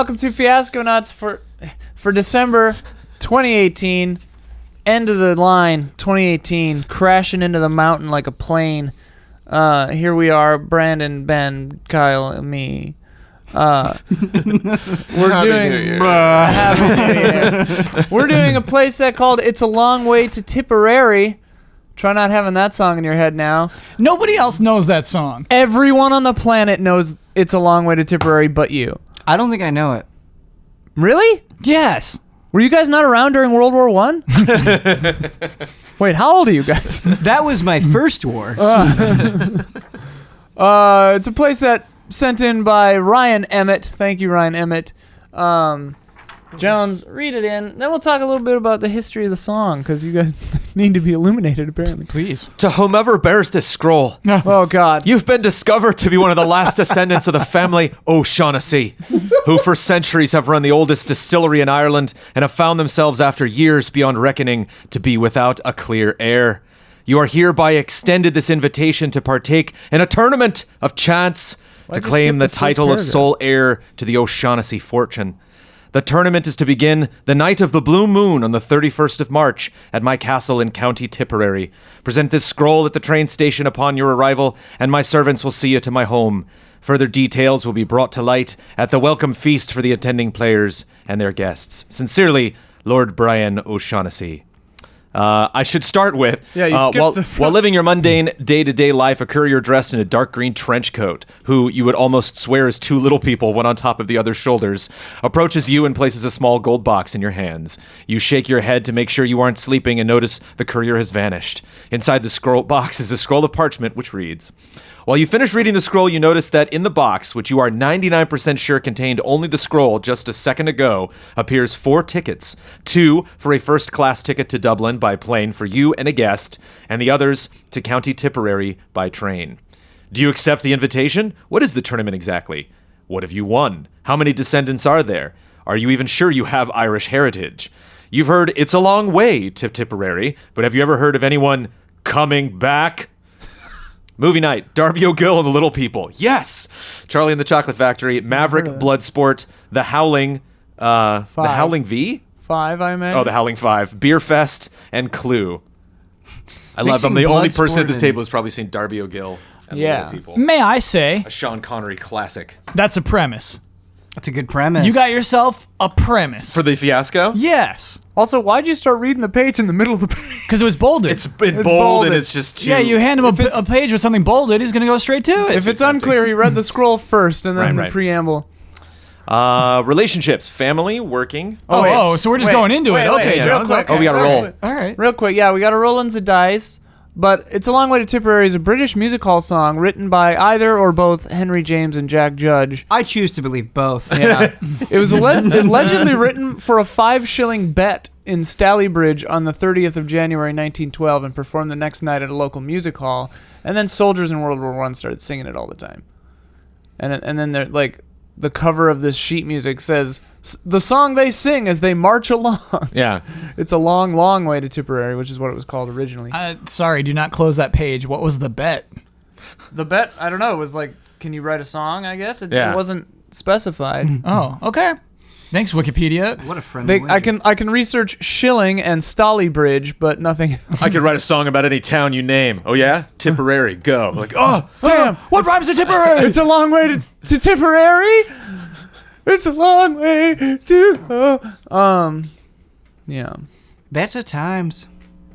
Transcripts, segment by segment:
welcome to Fiasconauts for December 2018. End of the line, 2018, crashing into the mountain like a plane. Here we are, Brandon, Ben, Kyle, and me. We're doing We're doing a playset called "It's a Long Way to Tipperary." Try not having that song in your head now. Nobody else knows that song. Everyone on the planet knows "It's a Long Way to Tipperary" but you. I don't think I know it. Really? Yes. Were you guys not around during World War I? Wait, how old are you guys? That was my first war. It's a playset sent in by Ryan Emmett. Thank you, Ryan Emmett. Jones, read it in. Then we'll talk a little bit about the history of the song, because you guys need to be illuminated, apparently. Please. To whomever bears this scroll, Oh, God. you've been discovered to be one of the last descendants of the family O'Shaughnessy, who for centuries have run the oldest distillery in Ireland and have found themselves after years beyond reckoning to be without a clear heir. You are hereby extended this invitation to partake in a tournament of chance to Why'd you claim skip the the first title of paragraph? sole heir to the O'Shaughnessy fortune. The tournament is to begin the night of the blue moon on the 31st of March at my castle in County Tipperary. Present this scroll at the train station upon your arrival, and my servants will see you to my home. Further details will be brought to light at the welcome feast for the attending players and their guests. Sincerely, Lord Brian O'Shaughnessy. I should start with, Yeah, you skipped while living your mundane day-to-day life, a courier dressed in a dark green trench coat, who you would almost swear is two little people, one on top of the other's shoulders, approaches you and places a small gold box in your hands. You shake your head to make sure you aren't sleeping and notice the courier has vanished. Inside the scroll box is a scroll of parchment, which reads, while you finish reading the scroll, you notice that in the box, which you are 99% sure contained only the scroll just a second ago, appears 4 tickets. 2 for a first-class ticket to Dublin by plane for you and a guest, and the others to County Tipperary by train. Do you accept the invitation? What is the tournament exactly? What have you won? How many descendants are there? Are you even sure you have Irish heritage? You've heard it's a long way to Tipperary, but have you ever heard of anyone coming back? Movie night, Darby O'Gill and the Little People. Yes! Charlie and the Chocolate Factory, Maverick, Bloodsport, The Howling, The Howling V? 5, I imagine. Oh, The Howling 5, Beer Fest, and Clue. I love them. Mixing The only person at this Bloodsport table who's probably seen Darby O'Gill and The Yeah. Little People. May I say, A Sean Connery classic. that's a premise. That's a good premise. You got yourself a premise. For the Fiasco? Yes. Also, why'd you start reading the page in the middle of the page? Because it was bolded. It's bold bolded. and it's just too... yeah, you hand him a page with something bolded, he's going to go straight to it. If it's unclear, he read the scroll first and then Right. the preamble. Relationships, family, working. Oh, so we're just going into it. Okay, real Jones. quick. Oh, we gotta roll. All right. Real quick, yeah, we got to roll in the dice. But It's a Long Way to Tipperary is a British music hall song written by either or both Henry James and Jack Judge. I choose to believe both. Yeah. It was allegedly written for a 5-shilling bet in Stalybridge on the 30th of January 1912 and performed the next night at a local music hall. And then soldiers in World War I started singing it all the time. And then they're like, the cover of this sheet music says, the song they sing as they march along. Yeah. It's a long, long way to Tipperary, which is what it was called originally. Sorry, do not close that page. What was the bet? The bet, I don't know, it was like, can you write a song, I guess? It wasn't specified. Oh, okay. Thanks, Wikipedia. What a friendly I can research shilling and Stalybridge, but nothing. I could write a song about any town you name. Oh, yeah? Tipperary, go. Like, oh, damn. What rhymes with Tipperary? It's a long way to Tipperary. It's a long way to go. Yeah. Better times.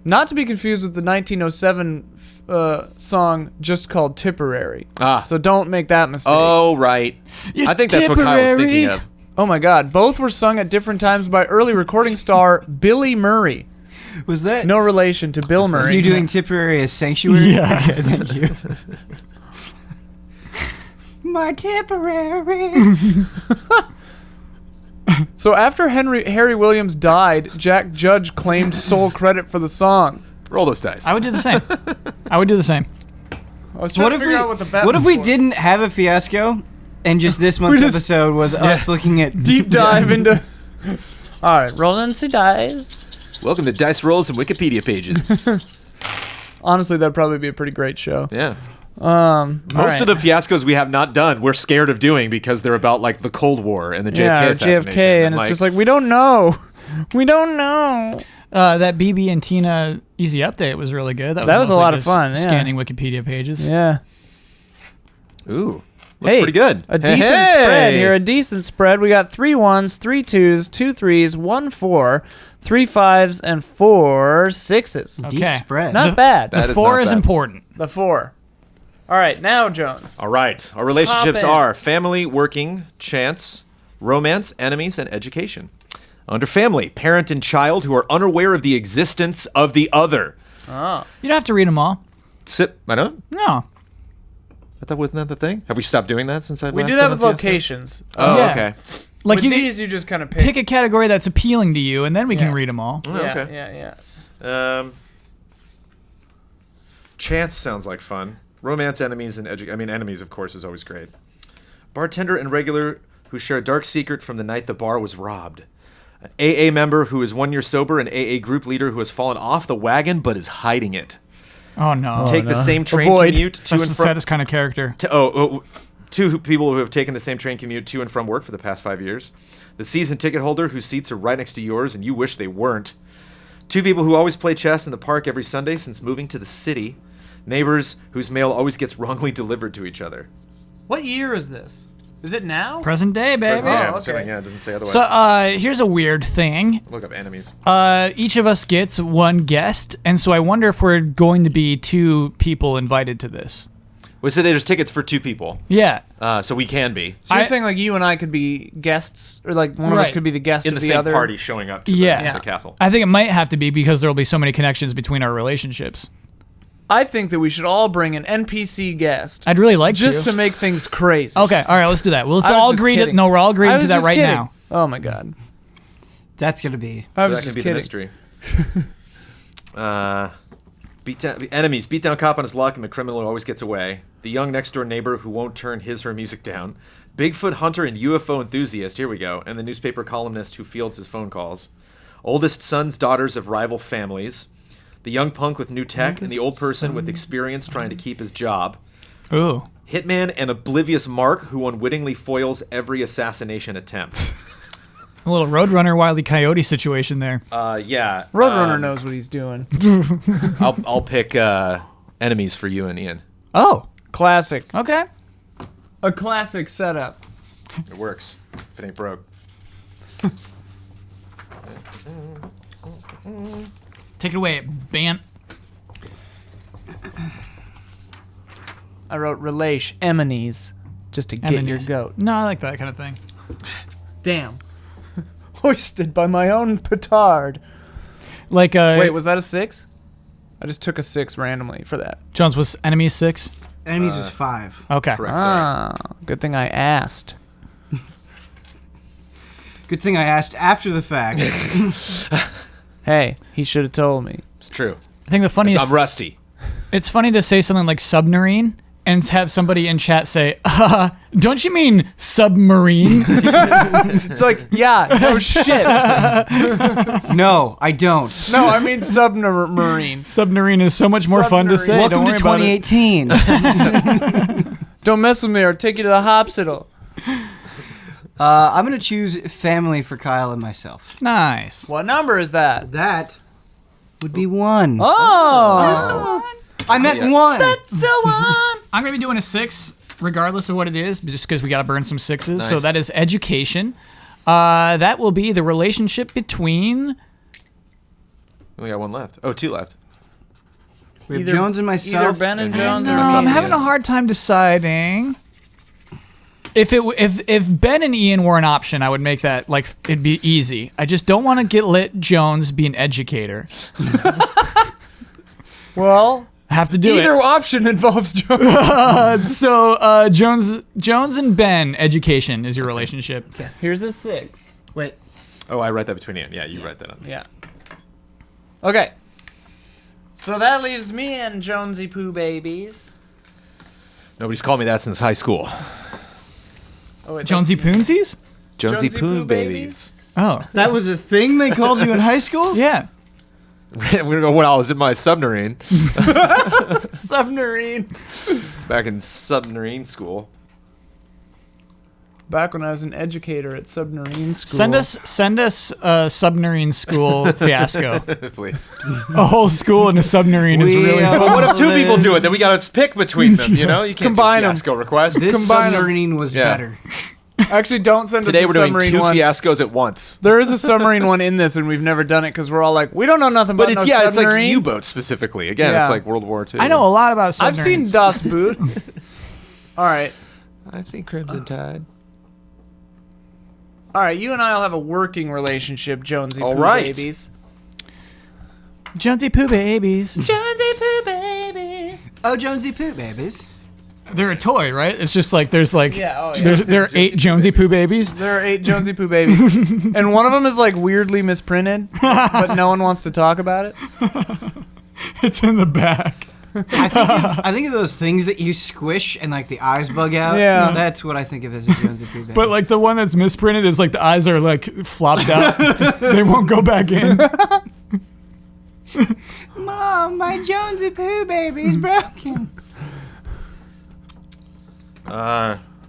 Not to be confused with the 1907 song just called Tipperary. Ah. So don't make that mistake. Oh, right. I think that's what Kyle was thinking of. Oh my God. Both were sung at different times by early recording star Billy Murray. Was that... No relation to Bill Are Murray. you doing Tipperary as Sanctuary? Yeah. Okay, thank you. My Tipperary. So after Harry Williams died, Jack Judge claimed sole credit for the song. Roll those dice. I would do the same. I would do the same. I was trying to figure out what the bet What if was we for. didn't have a fiasco, and just this month's just- episode was us looking at Deep dive into... All right, rolling some dice. Welcome to Dice Rolls and Wikipedia pages. Honestly, that'd probably be a pretty great show. Yeah. Most of the fiascos we have not done, we're scared of doing because they're about like the Cold War and the JFK assassination. JFK, and it's just like we don't know. We don't know. That BB and Tina Easy Update was really good. That was a mostly lot of just fun, yeah. Scanning Wikipedia pages. Yeah. ooh, looks pretty good. A decent spread here. A decent spread. We got 3 1s, 3 2s, 2 3s, 1 4, 3 5s, and 4 6s. Okay. Decent spread. Not bad. That The is 4 not is bad. important. The 4. All right, now Jones. All right. Our relationships Hop in. are family, working, chance, romance, enemies, and education. Under family, parent and child who are unaware of the existence of the other. Oh. You don't have to read them all. I don't. No. I thought wasn't that the thing? Have we stopped doing that since I've We last do been that on with Fiasco? locations. Oh, Yeah. okay. Like With you these, you just kind of pick a category that's appealing to you, and then we Yeah. can read them all. Oh, Yeah, okay. yeah. Chance sounds like fun. Romance, enemies, and enemies, of course, is always great. Bartender and regular who share a dark secret from the night the bar was robbed. An AA member who is 1 year sober, an AA group leader who has fallen off the wagon but is hiding it. Oh, no. Take the same train Avoid. commute to That's and the from. saddest kind of character. Two people who have taken the same train commute to and from work for the past 5 years. The season ticket holder whose seats are right next to yours and you wish they weren't. 2 people who always play chess in the park every Sunday since moving to the city. Neighbors whose mail always gets wrongly delivered to each other. What year is this? Is it now? Present day, baby. Yeah, I'm okay. assuming, yeah, it doesn't say otherwise. So, here's a weird thing. Look up enemies. Each of us gets 1 guest, and so I wonder if we're going to be 2 people invited to this. We said there's tickets for 2 people, Yeah. so we can be So you're I- saying like you and I could be guests, or like one of us Right. could be the guest in of the the same other party showing up to Yeah. the castle. I think it might have to be because there will be so many connections between our relationships. I think that we should all bring an NPC guest I'd really like just to make things crazy. Okay, all right, let's do that. Well, let's I was all just agree to. kidding. No, we're all I agreeing was to that just right kidding. now. Oh my god. That's gonna be. I was That can just be kidding. the mystery. Enemies beat down a cop on his luck, and the criminal who always gets away. The young next door neighbor who won't turn her music down. Bigfoot hunter and UFO enthusiast. Here we go. And the newspaper columnist who fields his phone calls. Oldest sons, daughters of rival families. The young punk with new tech, and the old person with experience trying to keep his job. Ooh. Hitman and oblivious Mark who unwittingly foils every assassination attempt. A little Roadrunner Wile E. Coyote situation there. Yeah. Roadrunner knows what he's doing. I'll pick enemies for you and Ian. Oh, Classic. okay. A classic setup. It works. If it ain't broke. Take it away, Bant. I wrote relation enemies just to get your Enemies. goat. No, I like that kind of thing. Damn. Hoisted by my own petard. Like, Wait, was that a 6? I just took a 6 randomly for that. Jones was Enemy 6. Enemies is 5. Okay. Correct. Sorry. Ah, good thing I asked. Good thing I asked after the fact. Hey, he should have told me. It's true. I think the funniest. I'm rusty. It's funny to say something like submarine and have somebody in chat say, don't you mean submarine? It's like, yeah, no shit. No, I don't. No, I mean submarine. Submarine is so much more fun to say. Welcome Don't to worry about it. 2018. Don't mess with me or I'll take you to the hospital. I'm gonna choose family for Kyle and myself. Nice. What number is that? That would be 1. Oh, I meant 1. so on. I'm going to be doing a 6, regardless of what it is, but just because we got to burn some 6s. So Nice. that is education. That will be the relationship between. We got 1 left. Oh, 2 left. We have Either- Jones and myself. Either Ben and Jones or No, myself. I'm having a hard time deciding. If Ben and Ian were an option, I would make that like it'd be easy. I just don't want to get lit Jones be an educator. Well, I have to do either it. option involves Jones. So Jones and Ben education is your relationship. Here's a 6. Wait. Oh, I write that between Ian. Yeah, you write that on. Yeah. Okay. So that leaves me and Jonesy Poo babies. Nobody's called me that since high school. Oh, wait, Jonesy Poonsies? Jonesy Jonesy Poo Poo babies. Oh, That was a thing they called you in high school? yeah. We're gonna go when I was in my submarine. submarine. Back in submarine school. Back when I was an educator at submarine school. Send us a submarine school fiasco. Please. A whole school in a submarine is really are- fun. But what if two people do it? Then we got to pick between them, you know? You can't Combine do 'em. fiasco requests. This Combine 'em. submarine was Yeah. better. Actually, don't send Today us a we're doing submarine two one. fiascos at once. There is a submarine one in this, and we've never done it because we're all like, we don't know nothing about But it's no it's submarine. like U-boats specifically. Again, it's Yeah. like World War II. I know a lot about I've submarines. seen Das Boot. All right. I've seen Crimson Tide. All right, you and I will have a working relationship, Jonesy All Poo right. babies. Jonesy Poo babies. Jonesy Poo babies. Oh, Jonesy Poo babies. They're a toy, right? It's just like there's like Yeah, oh, yeah. there are 8 Jonesy Poo babies. There are 8 Jonesy Poo babies, and one of them is like weirdly misprinted, but no one wants to talk about it. It's in the back. I think of those things that you squish and like the eyes bug out. Yeah. That's what I think of as a Jonesy Poo baby. But like the one that's misprinted is like the eyes are like flopped out. They won't go back in. Mom, my Jonesy Poo baby's broken.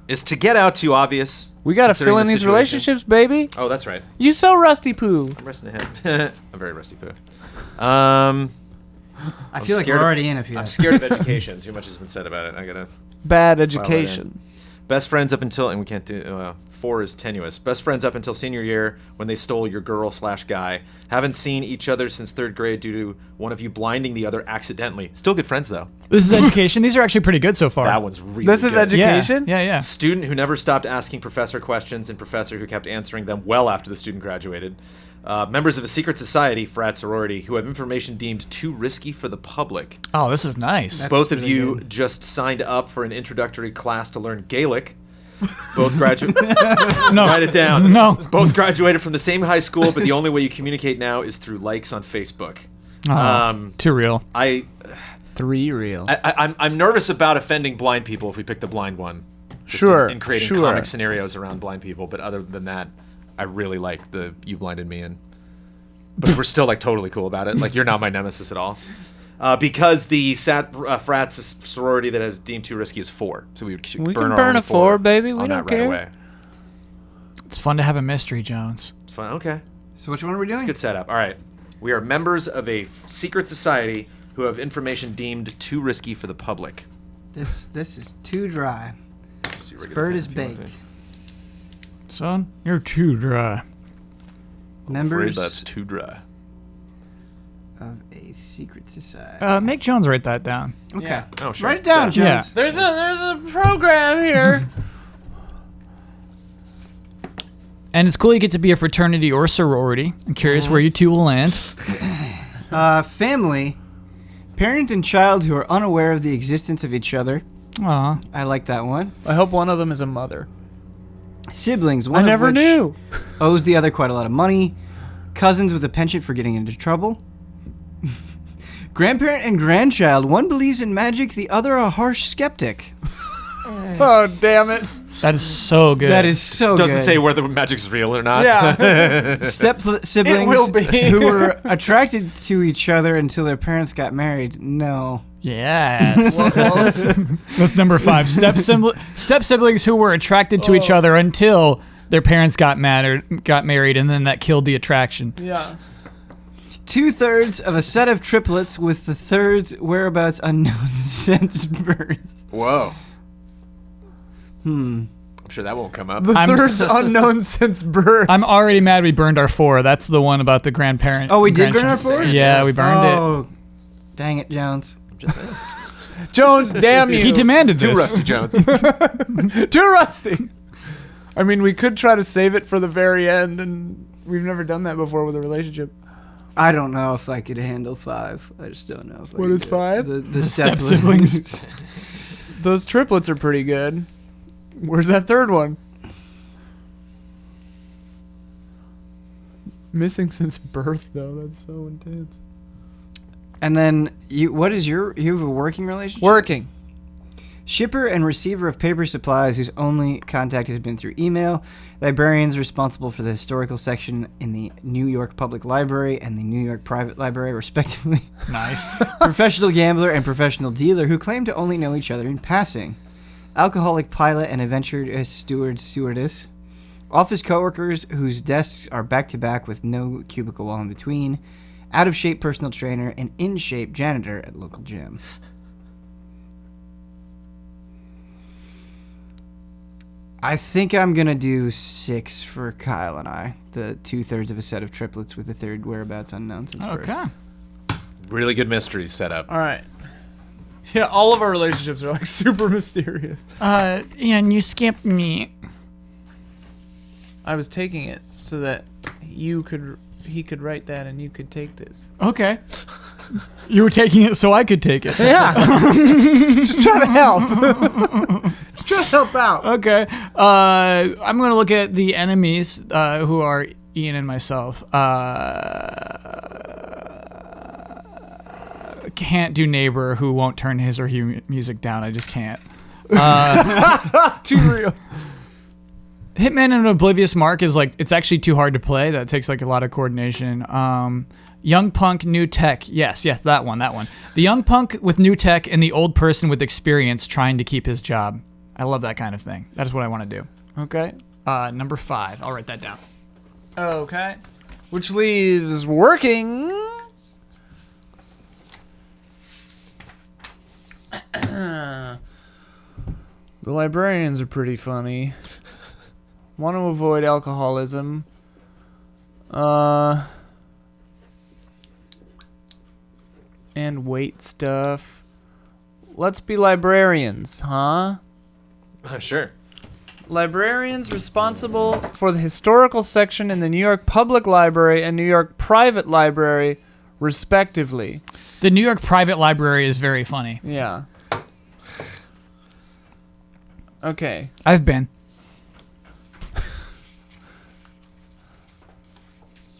Is to get out too obvious? We got to Considering fill in the these situation? relationships, baby. Oh, that's right. You so rusty poo. I'm resting a head. I'm very rusty poo. I'm I feel like scared we're of- already in a few. scared of education. Too much has been said about it. I gotta. Bad file that in. education. Best friends up until, and we can't do, 4 is tenuous. Best friends up until senior year when they stole your girl/guy. Haven't seen each other since 3rd grade due to one of you blinding the other accidentally. Still good friends though. This is education. These are actually pretty good so far. That one's really This is good. education. Yeah. Student who never stopped asking professor questions and professor who kept answering them well after the student graduated. Members of a secret society, frat sorority, who have information deemed too risky for the public. Oh, this is nice. Both of really you good. just signed up for an introductory class to learn Gaelic. Both graduated. No. Write it down. No. Both graduated from the same high school, but the only way you communicate now is through likes on Facebook. Too real. I'm 3 real. nervous about offending blind people if we pick the blind one. Just Sure, in creating sure. comic scenarios around blind people, but other than that, I really like the you blinded me in. But we're still like totally cool about it. Like you're not my nemesis at all. Because the frat sorority that has deemed too risky is 4, so we would We burn can our burn only a 4, baby. We on don't that right care. away. It's fun to have a mystery, Jones. It's fine. Okay. So which one are we doing? Good setup. All right. We are members of a secret society who have information deemed too risky for the public. This is too dry. See, This regular bird pen is if you want baked. to. Son, you're too dry. I'm afraid Members that's too dry. of a secret society. Make Jones write that down. Okay. Yeah. Oh, sure. Write it down, Yeah. Jones. There's a program here. And it's cool you get to be a fraternity or sorority. I'm curious where you two will land. Family, parent and child who are unaware of the existence of each other. Aw. I like that one. I hope one of them is a mother. Siblings, I one of never which knew. owes the other quite a lot of money. Cousins with a penchant for getting into trouble. Grandparent and grandchild, one believes in magic, the other a harsh skeptic. Oh, damn it. That is so good. That is so Doesn't good. say whether magic's real or not. Yeah. Step siblings It will be. who were attracted to each other until their parents got married. No. Yes. That's number 5. Step siblings who were attracted to each other until their parents got married, and then that killed the attraction. Yeah. 2/3 of a set of triplets with the third's whereabouts unknown since birth. Whoa. I'm sure that won't come up. The I'm third's s- unknown since birth. I'm already mad we burned our 4. That's the one about the grandparent. Oh, we did burn our grandchild. 4? Yeah, we burned it. Oh, dang it, Jones. Just saying. Jones, damn you. He demanded Too this. rusty, Jones. Too rusty. I mean, we could try to save it for the very end, and we've never done that before with a relationship. I don't know if I could handle 5. I just don't know if I What could is do it. 5? The step siblings. Those triplets are pretty good. Where's that third one? Missing since birth, though. That's so intense. And then you have a working relationship? Working. Shipper and receiver of paper supplies whose only contact has been through email. Librarians responsible for the historical section in the New York Public Library and the New York Private Library, respectively. Nice. Professional gambler and professional dealer who claim to only know each other in passing. Alcoholic pilot and adventurous stewardess. Office coworkers whose desks are back-to-back with no cubicle wall in between. Out-of-shape personal trainer and in-shape janitor at local gym. I think I'm going to do 6 for Kyle and I. The 2/3 of a set of triplets with the third whereabouts unknown since birth. Okay. Really good mystery setup. All right. Yeah, all of our relationships are like super mysterious. And you skipped me. I was taking it so that he could write that and you could take this. Okay. You were taking it so I could take it. Yeah. Just trying to help. Just trying to help out. Okay. I'm going to look at the enemies who are Ian and myself. Can't do neighbor who won't turn his or her music down. I just can't. Too real. Hitman and Oblivious Mark is like, it's actually too hard to play. That takes like a lot of coordination. Young punk, new tech. Yes, that one. The young punk with new tech and the old person with experience trying to keep his job. I love that kind of thing. That is what I want to do. Okay. Number 5. I'll write that down. Okay. Which leaves working. The librarians are pretty funny. Want to avoid alcoholism. And weight stuff. Let's be librarians, huh? Sure. Librarians responsible for the historical section in the New York Public Library and New York Private Library, respectively. The New York Private Library is very funny. Yeah. Okay. I've been.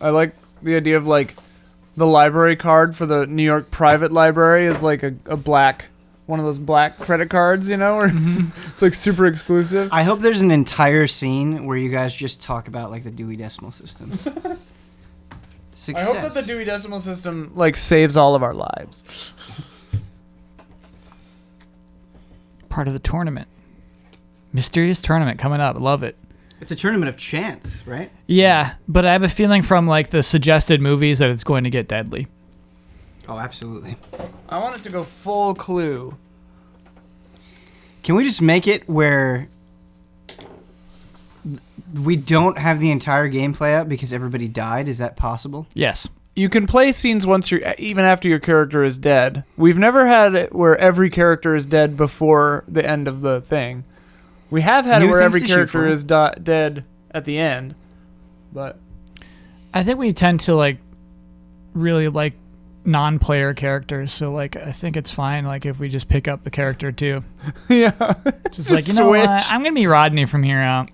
I like the idea of like the library card for the New York Private Library is like a black, one of those black credit cards, you know, where it's like super exclusive. I hope there's an entire scene where you guys just talk about like the Dewey Decimal System. Success. I hope that the Dewey Decimal System like saves all of our lives. Part of the tournament. Mysterious tournament coming up. Love it. It's a tournament of chance, right? Yeah, but I have a feeling from like the suggested movies that it's going to get deadly. Oh, absolutely. I want it to go full Clue. Can we just make it where we don't have the entire gameplay out because everybody died? Is that possible? Yes. You can play scenes once you're even after your character is dead. We've never had it where every character is dead before the end of the thing. We have had it where every character is dead at the end, but I think we tend to like really like non-player characters, so like I think it's fine like if we just pick up the character too. yeah, Just like, you know what? I'm gonna be Rodney from here out.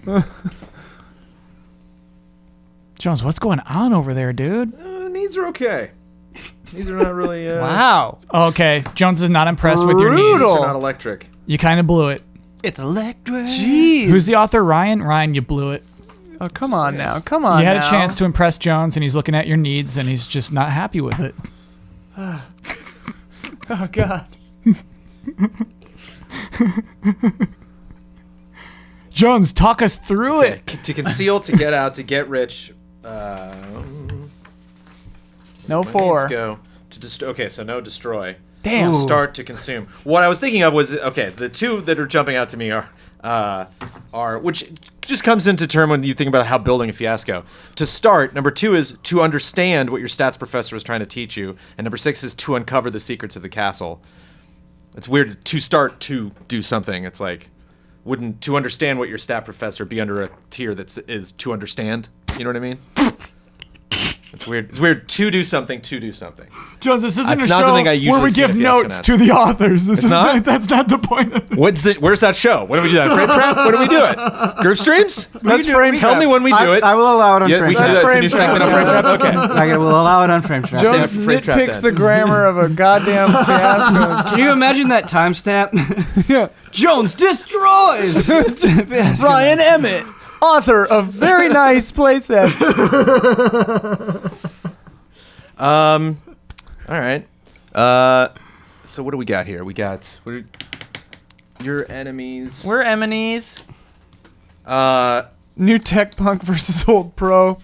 Jones, what's going on over there, dude? Needs are okay. These are not really. Wow. Okay, Jones is not impressed with your knees. Brutal. They're not electric. You kind of blew it. It's electric. Jeez. Who's the author? Ryan? Ryan, you blew it. Oh, come on now. Come on. You had now. a chance to impress Jones, and he's looking at your needs, and he's just not happy with it. Oh God. Jones, talk us through it. To conceal, to get out, to get rich. No my 4. needs go to okay, so no destroy. Damn. To start to consume. What I was thinking of was okay. The two that are jumping out to me are which just comes into term when you think about how building a fiasco. To start, number 2 is to understand what your stats professor was trying to teach you, and number 6 is to uncover the secrets of the castle. It's weird to start to do something. It's like wouldn't to understand what your stat professor be under a tier that is to understand? You know what I mean? It's weird. It's weird to do something. Jones, this isn't That's a not show something I where usually we see in give a notes Fiasconauts. to the authors. This is not? That's not the point of it. Where's that show? When do we do that? Frame Trap? When do we do it? Group streams? That's Frame Tell Trap. me when we do it. I will allow it on Yeah, Frame we can do Trap. that. It's a new segment on Frame Trap. Okay. I will allow it on Frame Trap. Save it Jones for Frame Trap nitpicks then. the grammar of a goddamn fiasco. Can you imagine that timestamp? Jones destroys Ryan Emmett, author of very nice playset. All right. So what do we got here? We got your enemies. We're Emmonies. Uh, New tech punk versus old pro.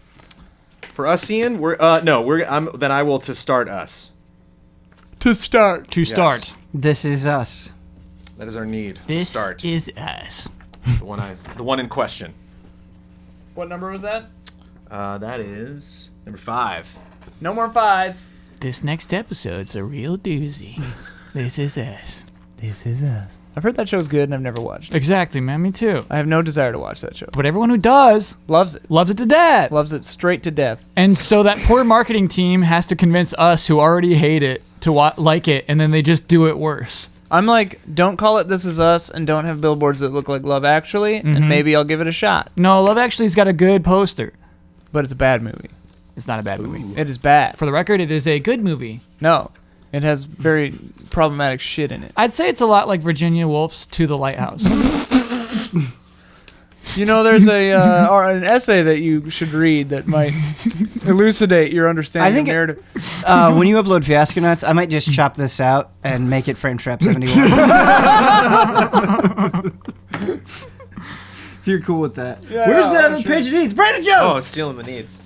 for us, Ian, then I will to start us. To start. To start. This is us. That is our need to This start. is us. The one in question. What number was that? That is number 5. No more fives. This next episode's a real doozy. This is us. This is us. I've heard that show's good and I've never watched it. Exactly, man. Me too. I have no desire to watch that show. But everyone who does Loves it. loves it to death. Loves it straight to death. And so that poor marketing team has to convince us who already hate it to like it, and then they just do it worse. I'm like, don't call it This Is Us and don't have billboards that look like Love Actually, and maybe I'll give it a shot. No, Love Actually's got a good poster. But it's a bad movie. It's not a bad movie. It is bad. For the record, it is a good movie. No. It has very problematic shit in it. I'd say it's a lot like Virginia Woolf's To the Lighthouse. You know, there's or an essay that you should read that might elucidate your understanding I think of narrative. When you upload Fiasconauts, I might just chop this out and make it Frame Trap 71. If you're cool with that. Yeah, Where's yeah, that I'm on sure. page of needs? Brandon Jones! Oh, it's stealing the needs.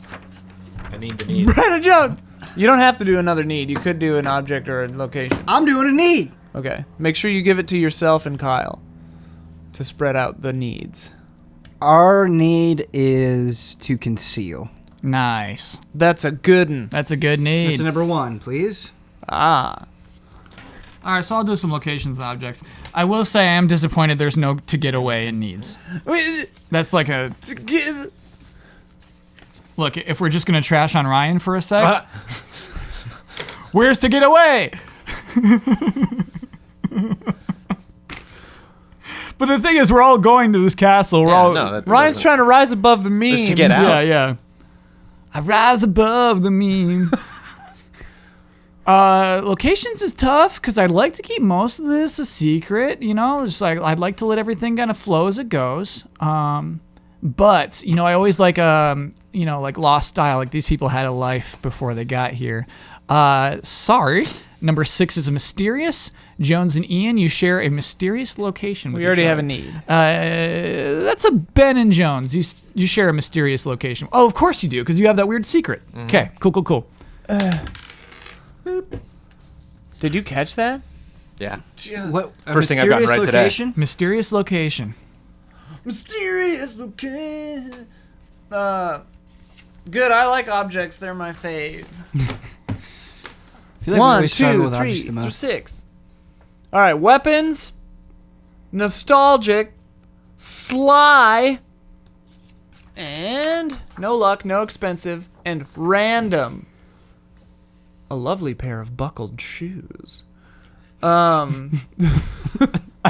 I need the needs. Brandon Jones! You don't have to do another need. You could do an object or a location. I'm doing a need. Okay. Make sure you give it to yourself and Kyle to spread out the needs. Our need is to conceal. Nice. That's a good one. That's a good need. That's a number 1, please. Ah. All right, so I'll do some locations and objects. I will say I am disappointed there's no to get away in needs. That's like a... Look, if we're just going to trash on Ryan for a sec. Where's to get away? But the thing is, we're all going to this castle. Ryan's trying to rise above the meme. Just to get out. Yeah, yeah. I rise above the meme. Locations is tough because I'd like to keep most of this a secret. You know, just like I'd like to let everything kind of flow as it goes. But you know, I always like like Lost style. Like these people had a life before they got here. Sorry. Number 6 is mysterious. Jones and Ian, you share a mysterious location with We already each have other. a need. That's a Ben and Jones. You share a mysterious location. Oh, of course you do, because you have that weird secret. Okay, cool. Did you catch that? Yeah. What? First thing I've gotten right today. location? Mysterious location. Mysterious location. Good. I like objects. They're my fave. I feel like we 1, always struggle 2, with 3 objects the through most. 6. All right. Weapons. Nostalgic. Sly. And no luck, no expensive, and random. A lovely pair of buckled shoes. I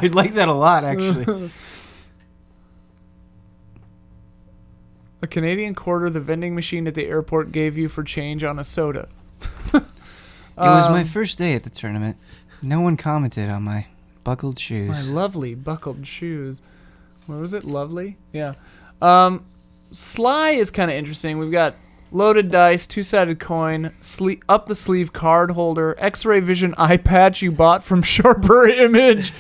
like that a lot, actually. A Canadian quarter the vending machine at the airport gave you for change on a soda. It was my first day at the tournament. No one commented on my buckled My shoes. lovely buckled shoes. What was it? Lovely? Yeah. Sly is kind of interesting. We've got loaded dice, two-sided coin, up the sleeve card holder, X-ray vision eye patch you bought from Sharper Image,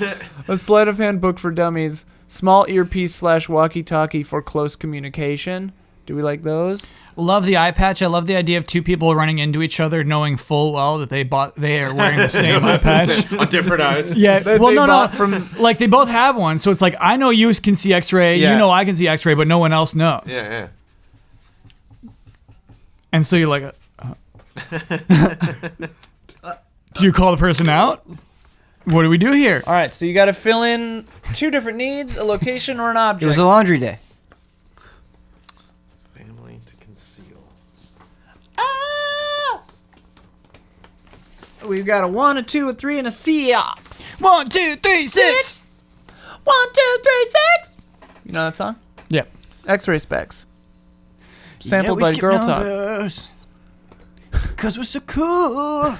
a sleight of hand book for dummies, small earpiece / walkie-talkie for close communication. Do we like those? Love the eye patch. I love the idea of two people running into each other, knowing full well that they are wearing the same eye patch. On different eyes. Yeah. That Well, they no. bought from- Like they both have one, so it's like I know you can see X-ray, Yeah. you know I can see X-ray, but no one else knows. Yeah. And so you're like, do you call the person out? What do we do here? All right, so you got to fill in 2 different needs, a location or an object. It was a laundry day. Family to conceal. we've got a 1, a 2, a 3, and a Seahawks. 1, 2, 3, 6. 1, 2, 3, 6. You know that song? Yep. X-Ray Specs. Sampled by Girl Talk. Cause we're so cool.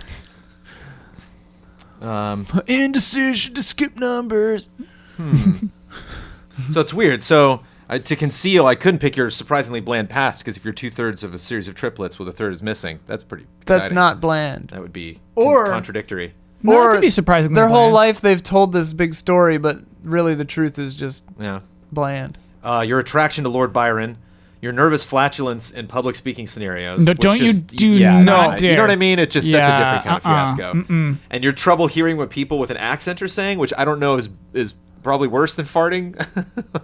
Indecision to skip numbers. So it's weird. So to conceal, I couldn't pick your surprisingly bland past because if you're 2/3 of a series of triplets with a third is missing, that's pretty exciting. That's not bland. That would be Or- contradictory. No, Or it could be surprisingly Their whole bland. life they've told this big story, but really the truth is just Yeah. bland. Your attraction to Lord Byron, your nervous flatulence in public speaking scenarios. No, which don't you just- do yeah, not no, dare. You know what I mean? It just that's a Yeah, different kind of fiasco. Mm-mm. And your trouble hearing what people with an accent are saying, which I don't know is probably worse than farting.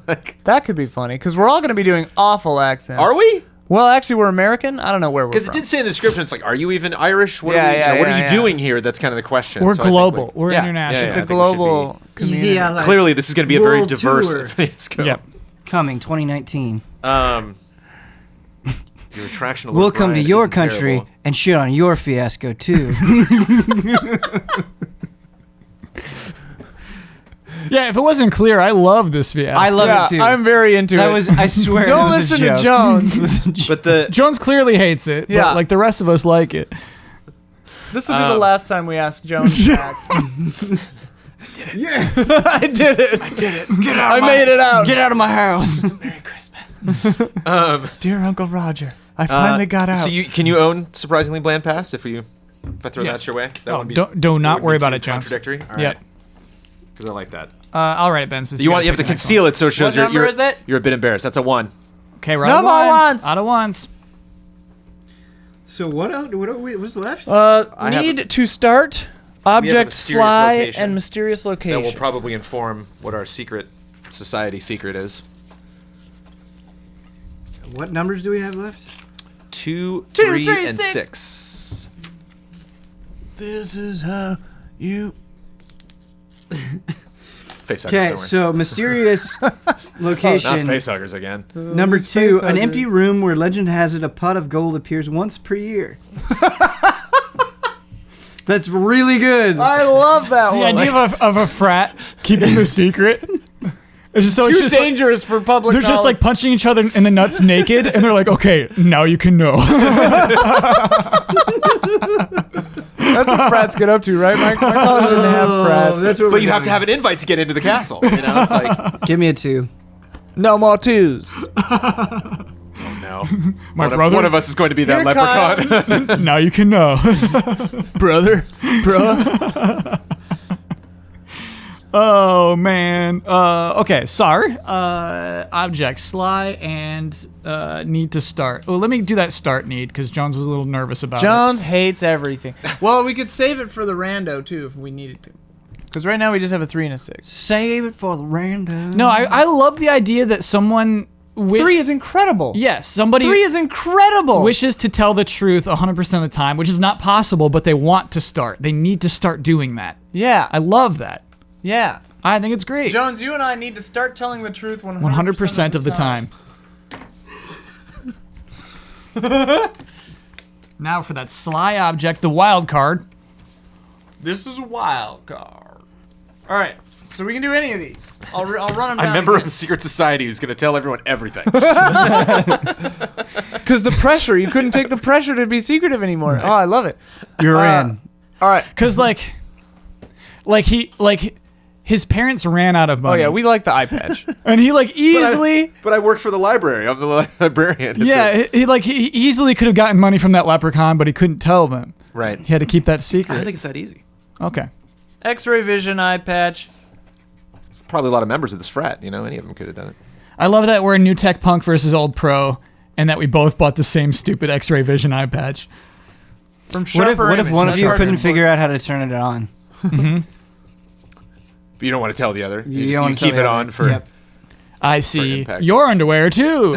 Like, That could be funny because we're all going to be doing awful accents. are we? Well, actually, we're American. I don't know where we're Because from. it did say in the description, it's like, are you even Irish? What Yeah, are we, yeah, what are yeah, you yeah. doing here? That's kind of the question. We're So I think global. We're international. It's I a think we should be- global community. Easy Clearly, this is going to be a very World diverse tour. Fiasco. Yep. Coming 2019. Your attraction to We'll Lord come to Byron your isn't country terrible. and shit on your fiasco too. Yeah, if it wasn't clear, I love this fiasco. I love Yeah, it too. I'm very into that it. was, I swear. Don't that was a listen to joke. Jones. It was a joke. But the Jones clearly hates it, Yeah. but like the rest of us like it. This will be the last time we ask Jones back. yeah. I did it. Get out. I made it out. Get out of my house. Merry Christmas. Dear Uncle Roger, I finally got out. So can you own surprisingly bland past if I throw Yes. that your way? That Oh, would be, do not would worry be about too it, Jones. Contradictory. All Yep. right. Because I like that. I'll write it, Ben. Since You have gotta to pick the next conceal it so it shows What number is it? you're a bit embarrassed. That's a 1. one. Okay, right. No out of more ones. ones. Out of ones. So what else? What's left? I have Need to start. Object mysterious fly location and mysterious location. That will probably inform what our society secret is. What numbers do we have left? 2, 2, 3, 3, and 6. 6. This is how you. Facehuggers, Okay, don't worry. so mysterious Not location. facehuggers again. Number These 2, an facehuggers. empty room where legend has it a pot of gold appears once per year. That's really good. I love that The one. idea of a frat keeping the secret. It's just so Too it's just like, dangerous for public. they're just like punching each other in the nuts naked, and they're like, "Okay, now you can know." That's what frats get up to, right? My college didn't have frats. That's what But you have to have an invite to get into the castle. You know, it's like, Give me a 2. No more twos. oh no. My one brother. One of us is going to be that Here, leprechaun. Now you can know. Brother. Bruh. Oh man. Okay. Sorry. Object sly and need to start. Oh, let me do that start need because Jones was a little nervous about it. Jones hates everything. Well, we could save it for the rando too if we needed to. Because right now we just have a 3 and a 6. Save it for the random. No, I love the idea that someone. 3 is incredible. Yes, somebody 3 is incredible. wishes to tell the truth 100% of the time, which is not possible, but they want to start. They need to start doing that. Yeah. I love that. Yeah. I think it's great. Jones, you and I need to start telling the truth 100%, 100% of the time. Now for that sly object, the wild card. This is a wild card. All right. So we can do any of these. I'll run them down. I'm a member of again. a secret society who's going to tell everyone everything. Because the pressure, you couldn't take the pressure to be secretive anymore. Oh, I love it. You're in. All right. Cause his parents ran out of Oh money. yeah, we like the eye patch. and he easily. But I work for the library. I'm the librarian. Yeah, he easily could have gotten money from that leprechaun, but he couldn't tell them. Right. He had to keep that I don't secret. think it's that easy. Okay. X-ray vision eye patch. There's probably a lot of members of this frat. You know, any of them could have done it. I love that we're new tech punk versus old pro, and that we both bought the same stupid X-ray vision eye patch. From What Sharper if Image. one of That's you hard couldn't to- figure out how to turn it on? But you don't want to tell the other. You You, don't wanna just, you tell keep the it other. on for. Yep. I see impact. your underwear too.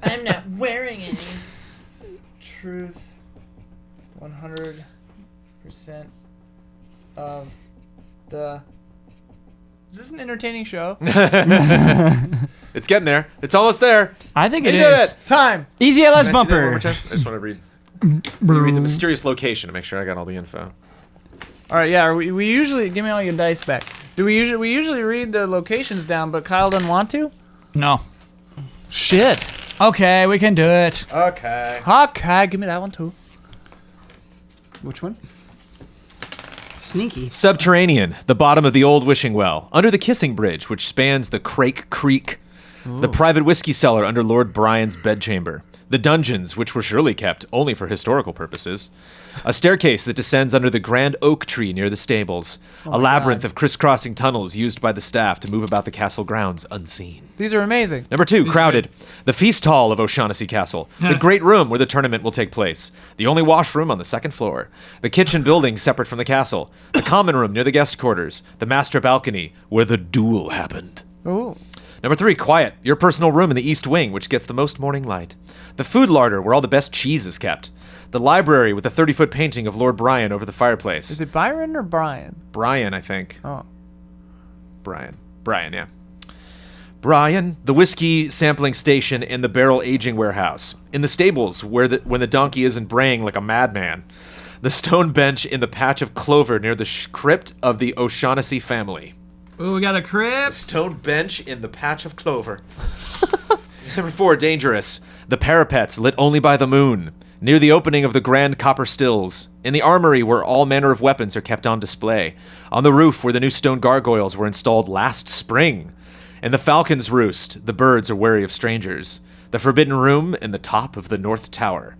I'm not wearing any. Truth. 100% of the. Is this an entertaining show? It's getting there. It's almost there. I think We it did is. it. Time. Easy LS Can I see that one more bumper. time? I just want to read. Let me read the mysterious location to make sure I got all the info. All right, yeah. We usually give me all your dice back. We usually read the locations down, but Kyle doesn't want to. No. Shit. Okay, we can do it. Okay. Okay, give me that one too. Which one? Sneaky. Subterranean, the bottom of the old wishing well, under the kissing bridge, which spans the Crake Creek. The private whiskey cellar under Lord Brian's bedchamber. The dungeons, which were surely kept only for historical purposes. A staircase that descends under the grand oak tree near the stables. A labyrinth of crisscrossing tunnels used by the staff to move about the castle grounds unseen. These are amazing. Number 2, crowded. The feast hall of O'Shaughnessy Castle. The great room where the tournament will take place. The only washroom on the second floor. The kitchen building separate from the castle. The common room near the guest quarters. The master balcony where the duel happened. Ooh. Number 3, quiet. Your personal room in the east wing, which gets the most morning light. The food larder, where all the best cheese is kept. The library with the 30-foot painting of Lord Brian over the fireplace. Is it Byron or Brian? Brian, I think. Oh. Brian, yeah. Brian, the whiskey sampling station in the barrel aging warehouse. In the stables, when the donkey isn't braying like a madman. The stone bench in the patch of clover near the crypt of the O'Shaughnessy family. Ooh, we got a crypt. Stone bench in the patch of clover. Number 4, dangerous. The parapets lit only by the moon. Near the opening of the grand copper stills. In the armory where all manner of weapons are kept on display. On the roof where the new stone gargoyles were installed last spring. In the falcon's roost, the birds are wary of strangers. The forbidden room in the top of the north tower.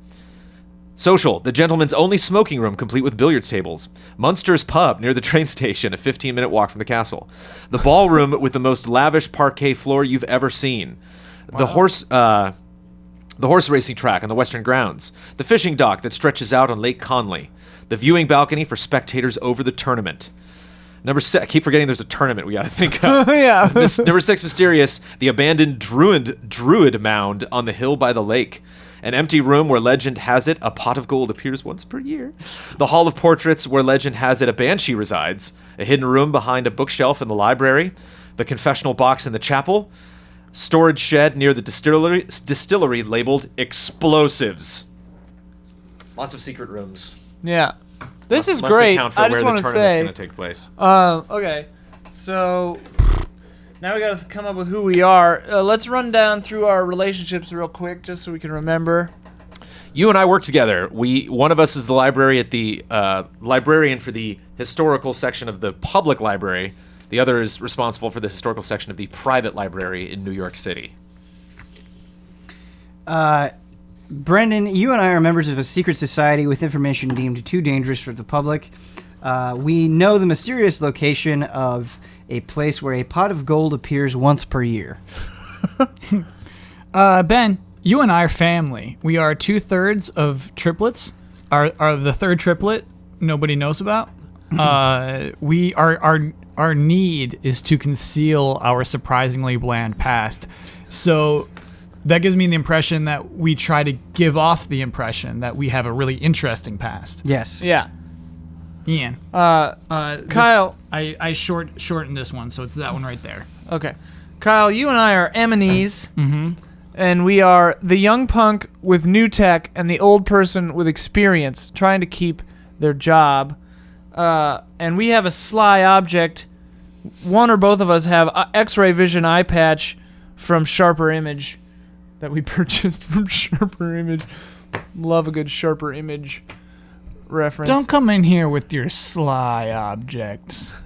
Social, the gentleman's only smoking room complete with billiards tables. Munster's pub near the train station, a 15-minute walk from the castle. The ballroom with the most lavish parquet floor you've ever seen. The horse racing track on the western grounds. The fishing dock that stretches out on Lake Conley. The viewing balcony for spectators over the tournament. Number 6, I keep forgetting there's a tournament we gotta think of. Yeah. Number 6, mysterious, the abandoned druid mound on the hill by the lake. An empty room where legend has it a pot of gold appears once per year. The hall of portraits where legend has it a banshee resides. A hidden room behind a bookshelf in the library. The confessional box in the chapel. Storage shed near the distillery labeled explosives. Lots of secret rooms. Yeah. This is Must great. account for I where just the want to tournament's say. going to take place. Okay. So now we got to come up with who we are. Let's run down through our relationships real quick, just so we can remember. You and I work together. One of us is the librarian for the historical section of the public library. The other is responsible for the historical section of the private library in New York City. Brendan, you and I are members of a secret society with information deemed too dangerous for the public. We know the mysterious location of a place where a pot of gold appears once per year. Ben, you and I are family. We are 2/3 of triplets. Are the third triplet nobody knows about? Our need is to conceal our surprisingly bland past. So that gives me the impression that we try to give off the impression that we have a really interesting past. Yes. Yeah. Ian. Kyle. I shortened this one, so it's that one right there. Okay. Kyle, you and I are Emmonies. And we are the young punk with new tech and the old person with experience trying to keep their job. And we have a sly object. One or both of us have X-ray vision eye patch from Sharper Image that we purchased from Sharper Image. Love a good Sharper Image reference. Don't come in here with your sly objects.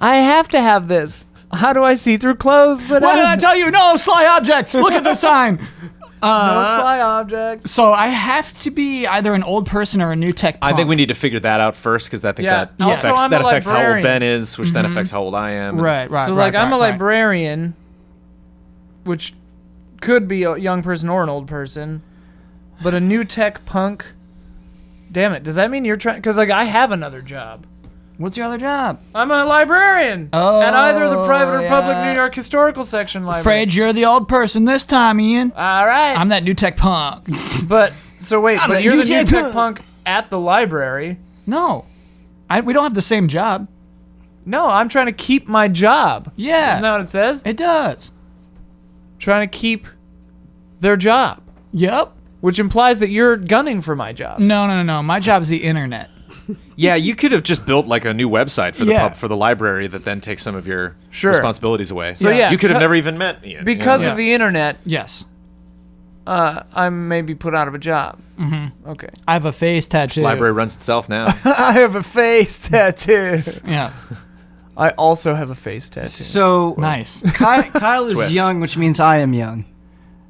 I have to have this. How do I see through clothes? What did I tell you? No sly objects. Look at the sign. No sly objects. So I have to be either an old person or a new tech punk. I think we need to figure that out first, because I think Yeah. that Also, affects, I'm that a affects how old librarian. Ben is, which then affects how old I am. Right. So, I'm a librarian, which could be a young person or an old person, but a new tech punk. Damn it! Does that mean you're trying? Because I have another job. What's your other job? I'm a librarian at either the private or public New York historical section library. Afraid you're the old person this time, Ian. All right. I'm that new tech punk. But so wait, I'm but a you're new the new tech tech punk at the library. No. We don't have the same job. No, I'm trying to keep my job. Yeah. Isn't that what it says? It does. Trying to keep their job. Yep. which implies that you're gunning for my job. No. My job's the internet. Yeah, you could have just built like a new website for the Yeah. for the library that then takes some of your Sure. responsibilities away. So, yeah, you could have cu- never even met Ian. Because Yeah. of the internet, Yes. I may be put out of a job. Mm-hmm. Okay. I have a face tattoo. Library runs itself now. I have a face tattoo. Yeah. I also have a face tattoo. So Nice. Kyle is Twist. young, which means I am young.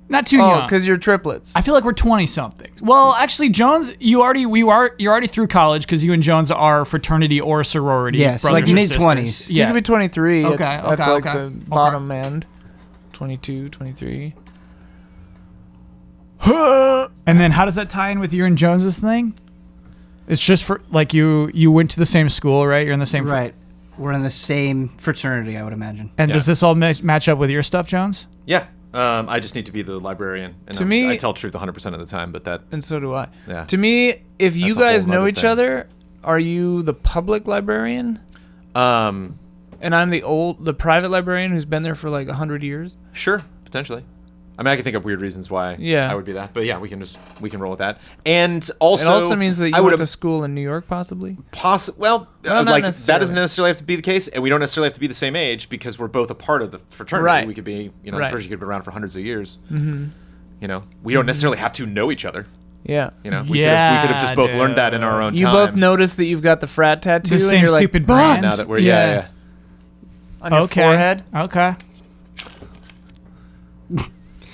Not too Oh, young. because you're triplets. I feel like we're 20-somethings. Well, actually, Jones, you're already through college because you and Jones are fraternity or sorority. Yes, brothers like or mid-20s. sisters. So you Yeah. could be 23 Okay, at okay, like okay. the bottom end. 22, 23. And then how does that tie in with your and Jones's thing? It's just for like you went to the same school, right? You're in the same Right. We're in the same fraternity, I would imagine. And Yeah. does this all match up with your stuff, Jones? Yeah. I just need to be the librarian. And To me- I tell truth 100% of the time, but that And so do I. Yeah. To me, if you That's a whole guys know nother each thing. other, are you the public librarian? And I'm the private librarian who's been there for like 100 years? sure, potentially. I mean, I can think of weird reasons why Yeah. I would be that, but yeah, we can roll with that. And also, It also means that I you would went to have school in New York, possibly? well, not like that necessarily. doesn't necessarily have to be the case, and we don't necessarily have to be the same age because we're both a part of the fraternity. Right. We could be, Right. first you could be around for hundreds of years. Mm-hmm. We don't necessarily have to know each other. Yeah. We could Yeah, have just both learned that in our own You time. both notice that you've got the frat tattoo The and same you're like, stupid "Bah!" brand. now that we're Yeah. on your forehead. Okay.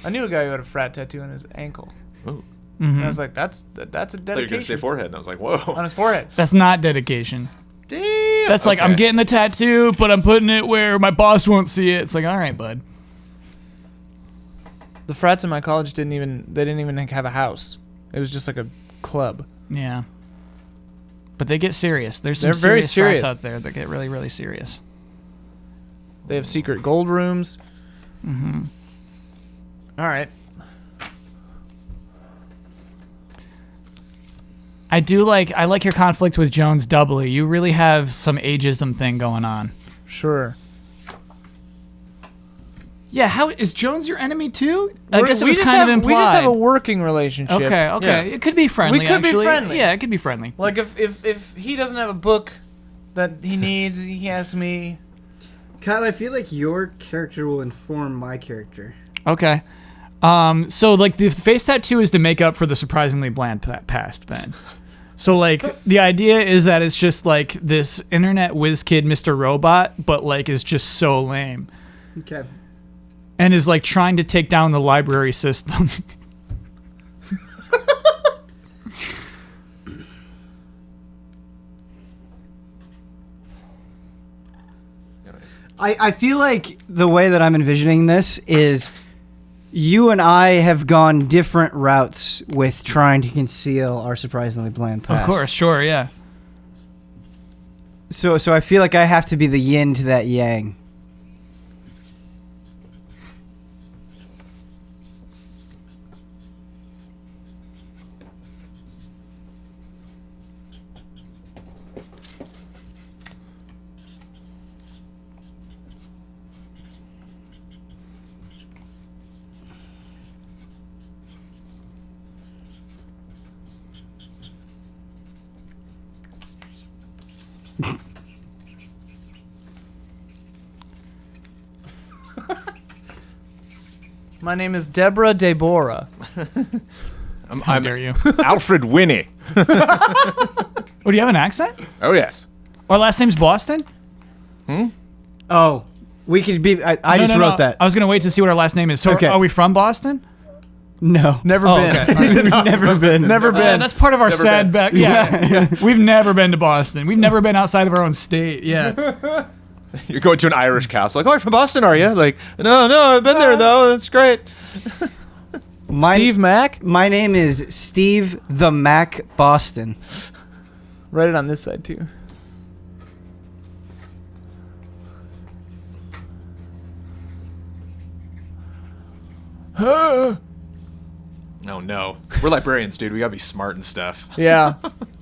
I knew a guy who had a frat tattoo on his ankle. Ooh. And I was like, that's a I thought you were dedication. gonna say forehead, and I was like, whoa. On his forehead. That's not dedication. Damn. That's like I'm getting the tattoo, but I'm putting it where my boss won't see it. It's like, all right, bud. The frats in my college didn't even have a house. It was just like a club. Yeah. But they get serious. There's some They're very serious frats serious. out there that get really, really serious. They have secret gold rooms. Mm-hmm. All right. I like your conflict with Jones doubly. You really have some ageism thing going on. Sure. Yeah, how is Jones your enemy too? I We're- guess it we was just kind have- of implied. We just have a working relationship. Okay. Yeah. It could be friendly. We could be actually. friendly. Yeah, it could be friendly. Like if he doesn't have a book that he needs, he asks me. Kyle, I feel like your character will inform my character. Okay. So like the face tattoo is to make up for the surprisingly bland past, Ben. So like the idea is that it's just like this internet whiz kid, Mr. Robot, but like is just so lame Okay. and is like trying to take down the library system. I feel like the way that I'm envisioning this is you and I have gone different routes with trying to conceal our surprisingly bland past. Of course, sure, yeah. So I feel like I have to be the yin to that yang. My name is Deborah Deborah. I'm dare you. Alfred Winnie. Oh, do you have an accent? Oh yes. Our last name's Boston? Oh, we could be. I just wrote that. I was gonna wait to see what our last name is. So Okay. are we from Boston? No. Never Oh, been. okay. We've never been. Never been. That's part of our Never sad been. back. Yeah. We've never been to Boston. We've never been outside of our own state. Yeah. You're going to an Irish castle. Like, oh, you're from Boston, are you? Like, no, I've been there though. That's great. Steve Mack? My name is Steve the Mac Boston. Write it on this side too. Oh no, we're librarians, dude. We gotta be smart and stuff. Yeah.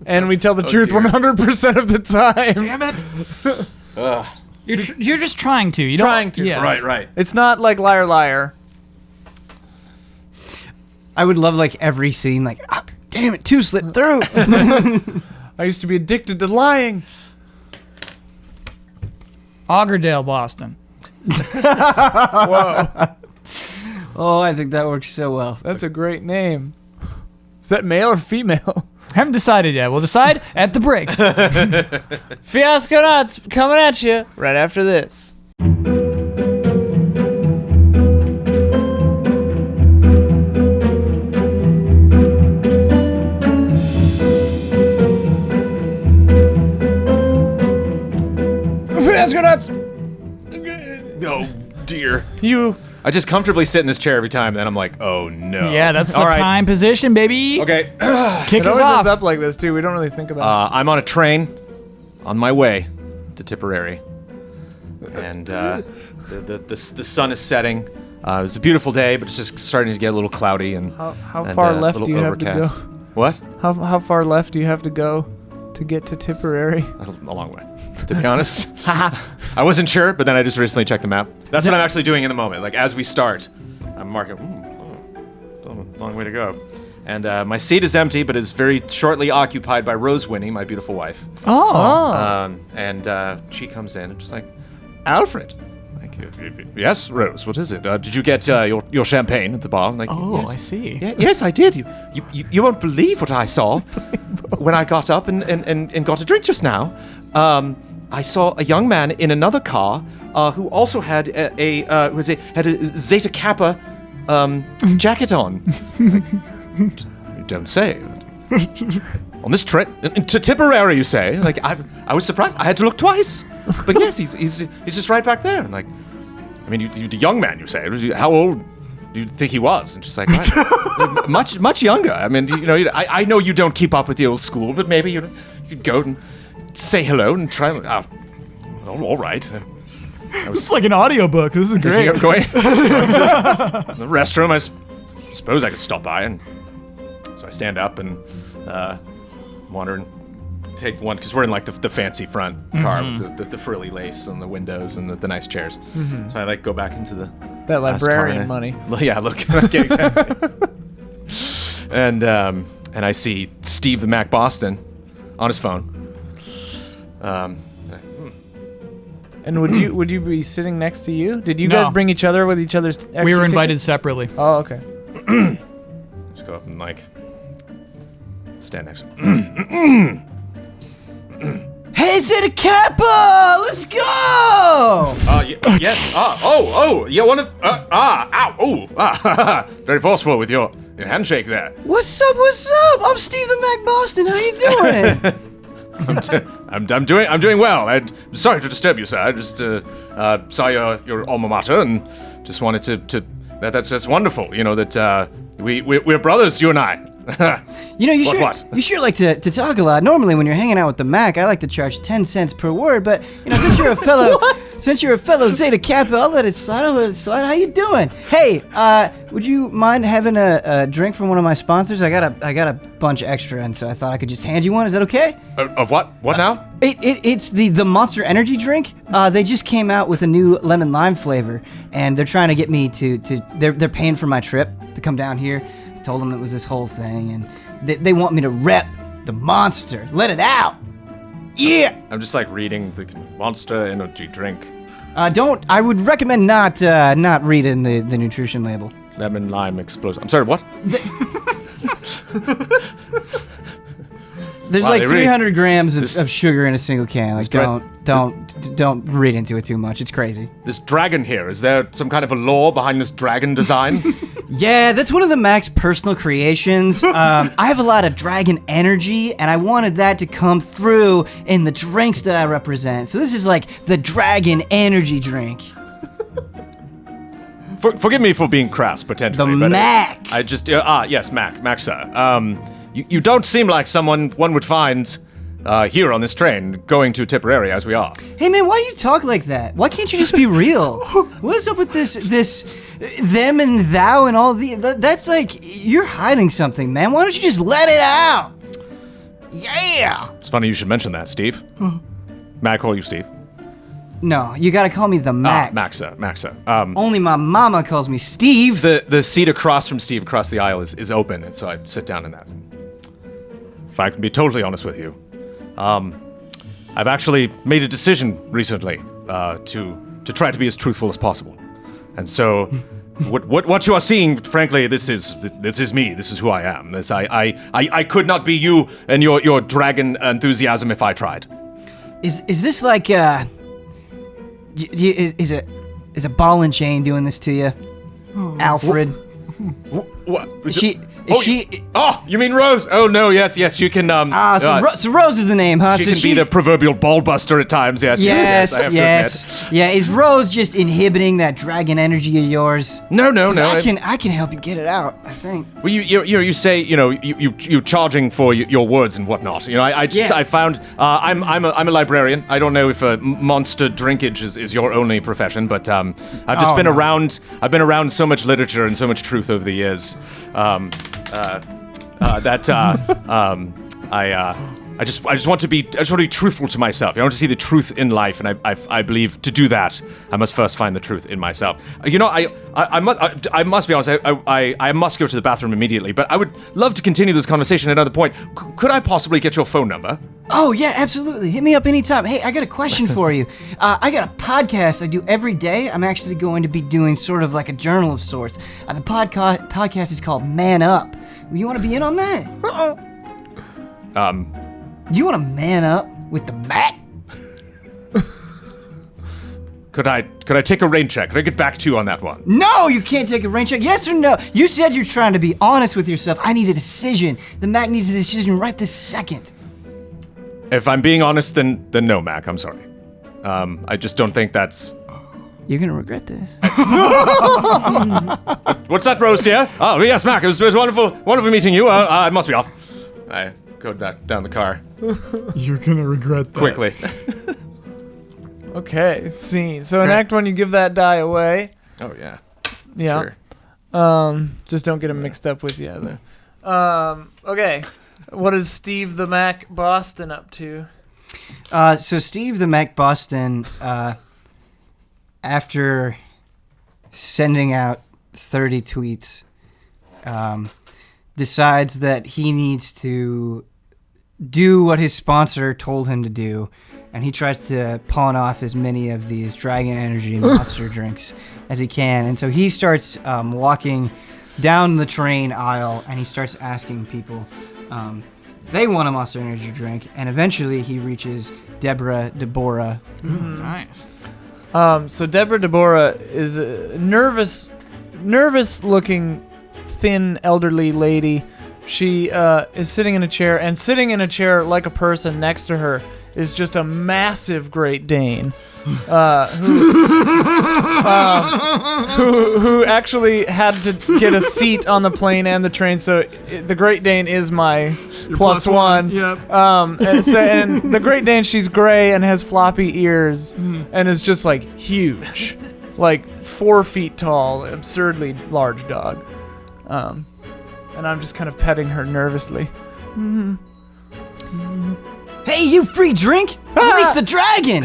And we tell the truth dear. 100% of the time. Damn it. Ugh. You're just trying to. You don't. Trying to. Yeah. Right. It's not like liar liar. I would love like every scene, like, ah, damn it, 2 slipped through. I used to be addicted to lying. Augerdale, Boston. Whoa, Oh, I think that works so well. that's a great name. Is that male or female? Haven't decided yet. We'll decide at the break. Fiasconauts coming at you right after this. Fiasconauts! Oh, dear. You. I just comfortably sit in this chair every time, and then I'm like, oh, no. Yeah, that's the All right. prime position, baby. Okay. Kick It us always off. ends up like this, too. We don't really think about I'm on a train on my way to Tipperary. And the sun is setting. It was a beautiful day, but it's just starting to get a little cloudy. And How and, far a left little do you have to go? overcast. What? How far left do you have to go to get to Tipperary? A long way, to be honest. I wasn't sure, but then I just recently checked the map. That's what I'm actually doing in the moment. Like, as we start, I'm marking, still a long way to go. And my seat is empty, but is very shortly occupied by Rose Winnie, my beautiful wife. Oh. And she comes in and just like, Alfred. Like, yes, Rose, what is it? Did you get your champagne at the bar? I'm like, Oh, yes. I see. Yes, I did. You won't believe what I saw when I got up and got a drink just now. I saw a young man in another car who also had a Zeta Kappa jacket on. You don't say. On this trip to Tipperary, you say? Like I was surprised. I had to look twice. But yes, he's just right back there. And like, I mean, you the young man, you say? How old do you think he was? And just like, right. much younger. I mean, I know you don't keep up with the old school, but maybe you could go and say hello and try. All right. It's like an audiobook. This is great. Going to the restroom. I suppose I could stop by, and so I stand up and wander and take one, because we're in like the fancy front car with the frilly lace on the windows and the nice chairs. So I like go back into That last car librarian and money. Yeah, look, yeah, exactly. and I see Steve the Mac Boston on his phone. And would you be sitting next to you? Did you No. guys bring each other with each other's extra We were invited tickets? separately. Oh, okay. Just go up and like stand next to him. Hey, Zeta Kappa! Let's go! Yes. Yeah, one of. Very forceful with your handshake there. What's up? I'm Steve the Mac Boston. How you doing? I'm doing well. I'm sorry to disturb you, sir. I just saw your alma mater and just wanted to that's wonderful. You know that we're brothers, you and I. You What? you sure like to talk a lot. Normally, when you're hanging out with the Mac, I like to charge 10 cents per word. But since you're a fellow Zeta Kappa, I'll let it slide. How you doing? Hey, would you mind having a drink from one of my sponsors? I got a bunch extra, and so I thought I could just hand you one. Is that okay? Of what? What now? It's the Monster Energy drink. They just came out with a new lemon lime flavor, and they're trying to get me they're paying for my trip to come down here. I told them it was this whole thing, and they want me to rep the Monster. Let it out. Yeah. I'm just like reading the Monster Energy drink. I would recommend not reading the nutrition label. Lemon lime explosion. I'm sorry, what? There's Wow, like they really- 300 grams of sugar in a single can. Like, dra- don't read into it too much. It's crazy. This dragon here, is there some kind of a lore behind this dragon design? Yeah, that's one of the Mac's personal creations. I have a lot of dragon energy, and I wanted that to come through in the drinks that I represent. So this is like the dragon energy drink. Forgive me for being crass, potentially. The but Mac. I just yes, Mac, sir. You don't seem like someone one would find here on this train going to Tipperary as we are. Hey man, why do you talk like that? Why can't you just be real? What's up with this them and thou and all that's like you're hiding something, man. Why don't you just let it out? Yeah. It's funny you should mention that, Steve. May I call you Steve? No, you gotta call me the Mac. Maxa. Only my mama calls me Steve. The seat across from Steve, across the aisle, is open, and so I sit down in that. If I can be totally honest with you, I've actually made a decision recently to try to be as truthful as possible, and so what you are seeing, frankly, this is me. This is who I am. I could not be you and your dragon enthusiasm if I tried. Is this like is a ball and chain doing this to you, Alfred? What? Is she? Oh, you mean Rose? Oh no, yes, you can. So Rose is the name, huh? She So can be the proverbial ball buster at times. Yes. I have to admit. Yeah, is Rose just inhibiting that dragon energy of yours? No. I can help you get it out, I think. Well, you say you charging for your words and whatnot. I found I'm a librarian. I don't know if monster drinkage is your only profession, but I've just been around. I've been around so much literature and so much truth over the years. I just want to be truthful to myself. I want to see the truth in life, and I believe to do that I must first find the truth in myself. I must be honest. I must go to the bathroom immediately, but I would love to continue this conversation at another point. Could I possibly get your phone number? Oh yeah, absolutely. Hit me up anytime. Hey, I got a question for you. I got a podcast I do every day. I'm actually going to be doing sort of like a journal of sorts. The podcast is called Man Up. You want to be in on that? Do you want to man up with the Mac? Could I take a rain check? Could I get back to you on that one? No, you can't take a rain check. Yes or no? You said you're trying to be honest with yourself. I need a decision. The Mac needs a decision right this second. If I'm being honest, then no, Mac. I'm sorry. I just don't think that's... You're gonna regret this. What's that, Rose, dear? Oh, yes, Mac. It was wonderful meeting you. I must be off. I go back down the car. You're gonna regret that. Quickly. Okay, scene. So in Act 1, you give that die away. Oh, yeah. Yeah. Sure. Just don't get him mixed up with the other. Okay. What is Steve the Mac Boston up to? So Steve the Mac Boston, after sending out 30 tweets, decides that he needs to do what his sponsor told him to do, and he tries to pawn off as many of these Dragon Energy monster drinks as he can. And so he starts walking down the train aisle, and he starts asking people if they want a Monster Energy drink, and eventually he reaches Deborah. Nice. So Deborah is a nervous-looking, thin, elderly lady. She is sitting in a chair, and sitting in a chair like a person next to her is just a massive Great Dane, who actually had to get a seat on the plane and the train. So the Great Dane is my plus one. Yep. And the Great Dane, she's gray and has floppy ears and is just like huge, like 4 feet tall, absurdly large dog. And I'm just kind of petting her nervously. Hey, you free drink? Release the dragon!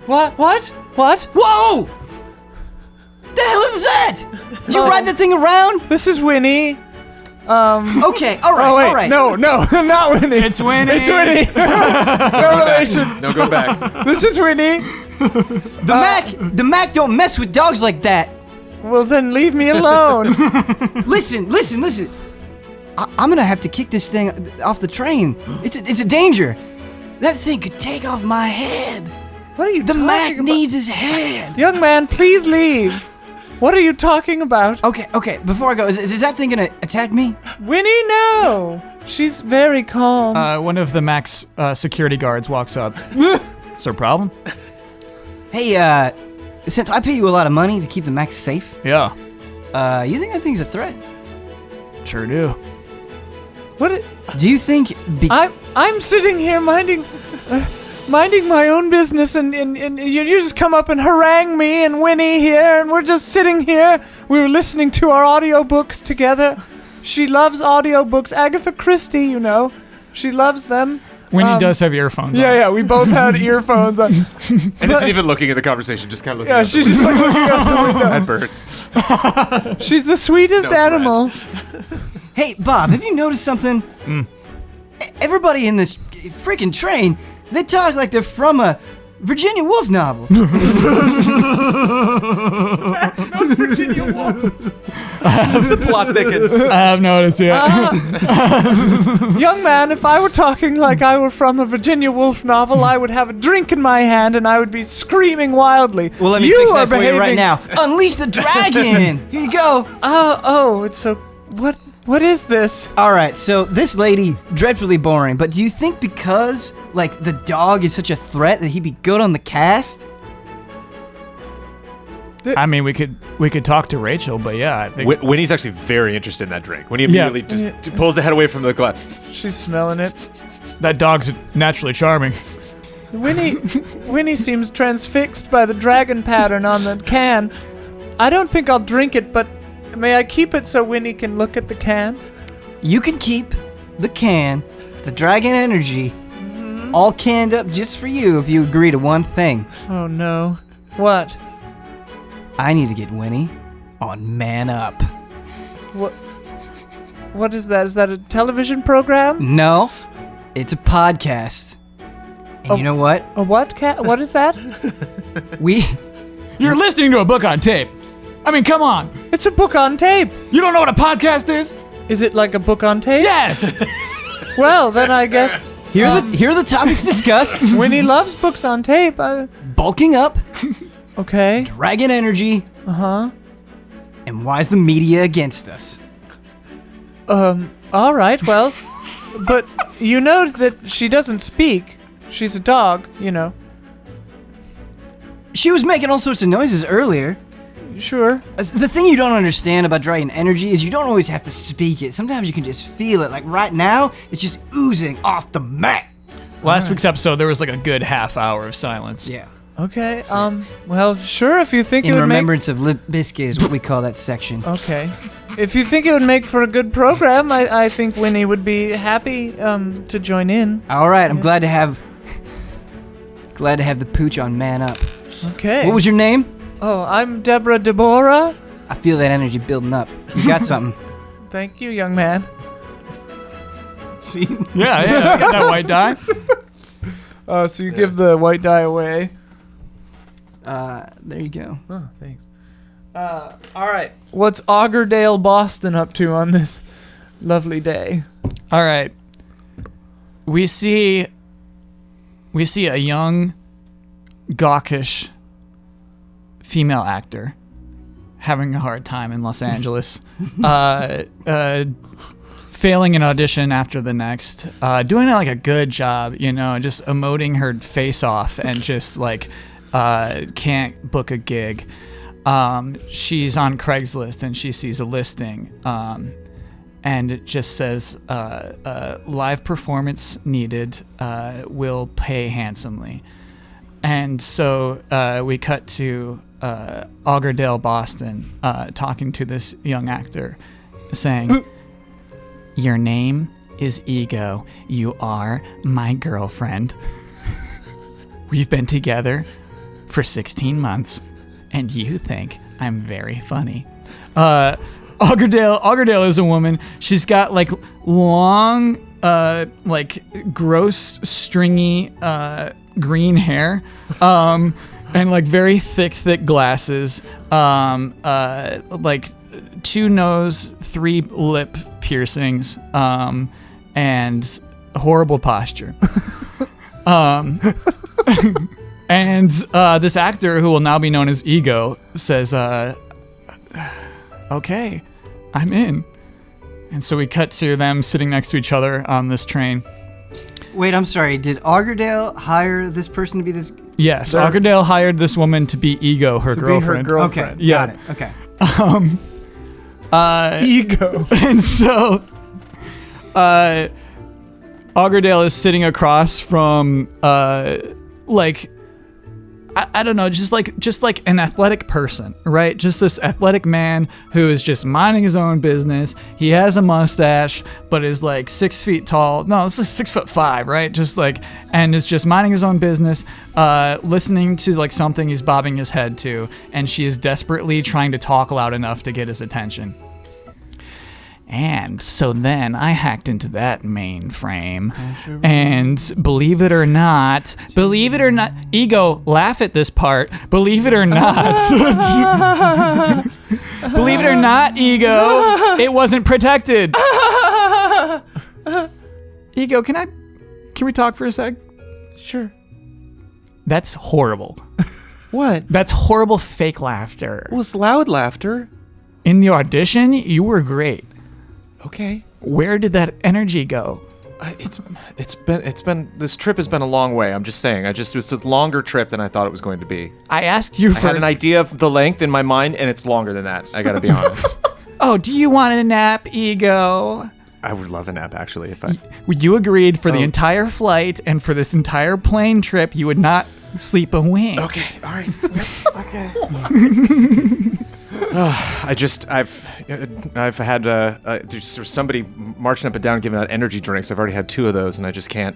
What? Whoa! The hell is that? Did you ride that thing around? This is Winnie. Okay, all right. No, not Winnie. It's Winnie. It's Winnie. No relation. No, go back. This is Winnie. The Mac don't mess with dogs like that. Well, then leave me alone. Listen. I'm gonna have to kick this thing off the train. It's a danger. That thing could take off my head. What are you The talking Mac about? needs his head. Young man, please leave. What are you talking about? Okay. Before I go, is that thing gonna attack me? Winnie, no. She's very calm. One of the Mac's security guards walks up. Is there a problem? Hey, since I pay you a lot of money to keep the Mac safe, Yeah. you think that thing's a threat? Sure do. What? Do you think? I'm sitting here minding my own business, and you just come up and harangue me and Winnie here, and we're just sitting here. We were listening to our audiobooks together. She loves audiobooks. Agatha Christie, you know. She loves them. Winnie does have earphones on. Yeah, we both had earphones on. And isn't even looking at the conversation, just kind of looking Yeah, out she's the just like looking out the window. at birds. She's the sweetest No animal. Hey, Bob, have you noticed something? Everybody in this freaking train, they talk like they're from a Virginia Woolf novel. Virginia Woolf. The plot thickens. I have noticed, yeah. Young man, if I were talking like I were from a Virginia Woolf novel, I would have a drink in my hand and I would be screaming wildly. Well, let me You fix are that for you right behaving- now. Unleash the dragon! Here you go. It's so... What is this? All right, so this lady, dreadfully boring, but do you think because, like, the dog is such a threat that he'd be good on the cast? I mean, we could talk to Rachel, but yeah, I think Winnie's actually very interested in that drink. Winnie immediately just pulls the head away from the glass. She's smelling it. that dog's naturally charming. Winnie seems transfixed by the dragon pattern on the can. I don't think I'll drink it, but may I keep it so Winnie can look at the can? You can keep the can, the dragon energy, all canned up just for you if you agree to one thing. Oh no. What? I need to get Winnie on Man Up. What is that? Is that a television program? No, it's a podcast. And you know what? A what cat? What is that? You're listening to a book on tape. I mean, come on. It's a book on tape. You don't know what a podcast is? Is it like a book on tape? Yes. Well, then I guess Here are the topics discussed. Winnie loves books on tape. Bulking up, Okay. dragon energy, and why's the media against us? All right. Well, but you know that she doesn't speak. She's a dog, you know. She was making all sorts of noises earlier. Sure. The thing you don't understand about dragon energy is you don't always have to speak it. Sometimes you can just feel it. Like right now, it's just oozing off the mat. Last week's episode, there was like a good half hour of silence. Yeah. Okay. Well, sure. If you think In it would remembrance of Limp Bizkit is what we call that section. Okay. If you think it would make for a good program, I think Winnie would be happy to join in. All right, I'm glad to have the pooch on Man Up. Okay. What was your name? Oh, I'm Deborah Deborah. I feel that energy building up. You got something. Thank you, young man. See? Yeah, get that white dye. So you give the white dye away. There you go. Oh, thanks. All right. What's Augerdale, Boston up to on this lovely day? All right. We see a young, gawkish female actor having a hard time in Los Angeles, failing an audition after the next, doing like a good job, you know, just emoting her face off and just like can't book a gig. She's on Craigslist and she sees a listing, and it just says live performance needed, will pay handsomely. And so we cut to Augerdale, Boston, talking to this young actor, saying, "Your name is Ego. You are my girlfriend. We've been together for 16 months, and you think I'm very funny." Augerdale is a woman. She's got like long, like gross, stringy, green hair, and like very thick glasses, like 2 nose, 3 lip piercings, and horrible posture. And this actor, who will now be known as Ego, says, "Okay, I'm in." And so we cut to them sitting next to each other on this train. Wait, I'm sorry. Did Augerdale hire this person to be this? Yes, Augerdale hired this woman to be Ego, her girlfriend. Be her girlfriend. Okay, got it. Okay. Ego. And so Augerdale is sitting across from like I don't know, just like an athletic person, right? Just this athletic man who is just minding his own business. He has a mustache, but is like 6 feet tall. No, it's like 6'5", right? Just like, and is just minding his own business, listening to like something he's bobbing his head to, and she is desperately trying to talk loud enough to get his attention. And so then I hacked into that mainframe, and believe it or not, Ego, laugh at this part, believe it or not, believe it or not, Ego, it wasn't protected. Ego, can we talk for a sec? Sure. That's horrible. What? That's horrible fake laughter. Well, it's loud laughter. In the audition, you were great. Okay. Where did that energy go? It's been this trip has been a long way. I'm just saying. It was a longer trip than I thought it was going to be. I asked you I for had an idea of the length in my mind, and it's longer than that. I gotta be honest. Oh, do you want a nap, Ego? I would love a nap, actually. If I You agreed for the entire flight and for this entire plane trip, you would not sleep a wink. Okay. All right. Okay. I've had there's somebody marching up and down giving out energy drinks. I've already had 2 of those, and I just can't.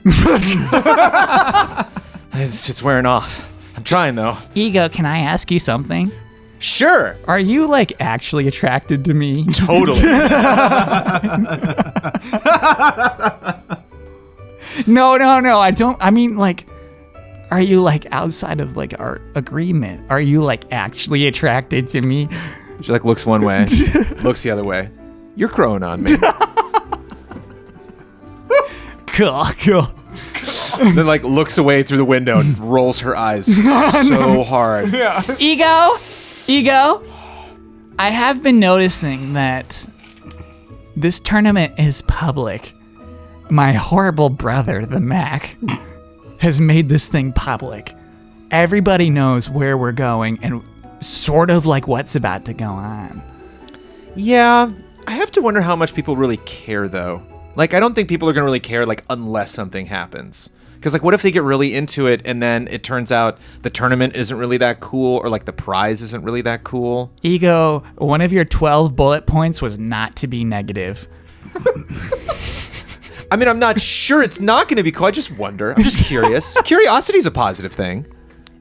It's wearing off. I'm trying though. Ego, can I ask you something? Sure. Are you like actually attracted to me? Totally. No. I don't. I mean, like, are you like outside of like our agreement? Are you like actually attracted to me? She like looks one way, looks the other way. You're crowing on me. Cool. Then like looks away through the window and rolls her eyes so hard. Yeah. Ego, I have been noticing that this tournament is public. My horrible brother, the Mac, has made this thing public. Everybody knows where we're going and sort of like what's about to go on. Yeah, I have to wonder how much people really care though. Like, I don't think people are gonna really care like unless something happens. Because like, what if they get really into it and then it turns out the tournament isn't really that cool, or like the prize isn't really that cool? Ego, one of your 12 bullet points was not to be negative. I mean, I'm not sure it's not going to be cool. I just wonder. I'm just curious. Curiosity's a positive thing.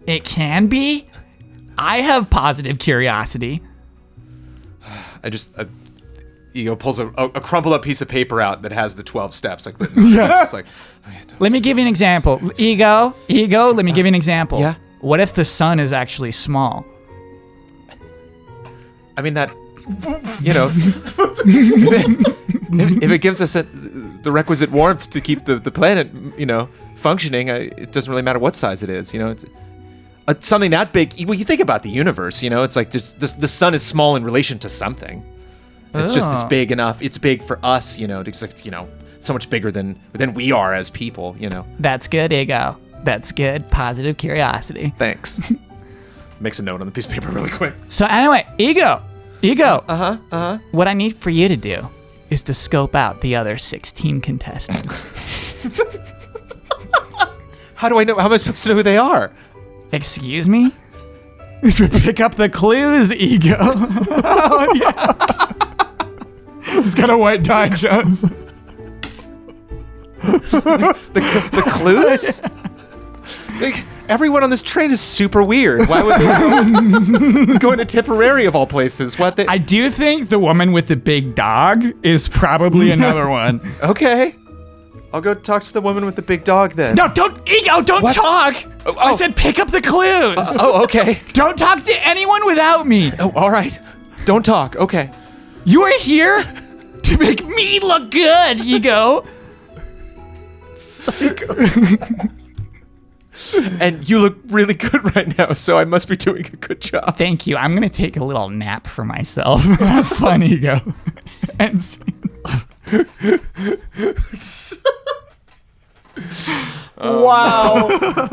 It can be. I have positive curiosity. Ego pulls a crumpled up piece of paper out that has the 12 steps like written on it. It's just like, Let me give you an example. Ego, let me give you an example. Yeah? What if the sun is actually small? I mean, that, you know, if it gives us the requisite warmth to keep the planet, you know, functioning, it doesn't really matter what size it is, you know. It's something that big. Well, you think about the universe, you know, it's like just the sun is small in relation to something. It's just, it's big enough. It's big for us, you know, you know, so much bigger than we are as people, you know. That's good, Ego. That's good. Positive curiosity. Thanks. Makes a note on the piece of paper really quick. So anyway, Ego. What I need for you to do is to scope out the other 16 contestants. How do I know? How am I supposed to know who they are? Excuse me? Pick up the clues, Ego. Oh, yeah. He's got a white tie, Jones. The clues? Like, everyone on this train is super weird. Why would they go into Tipperary of all places? I do think the woman with the big dog is probably another one. Okay. I'll go talk to the woman with the big dog then. No, don't, Ego, don't talk. I said pick up the clues. Okay. Don't talk to anyone without me. Oh, all right. Don't talk. Okay. You are here to make me look good, Ego. Psycho. And you look really good right now, so I must be doing a good job. Thank you. I'm going to take a little nap for myself. Have fun, Ego. And wow.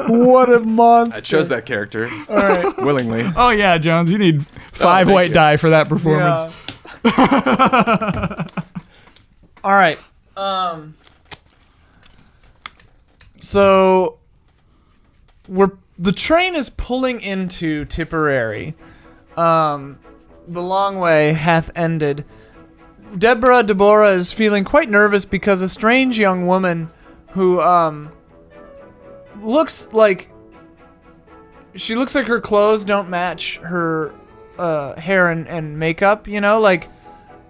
What a monster. I chose that character. All right. Willingly. Oh, yeah, Jones, you need 5 white die for that performance. Yeah. All right. So we're The train is pulling into Tipperary. The long way hath ended. Deborah is feeling quite nervous because a strange young woman who looks like her clothes don't match her hair and makeup, you know, like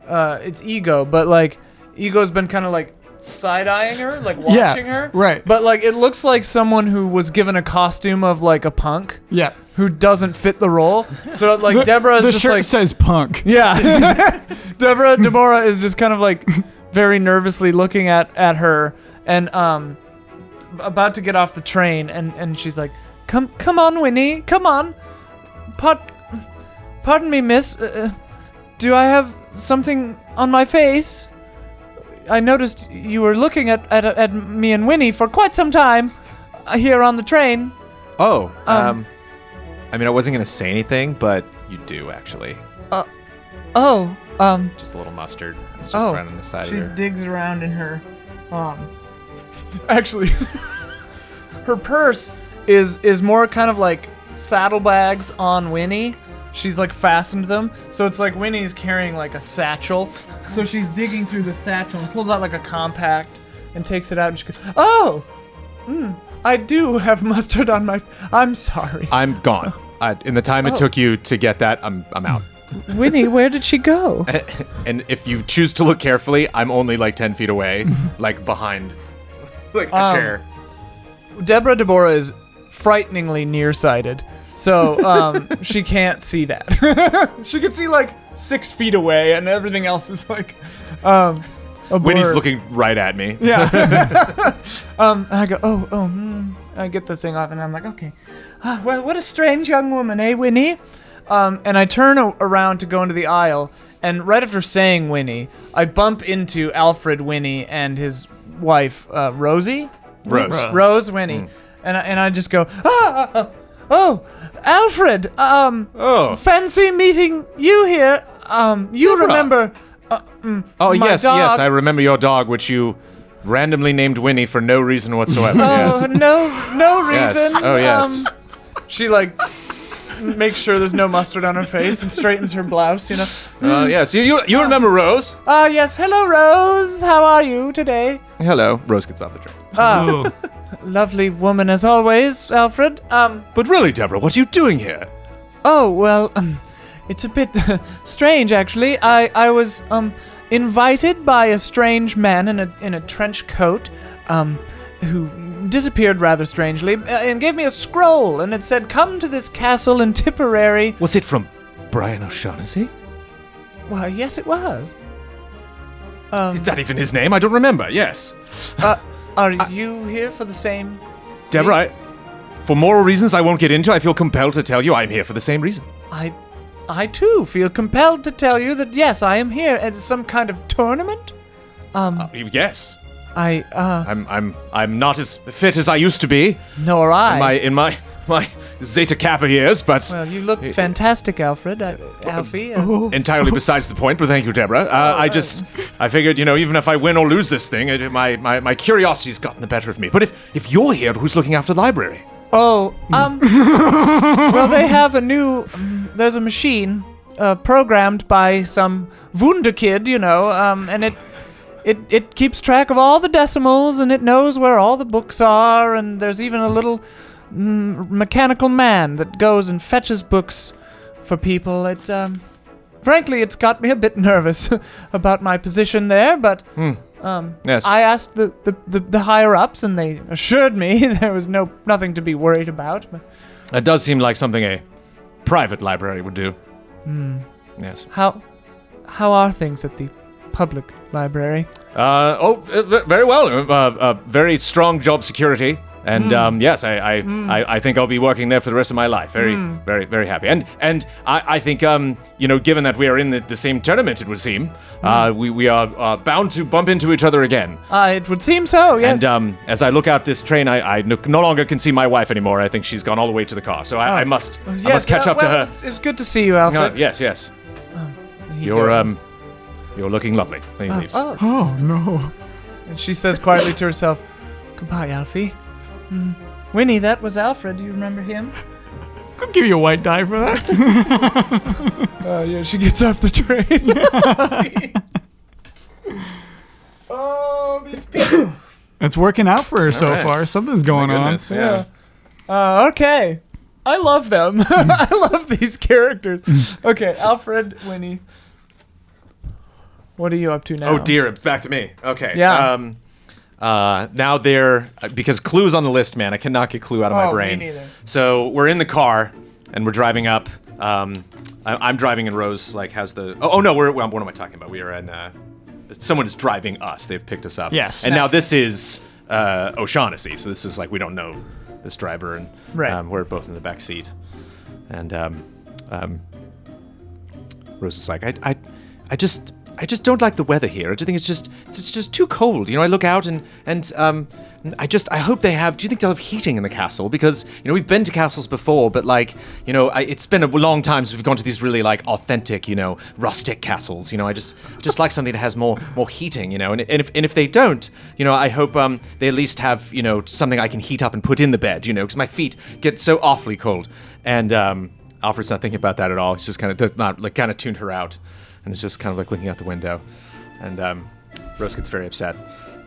it's Ego, but like Ego's been kind of like side-eyeing her, like watching her, right. But like it looks like someone who was given a costume of like a punk, Yeah. who doesn't fit the role. So like Deborah's The just shirt like says punk. yeah. Deborah is just kind of like very nervously looking at her and about to get off the train and she's like, come on, Winnie, come on. Pardon me, miss. Do I have something on my face? I noticed you were looking at me and Winnie for quite some time here on the train. Oh, I mean, I wasn't gonna say anything, but you do actually. Just a little mustard. It's just right on the side she of her. digs around in her, actually, her purse is more kind of like saddlebags on Winnie. She's like fastened them, so it's like Winnie's carrying like a satchel. So she's digging through the satchel and pulls out like a compact and takes it out and she goes, I do have mustard on my. I'm sorry. I'm gone. In the time it took you to get that, I'm out. Winnie, where did she go? And if you choose to look carefully, I'm only like 10 feet away, like behind, like a chair. Deborah is frighteningly nearsighted, so she can't see that. She can see like 6 feet away, and everything else is like a Winnie's blur. looking right at me. Yeah. And I go, I get the thing off, and I'm like, okay. Well, what a strange young woman, eh, Winnie? And I turn around to go into the aisle, and right after saying Winnie, I bump into Alfred Winnie and his wife, Rosie? Rose Winnie. And I just go, Alfred, fancy meeting you here. You Deborah. remember... Oh, my yes, dog. yes, I remember your dog, which you randomly named Winnie for no reason whatsoever. Yes. No Yes. reason. Oh, yes. She like makes sure there's no mustard on her face and straightens her blouse, you know. Yes, you remember Rose. Yes. Hello, Rose. How are you today? Hello. Rose gets off the train. Lovely woman as always, Alfred. But really, Deborah, what are you doing here? Oh, well, it's a bit strange, actually. I was invited by a strange man in a trench coat, who disappeared rather strangely, and gave me a scroll, and it said, "Come to this castle in Tipperary." Was it from Brian O'Shaughnessy? Why, yes, it was. Is that even his name? I don't remember. Yes. Are you here for the same? Deborah, for moral reasons I won't get into, I feel compelled to tell you I'm here for the same reason. I too feel compelled to tell you that yes, I am here at some kind of tournament. Yes. I'm I'm not as fit as I used to be. nor I. In my Zeta Kappa years, but Well, you look fantastic, Alfred. Alfie. entirely besides the point. But thank you, Deborah. I figured, even if I win or lose this thing, my curiosity's gotten the better of me. But if you're here, who's looking after the library? Well, they have there's a machine, programmed by some wunderkid, and it keeps track of all the decimals, and it knows where all the books are, and there's even a little mechanical man that goes and fetches books for people. Frankly, it's got me a bit nervous about my position there, but Yes. I asked the higher ups, and they assured me there was nothing to be worried about. But That does seem like something a private library would do. Yes. how are things at the public library? Very well. Very strong job security. And yes, I think I'll be working there for the rest of my life. Very, very, very happy. And I think given that we are in the same tournament, it would seem we are bound to bump into each other again. It would seem so. Yes. And as I look out this train, I no longer can see my wife anymore. I think she's gone all the way to the car. So I must catch up to her. It's good to see you, Alfred. Yes. You're looking lovely. And he leaves. Oh no. And she says quietly to herself, "Goodbye, Alfie. Winnie, that was Alfred. Do you remember him? I'll give you a white die for that. Yeah, she gets off the train. Oh, these people. It's working out for her so right. far. Something's going on. Goodness, yeah. Okay. I love them. I love these characters. Okay, Alfred, Winnie. What are you up to now? Oh dear, back to me. Okay. Yeah. Now they're because Clue's on the list, man. I cannot get Clue out of my brain. Me neither. So we're in the car and we're driving up. I'm driving and Rose like has the. Oh no, what am I talking about? We are in. Someone is driving us. They've picked us up. Yes. And now this is O'Shaughnessy. So this is like we don't know this driver and Right. we're both in the back seat. And Rose is like I just don't like the weather here. I just think it's just too cold. You know, I look out and I hope they have. Do you think they'll have heating in the castle? Because you know we've been to castles before, but like you know it's been a long time since we've gone to these really like authentic, you know, rustic castles. You know, I just like something that has more heating. You know, and if they don't, you know, I hope they at least have you know something I can heat up and put in the bed. You know, because my feet get so awfully cold. And Alfred's not thinking about that at all. He's just kind of tuned her out. And it's just kind of like looking out the window, and Rose gets very upset.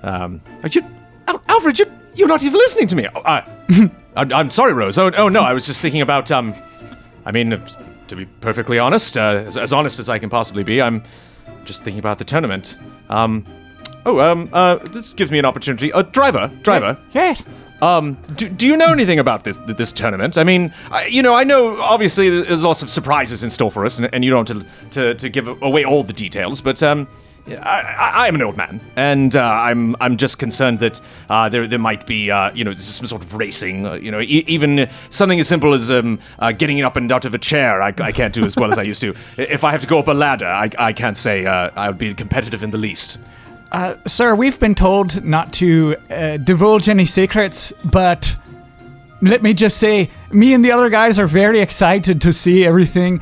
Alfred, you're not even listening to me. I'm sorry, Rose. Oh no, I was just thinking about. I mean, to be perfectly honest, as honest as I can possibly be, I'm just thinking about the tournament. This gives me an opportunity. Driver. Yes. Do you know anything about this tournament? I mean, I know obviously there's lots of surprises in store for us, and you don't want to give away all the details, but I am an old man, and I'm just concerned that there might be some sort of racing, even something as simple as getting up and out of a chair. I can't do as well as I used to. If I have to go up a ladder, I can't say I would be competitive in the least. Sir, we've been told not to divulge any secrets, but let me just say, me and the other guys are very excited to see everything.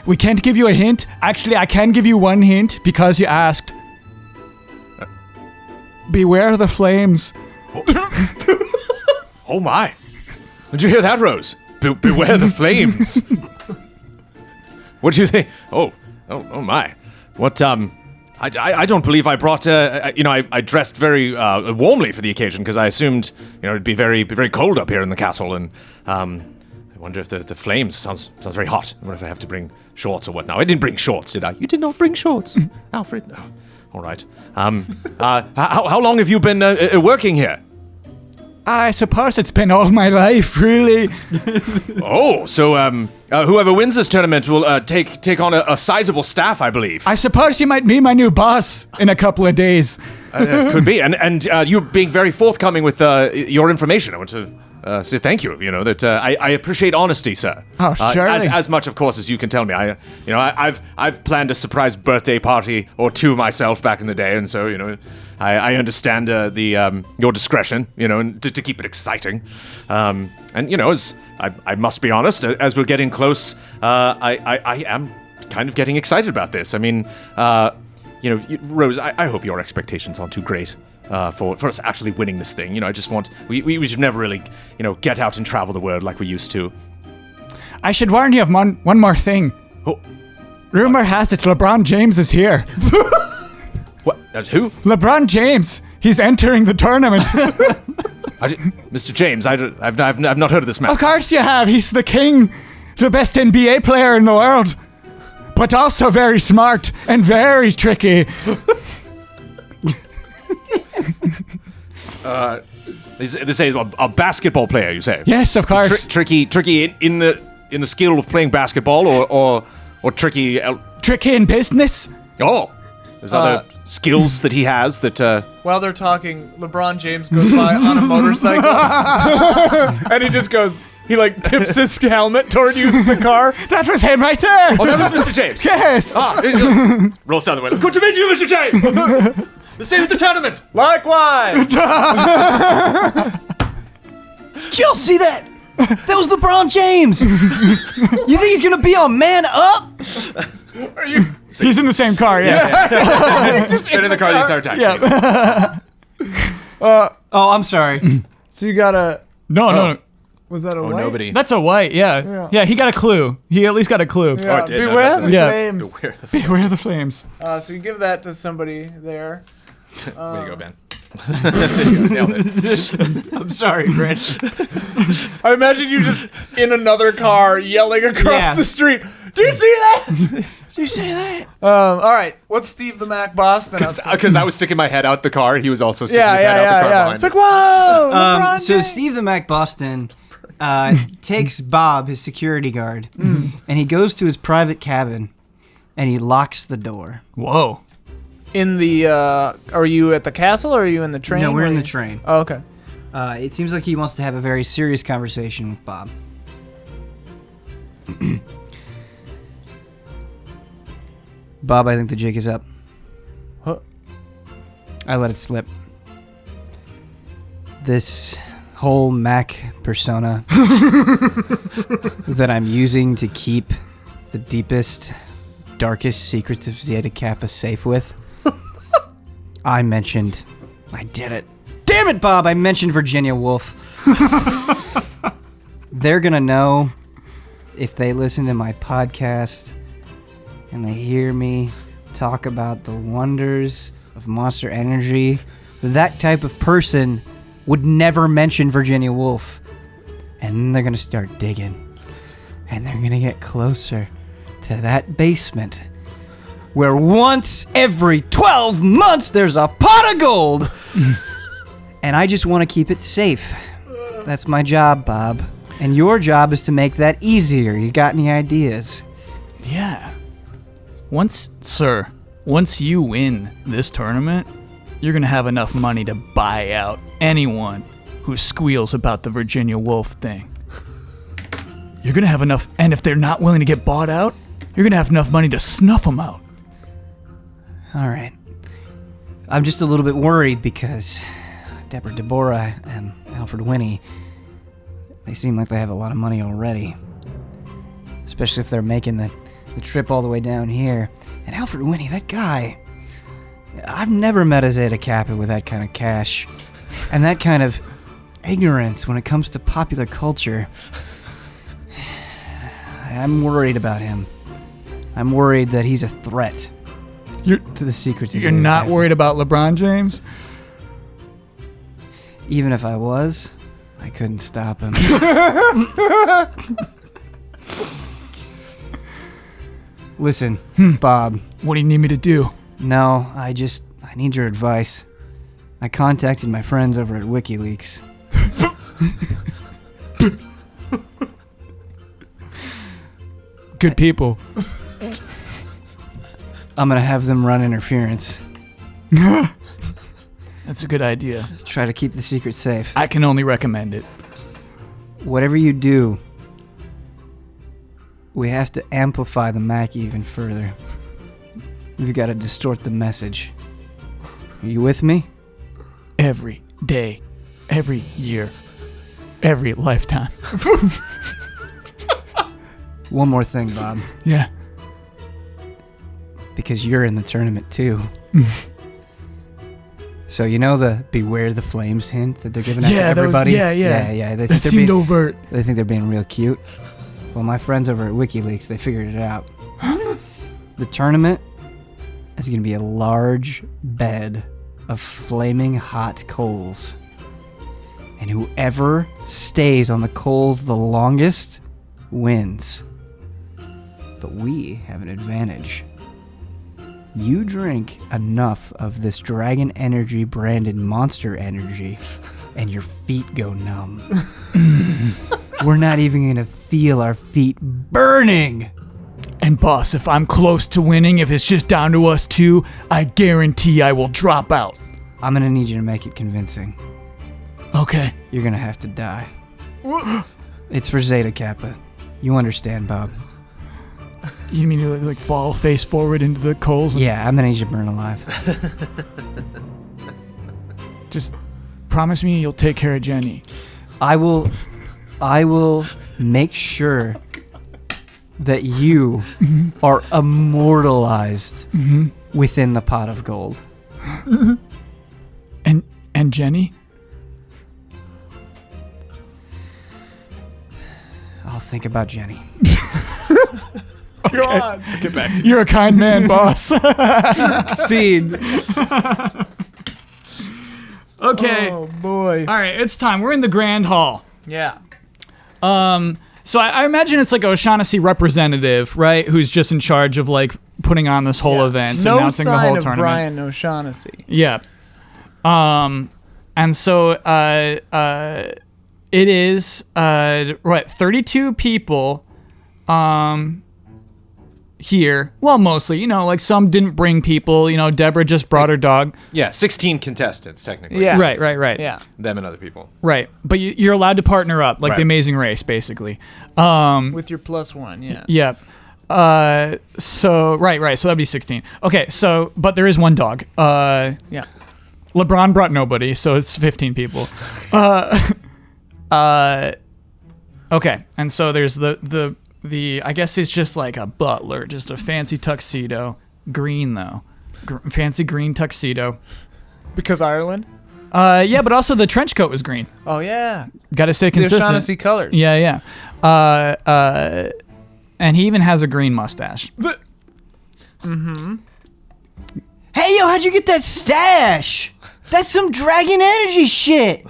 We can't give you a hint. Actually, I can give you one hint because you asked. Beware the flames. Oh my! Did you hear that, Rose? Beware the flames. What do you think? Oh my! What I don't believe I brought. I dressed very warmly for the occasion because I assumed it'd be very cold up here in the castle, and I wonder if the flames sounds very hot. I wonder if I have to bring shorts or what. Now I didn't bring shorts, did I? You did not bring shorts, Alfred. No. All right. How long have you been working here? I suppose it's been all my life, really. Oh, so whoever wins this tournament will take on a sizable staff, I believe. I suppose you might be my new boss in a couple of days. Could be, and you being very forthcoming with your information. I want to say thank you. I appreciate honesty, sir. Oh, surely. As much, of course, as you can tell me. I've planned a surprise birthday party or two myself back in the day, and so I understand your discretion, and to keep it exciting. As I must be honest, as we're getting close, I am kind of getting excited about this. I mean, Rose, I hope your expectations aren't too great for us actually winning this thing. I just want we should never really get out and travel the world like we used to. I should warn you of one more thing. Oh, Rumor has it LeBron James is here. What? Who? LeBron James. He's entering the tournament. Mr. James, I've not heard of this man. Of course you have. He's the king, the best NBA player in the world, but also very smart and very tricky. This is a basketball player, you say? Yes, of course. Tricky in the skill of playing basketball, or tricky. Tricky in business. Oh. There's other skills that he has that. While they're talking, LeBron James goes by on a motorcycle, and he just goes. He tips his helmet toward you, the car. That was him right there. Oh, that was Mr. James. Yes. Rolls down the window. Good to meet you, Mr. James. Let's see you at the tournament. Likewise. Did y'all see that? That was LeBron James. You think he's gonna be on Man Up? Are you? He's in the same car, yes. Yeah. Just been in the car the entire time. Yeah. Oh, I'm sorry. So you got No. Was that a Oh, white? nobody. That's a white, yeah. He got a clue. He at least got a clue. Yeah. Oh, I did. No, Beware the definitely. Yeah. flames. Beware the Beware the flames. So you give that to somebody there. Way to go, Ben. There you go. Nailed it. I'm sorry, Brent. I imagine you just in another car yelling across Yeah. the street. Do you see that? Do you see that? All right. What's Steve the Mac Boston up to? Because I was sticking my head out the car, and he was also sticking Yeah, his head out the car behind It's like, us. whoa! LeBron So James. Steve the Mac Boston takes Bob, his security guard, and he goes to his private cabin, and he locks the door. Whoa. In the, are you at the castle or are you in the train? No, we're Where in the you- train. Oh, okay. It seems like he wants to have a very serious conversation with Bob. Bob, I think the jig is up. Huh? I let it slip. This whole Mac persona that I'm using to keep the deepest, darkest secrets of Zeta Kappa safe with, I did it. Damn it, Bob, I mentioned Virginia Woolf. They're gonna know if they listen to my podcast and they hear me talk about the wonders of Monster Energy. That type of person would never mention Virginia Woolf. And then they're gonna start digging. And they're gonna get closer to that basement where once every 12 months there's a pot of gold. And I just want to keep it safe. That's my job, Bob. And your job is to make that easier. You got any ideas? Yeah. Once you win this tournament, you're going to have enough money to buy out anyone who squeals about the Virginia Woolf thing. You're going to have enough, and if they're not willing to get bought out, you're going to have enough money to snuff them out. All right. I'm just a little bit worried because Deborah and Alfred Winnie, they seem like they have a lot of money already. Especially if they're making the trip all the way down here. And Alfred Winnie, that guy, I've never met a Zeta Kappa with that kind of cash. And that kind of ignorance when it comes to popular culture. I'm worried about him. I'm worried that he's a threat to the secrets of You're Zeta not Kappa. worried about LeBron James? Even if I was, I couldn't stop him. Listen, Bob. What do you need me to do? No, I need your advice. I contacted my friends over at WikiLeaks. Good people. I'm gonna have them run interference. That's a good idea. Try to keep the secret safe. I can only recommend it. Whatever you do, we have to amplify the Mac even further. We've got to distort the message. Are you with me? Every day, every year, every lifetime. One more thing, Bob. Yeah. Because you're in the tournament too. So you know the beware the flames hint that they're giving out to everybody? Yeah. They That think, seemed overt. they think they're being real cute. Well, my friends over at WikiLeaks, they figured it out. The tournament is going to be a large bed of flaming hot coals. And whoever stays on the coals the longest wins. But we have an advantage. You drink enough of this Dragon Energy branded Monster Energy, and your feet go numb. We're not even going to feel our feet burning. And boss, if I'm close to winning, if it's just down to us two, I guarantee I will drop out. I'm going to need you to make it convincing. Okay. You're going to have to die. It's for Zeta Kappa. You understand, Bob. You mean to like fall face forward into the coals? And Yeah, I'm going to need you to burn alive. Just promise me you'll take care of Jenny. I will make sure that you are immortalized within the pot of gold. And Jenny? I'll think about Jenny. God. Get back to You're a kind man, boss. Scene. Okay. Oh boy. All right, it's time. We're in the grand hall. Yeah. So I imagine it's like a O'Shaughnessy representative, right? Who's just in charge of like putting on this whole event, No announcing the sign whole of tournament. Brian O'Shaughnessy. Yeah. And so it is 32 people here. Well, mostly, like some didn't bring people, Deborah just brought her dog. Yeah, 16 contestants, technically. Yeah. Right. Yeah. Them and other people. Right. But you're allowed to partner up, like Right. the Amazing Race, basically. With your +1, yeah. Yep. So right. So that'd be 16. Okay. So, but there is one dog. Yeah. LeBron brought nobody, so it's 15 people. Okay. And so there's the I guess it's just like a butler, just a fancy tuxedo, green though, fancy green tuxedo. Because Ireland? Yeah, but also the trench coat was green. Oh yeah. Got to stay The consistent. O'Shaughnessy colors. Yeah. And he even has a green mustache. Hey, yo, how'd you get that stash? That's some Dragon Energy shit.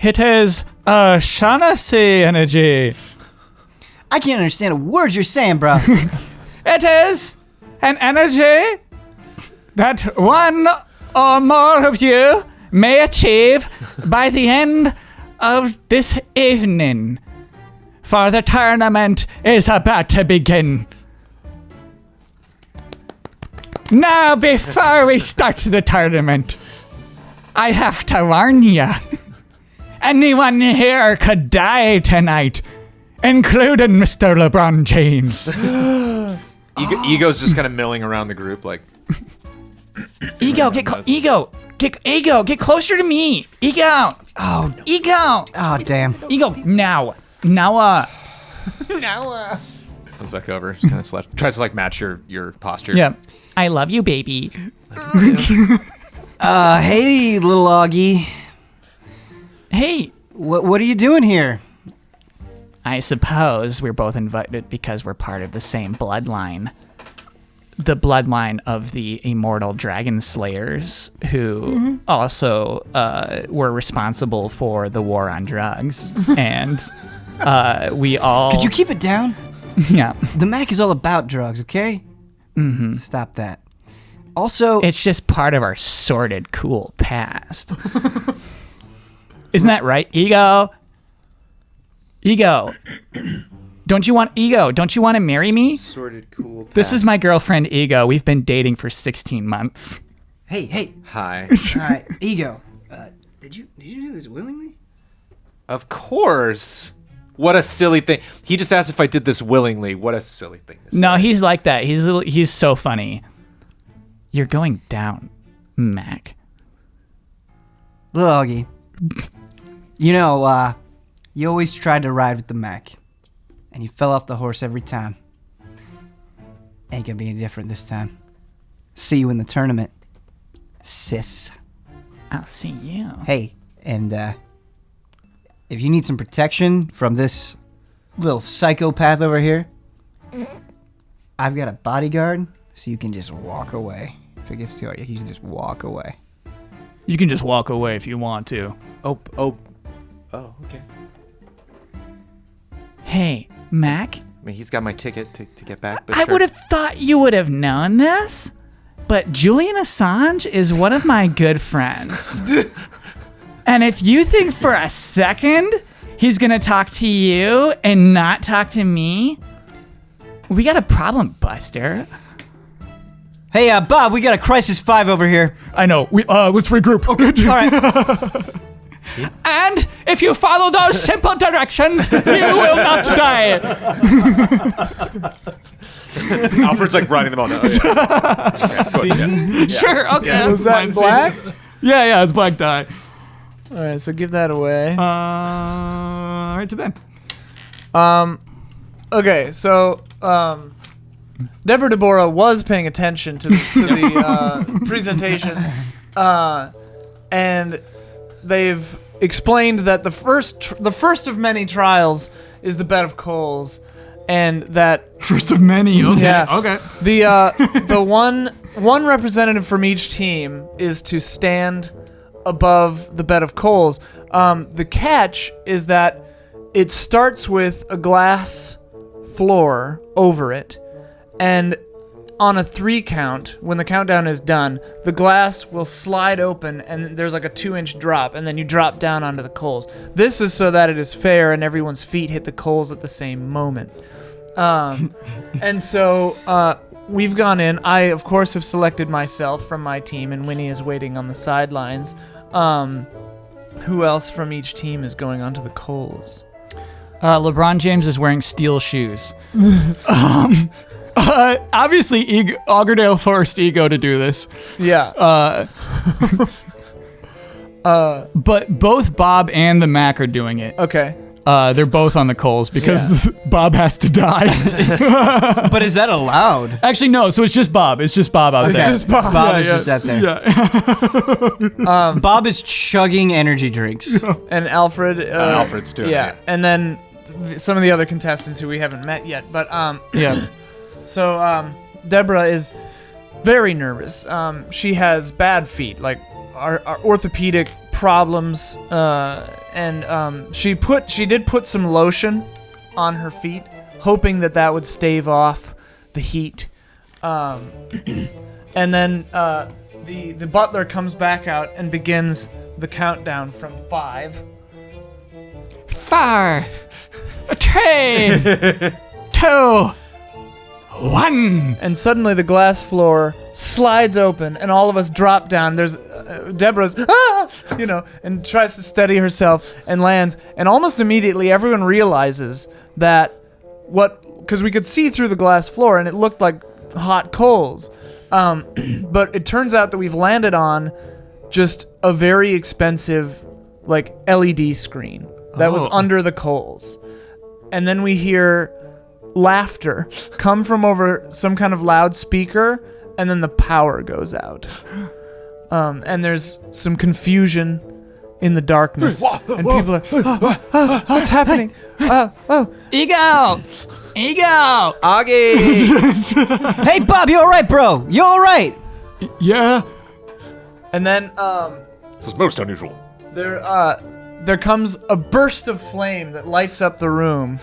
It is O'Shaughnessy energy. I can't understand a word you're saying, bro. It is an energy that one or more of you may achieve by the end of this evening. For the tournament is about to begin. Now, before we start the tournament, I have to warn ya. Anyone here could die tonight, including Mr. LeBron James. Ego's just kind of milling around the group, like. Ego, get closer to me. Ego. Oh, Ego. oh, damn. Ego, now. Comes back over, just kind of tries to like match your posture. Yeah. I love you, baby. Hey, little Augie. Hey, What are you doing here? I suppose we're both invited because we're part of the same bloodline. The bloodline of the immortal dragon slayers who also were responsible for the war on drugs. And we all... Could you keep it down? Yeah. The Mac is all about drugs, okay? Mm-hmm. Stop that. Also... It's just part of our sordid, cool past. Isn't that right, Ego? Ego. Don't you want to marry me? Sorted cool. This is my girlfriend, Ego. We've been dating for 16 months. Hey. Hi. All right, Ego. Did you do this willingly? Of course. What a silly thing. He just asked if I did this willingly. What a silly thing to say. No, he's like that. He's so funny. You're going down, Mac. Little Augie. You know, you always tried to ride with the Mac, and you fell off the horse every time. Ain't gonna be any different this time. See you in the tournament, sis. I'll see you. Hey, and if you need some protection from this little psychopath over here, I've got a bodyguard, so you can just walk away. If it gets too hard, you can just walk away. You can just walk away if you want to. Oh, okay. Hey, Mac. I mean, he's got my ticket to get back, but I sure. would have thought you would have known this, but Julian Assange is one of my good friends. And if you think for a second he's gonna talk to you and not talk to me, we got a problem, Buster. Hey, Bob, we got a Crisis 5 over here. I know. Let's regroup. Okay, all right. And if you follow those simple directions, you will not die. Alfred's like writing them all down. Yeah. Sure. Okay. Was that black? Yeah. It's black dye. All right, so give that away. All right, to Ben. Okay, so Deborah Deborah was paying attention to the presentation, and they've explained that the first of many trials is the bed of coals, and that First of many. Okay. Yeah. Okay. the one representative from each team is to stand above the bed of coals. The catch is that it starts with a glass floor over it, and on a 3 count, when the countdown is done, the glass will slide open and there's like a 2-inch drop, and then you drop down onto the coals. This is so that it is fair and everyone's feet hit the coals at the same moment. And so we've gone in. I, of course, have selected myself from my team, and Winnie is waiting on the sidelines. Who else from each team is going onto the coals? LeBron James is wearing steel shoes. Obviously, Augerdale forced Ego to do this. Yeah. But both Bob and the Mac are doing it. Okay. They're both on the coals because Bob has to die. But is that allowed? Actually, no. So it's just Bob. It's just Bob out Okay. there. Just Bob. Bob Yeah, is yeah. just out there. Yeah. Bob is chugging energy drinks. And Alfred. Alfred's doing Yeah. it. And then some of the other contestants who we haven't met yet. But Yeah. So Deborah is very nervous. She has bad feet, like our orthopedic problems, and she did put some lotion on her feet, hoping that would stave off the heat. And then the butler comes back out and begins the countdown from 5. 4, 3, 2, 1. And suddenly the glass floor slides open, and all of us drop down. There's Deborah's, and tries to steady herself and lands. And almost immediately, everyone realizes that because we could see through the glass floor, and it looked like hot coals. But it turns out that we've landed on just a very expensive, like LED screen that was under the coals. And then we hear laughter come from over some kind of loudspeaker, and then the power goes out. And there's some confusion in the darkness, and people are, what's happening? Ego! Augie! Hey, Bob, you all right, bro? You all right? Yeah. And then This is most unusual. there comes a burst of flame that lights up the room.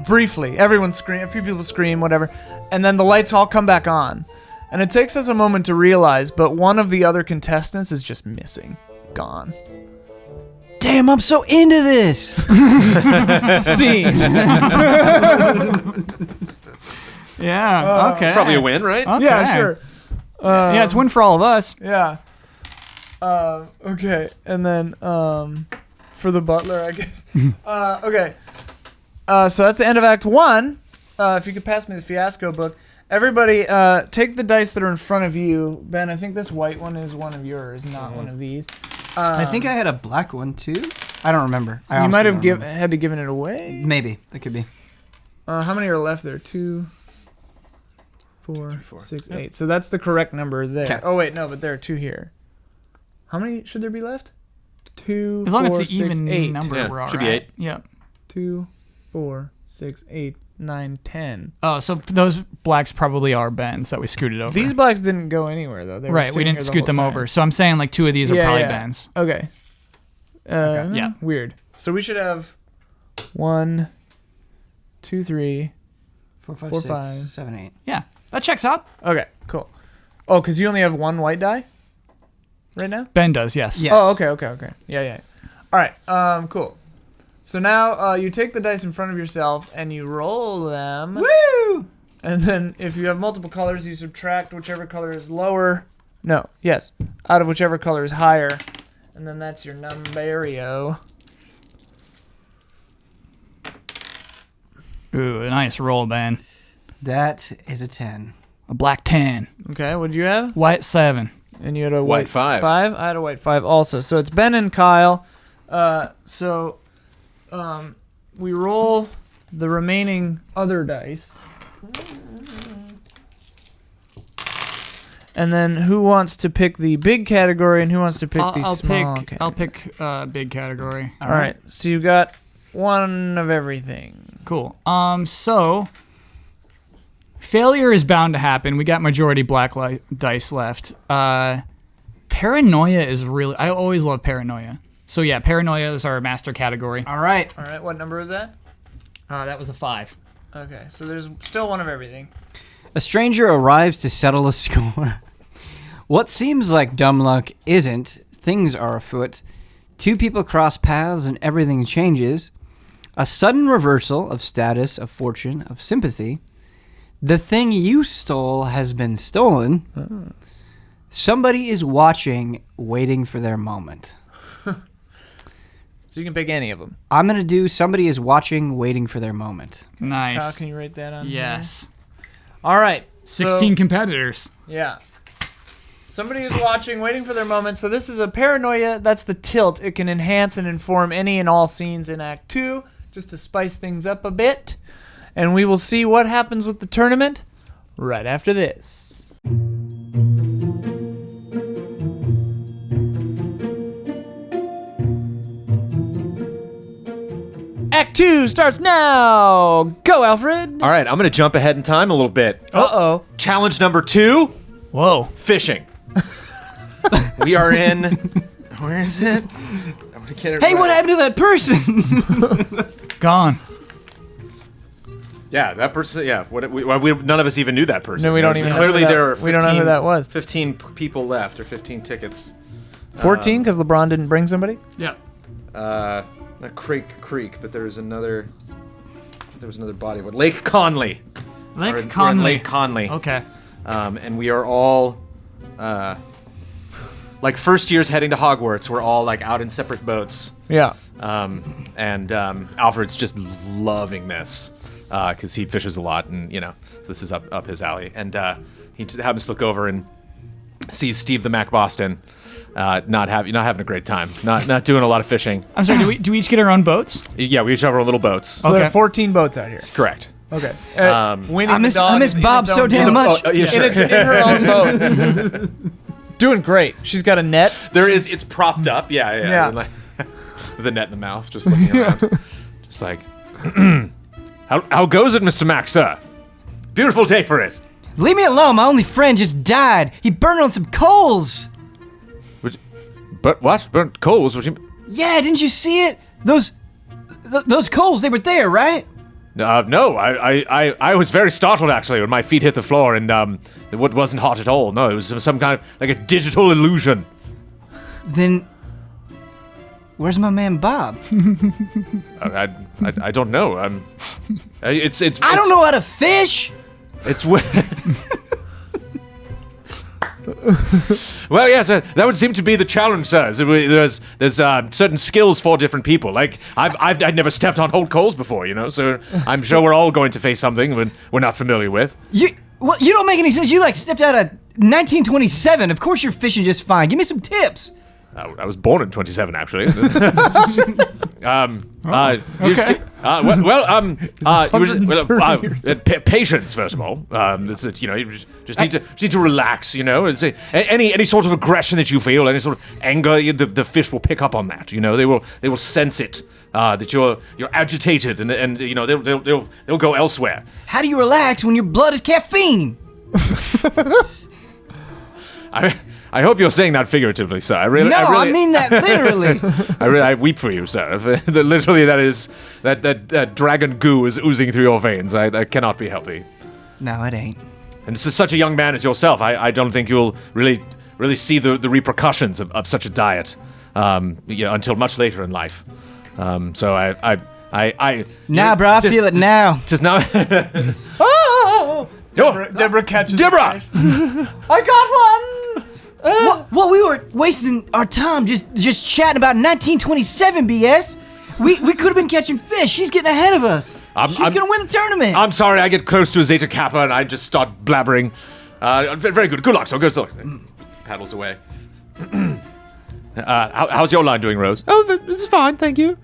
Briefly, everyone scream, a few people scream, whatever, and then the lights all come back on. And it takes us a moment to realize, but one of the other contestants is just missing. Gone. Damn, I'm so into this. Scene. Yeah. Okay. It's probably a win, right? Okay. Yeah, sure. Yeah, it's a win for all of us. Yeah. Okay, and then for the butler, I guess. Okay. So that's the end of Act 1. If you could pass me the Fiasco book. Everybody, take the dice that are in front of you. Ben, I think this white one is one of yours, not one of these. I think I had a black one, too. I don't remember. You might have had to given it away. Maybe. That could be. How many are left there? 2, 4, 6, 8. So that's the correct number there. 'Kay. Oh, wait, no, but there are 2 here. How many should there be left? 2, As long as 4, it's the 6, even 8. number, Yeah, we're all should be right. 8. Yeah. 2, 4, 6, 8, 9, 10. Oh, so those blacks probably are Ben's that we scooted over. These blacks didn't go anywhere, though. They were right, we sitting didn't here the scoot whole them time. over. So I'm saying like 2 of these are probably Ben's. Okay. Yeah. Weird. So we should have 1, 2, 3. 4, 5, 4, 6, 5. 7, 8. Yeah, that checks out. Okay, cool. Oh, because you only have 1 white die right now? Ben does, yes. Yes. Oh, okay. Yeah. All right, cool. So now you take the dice in front of yourself and you roll them. Woo! And then if you have multiple colors, you subtract whichever color is lower. No, yes. Out of whichever color is higher. And then that's your numberio. Ooh, a nice roll, Ben. That is a 10. A black 10. Okay, what'd you have? White 7. And you had a White 5. I had a white 5 also. So it's Ben and Kyle. We roll the remaining other dice. And then who wants to pick the big category and who wants to pick the small category? I'll pick big category. All right. So you got one of everything. Cool. So failure is bound to happen. We got majority black dice left. Paranoia is really. I always love paranoia. So yeah, paranoia is our master category. All right. All right. What number was that? That was a 5. Okay. So there's still one of everything. A stranger arrives to settle a score. What seems like dumb luck isn't. Things are afoot. Two people cross paths and everything changes. A sudden reversal of status, of fortune, of sympathy. The thing you stole has been stolen. Oh. Somebody is watching, waiting for their moment. So you can pick any of them. I'm going to do somebody is watching, waiting for their moment. Nice. Kyle, can you rate that on? Yes. Here? All right. 16 competitors. Yeah. Somebody is watching, waiting for their moment. So this is a paranoia. That's the tilt. It can enhance and inform any and all scenes in Act 2, just to spice things up a bit. And we will see what happens with the tournament right after this. Act 2 starts now. Go, Alfred. All right, I'm going to jump ahead in time a little bit. Uh-oh. Challenge number 2. Whoa. Fishing. We are in. Where is it? I'm gonna get it. Hey, right. what happened to that person? Gone. Yeah, that person. Yeah, none of us even knew that person. No, we don't even. Clearly, know there are. 15, we don't know who that was. 15 people left, or 15 tickets. 14, because LeBron didn't bring somebody. Yeah. Not Creek, but there was another. There was another body of water. Lake Conley. We're in Lake Conley. Okay. And we are all. Like first years heading to Hogwarts, we're all like out in separate boats. Yeah. And Alfred's just loving this because he fishes a lot, and so this is up his alley. And he just happens to look over and sees Steve the Mac Boston not having a great time, not doing a lot of fishing. I'm sorry. Do we each get our own boats? Yeah, we each have our own little boats. So there are 14 boats out here. Correct. Okay. I miss Bob so damn much. Yeah, sure. And it's in her own boat. Doing great. She's got a net. It's propped up. Yeah. Like, with a net in the mouth, just looking around. Just like, how goes it, Mr. Mac, sir? Beautiful day for it. Leave me alone. My only friend just died. He burned on some coals. But what? Burnt coals? What you? Yeah, didn't you see it? Those coals, they were there, right? No, I was very startled actually when my feet hit the floor, and it wasn't hot at all. No, it was some kind of like a digital illusion. Then where's my man Bob? I don't know. It's I don't know how to fish. It's well, yes, that would seem to be the challenge, sir. There's certain skills for different people. Like I'd never stepped on whole coals before, so I'm sure we're all going to face something we're not familiar with. You don't make any sense. You stepped out of 1927. Of course you're fishing just fine. Give me some tips. I was born in 27, actually. Patience, first of all. You just need to relax. It's any sort of aggression that you feel, any sort of anger, the fish will pick up on that. They will sense it. That you're agitated, and they'll go elsewhere. How do you relax when your blood is caffeine? I hope you're saying that figuratively, sir. I mean that literally. I weep for you, sir. Literally, that dragon goo is oozing through your veins. That cannot be healthy. No, it ain't. And this is such a young man as yourself. I don't think you'll really see the repercussions of such a diet until much later in life. So I Nah, bro, I feel it now. Just now. Deborah catches Deborah! I got one! Well, we were wasting our time just chatting about 1927 BS. We could have been catching fish. She's getting ahead of us. She's going to win the tournament. I'm sorry, I get close to a Zeta Kappa and I just start blabbering. Very good. Good luck, so good luck. Paddles away. How's your line doing, Rose? Oh, it's fine, thank you.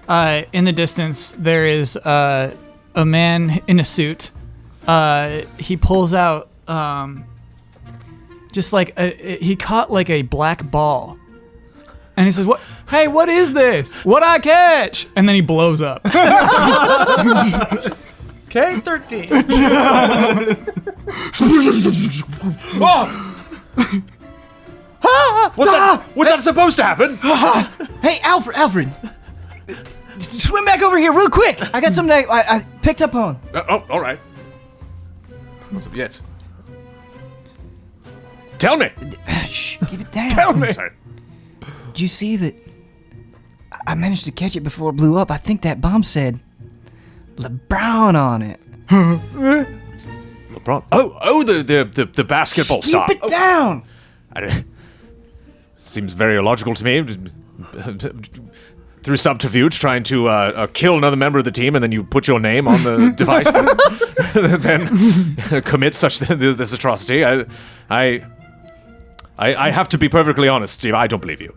In the distance, there is a man in a suit. He pulls out just like he caught like a black ball, and he says, "What? Hey, what is this? What I catch?" And then he blows up. Okay, 13. Was that supposed to happen? Hey, Alfred! Swim back over here real quick. I got something I picked up on. All right. Yes. Tell me. Shh, keep it down. Tell me. Sorry. Did you see that? I managed to catch it before it blew up. I think that bomb said LeBron on it. LeBron. Oh, the basketball star. Keep it down. Seems very illogical to me. Through subterfuge, trying to kill another member of the team, and then you put your name on the device, then commit such this atrocity. I have to be perfectly honest, Steve. I don't believe you.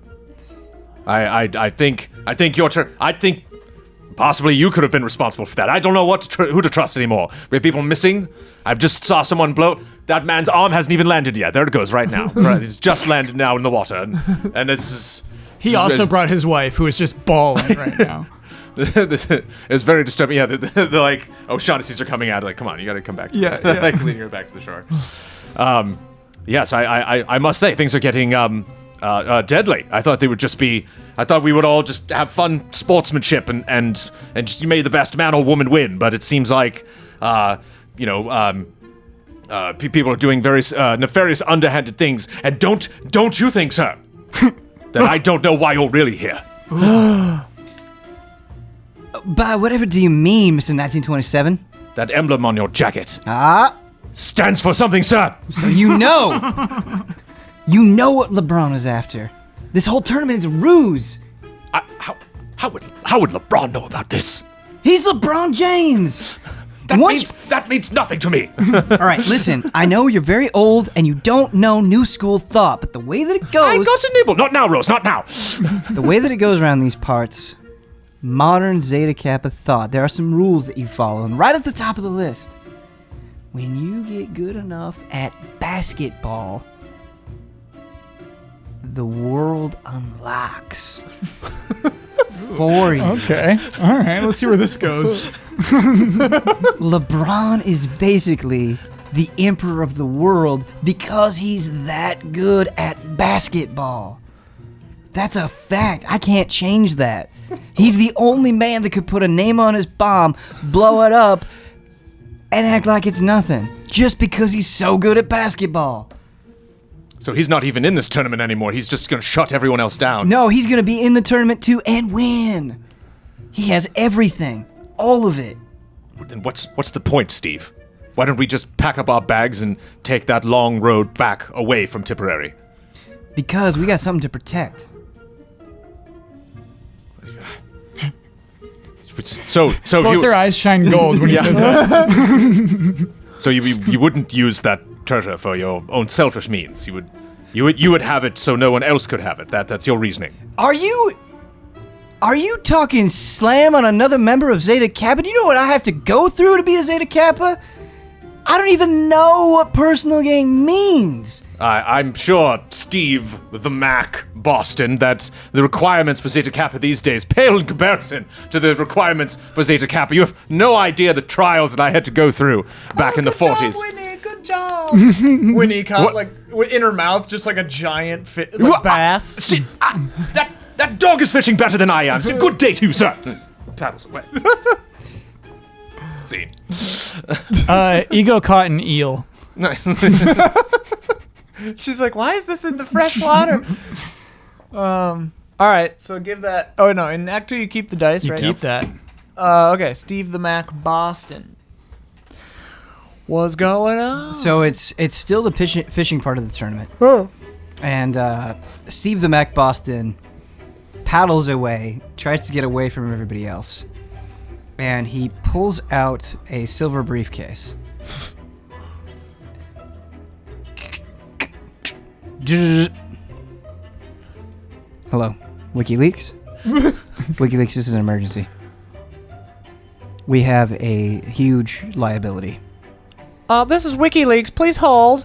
I think your turn. I think possibly you could have been responsible for that. I don't know who to trust anymore. We have people missing. I've just saw someone blow. That man's arm hasn't even landed yet. There it goes right now. Right, he's just landed now in the water, and it's. He also brought his wife, who is just bawling right now. It's very disturbing. Yeah, they're like, oh, Shaughnessy's are coming out. Like, come on, you got to come back. Yeah. Like leading her back to the shore. Yes, I must say things are getting deadly. I thought they would just be. I thought we would all just have fun sportsmanship and just you made the best man or woman win. But it seems like, people are doing very nefarious, underhanded things. And don't you think, sir, that I don't know why you're really here? By whatever do you mean, Mr. 1927? That emblem on your jacket Stands for something, sir. So you know. You know what LeBron is after. This whole tournament is a ruse. How would LeBron know about this? He's LeBron James. That means nothing to me. All right, listen. I know you're very old and you don't know new school thought, but the way that it goes... I got a nibble. Not now, Rose, not now. The way that it goes around these parts, modern Zeta Kappa thought, there are some rules that you follow, and right at the top of the list, when you get good enough at basketball, the world unlocks for you. Okay. All right. Let's see where this goes. LeBron is basically the emperor of the world because he's that good at basketball. That's a fact. I can't change that. He's the only man that could put a name on his bomb, blow it up, and act like it's nothing. Just because he's so good at basketball. So he's not even in this tournament anymore. He's just going to shut everyone else down. No, he's going to be in the tournament too and win. He has everything. All of it. Then what's the point, Steve? Why don't we just pack up our bags and take that long road back away from Tipperary? Because we got something to protect. So Both their eyes shine gold when he says that. So you wouldn't use that treasure for your own selfish means. You would have it so no one else could have it. That's your reasoning. Are you talking slam on another member of Zeta Kappa? Do you know what I have to go through to be a Zeta Kappa? I don't even know what personal gain means. I'm sure, Steve the Mac Boston, that the requirements for Zeta Kappa these days pale in comparison to the requirements for Zeta Kappa. You have no idea the trials that I had to go through back in the 40s. Winnie, good job. Winnie caught in her mouth just like a giant bass. Steve, that dog is fishing better than I am. It's a good day to you, sir. Paddles away. Scene. Ego caught an eel. Nice. She's like, why is this in the fresh water? All right, so give that. Oh no, in Act 2 you keep the dice, You right? keep that. Okay, Steve the Mac Boston. What's going on? So it's still the fishing part of the tournament. Oh. And Steve the Mac Boston paddles away, tries to get away from everybody else. And he pulls out a silver briefcase. Hello, WikiLeaks? WikiLeaks, this is an emergency. We have a huge liability. This is WikiLeaks. Please hold.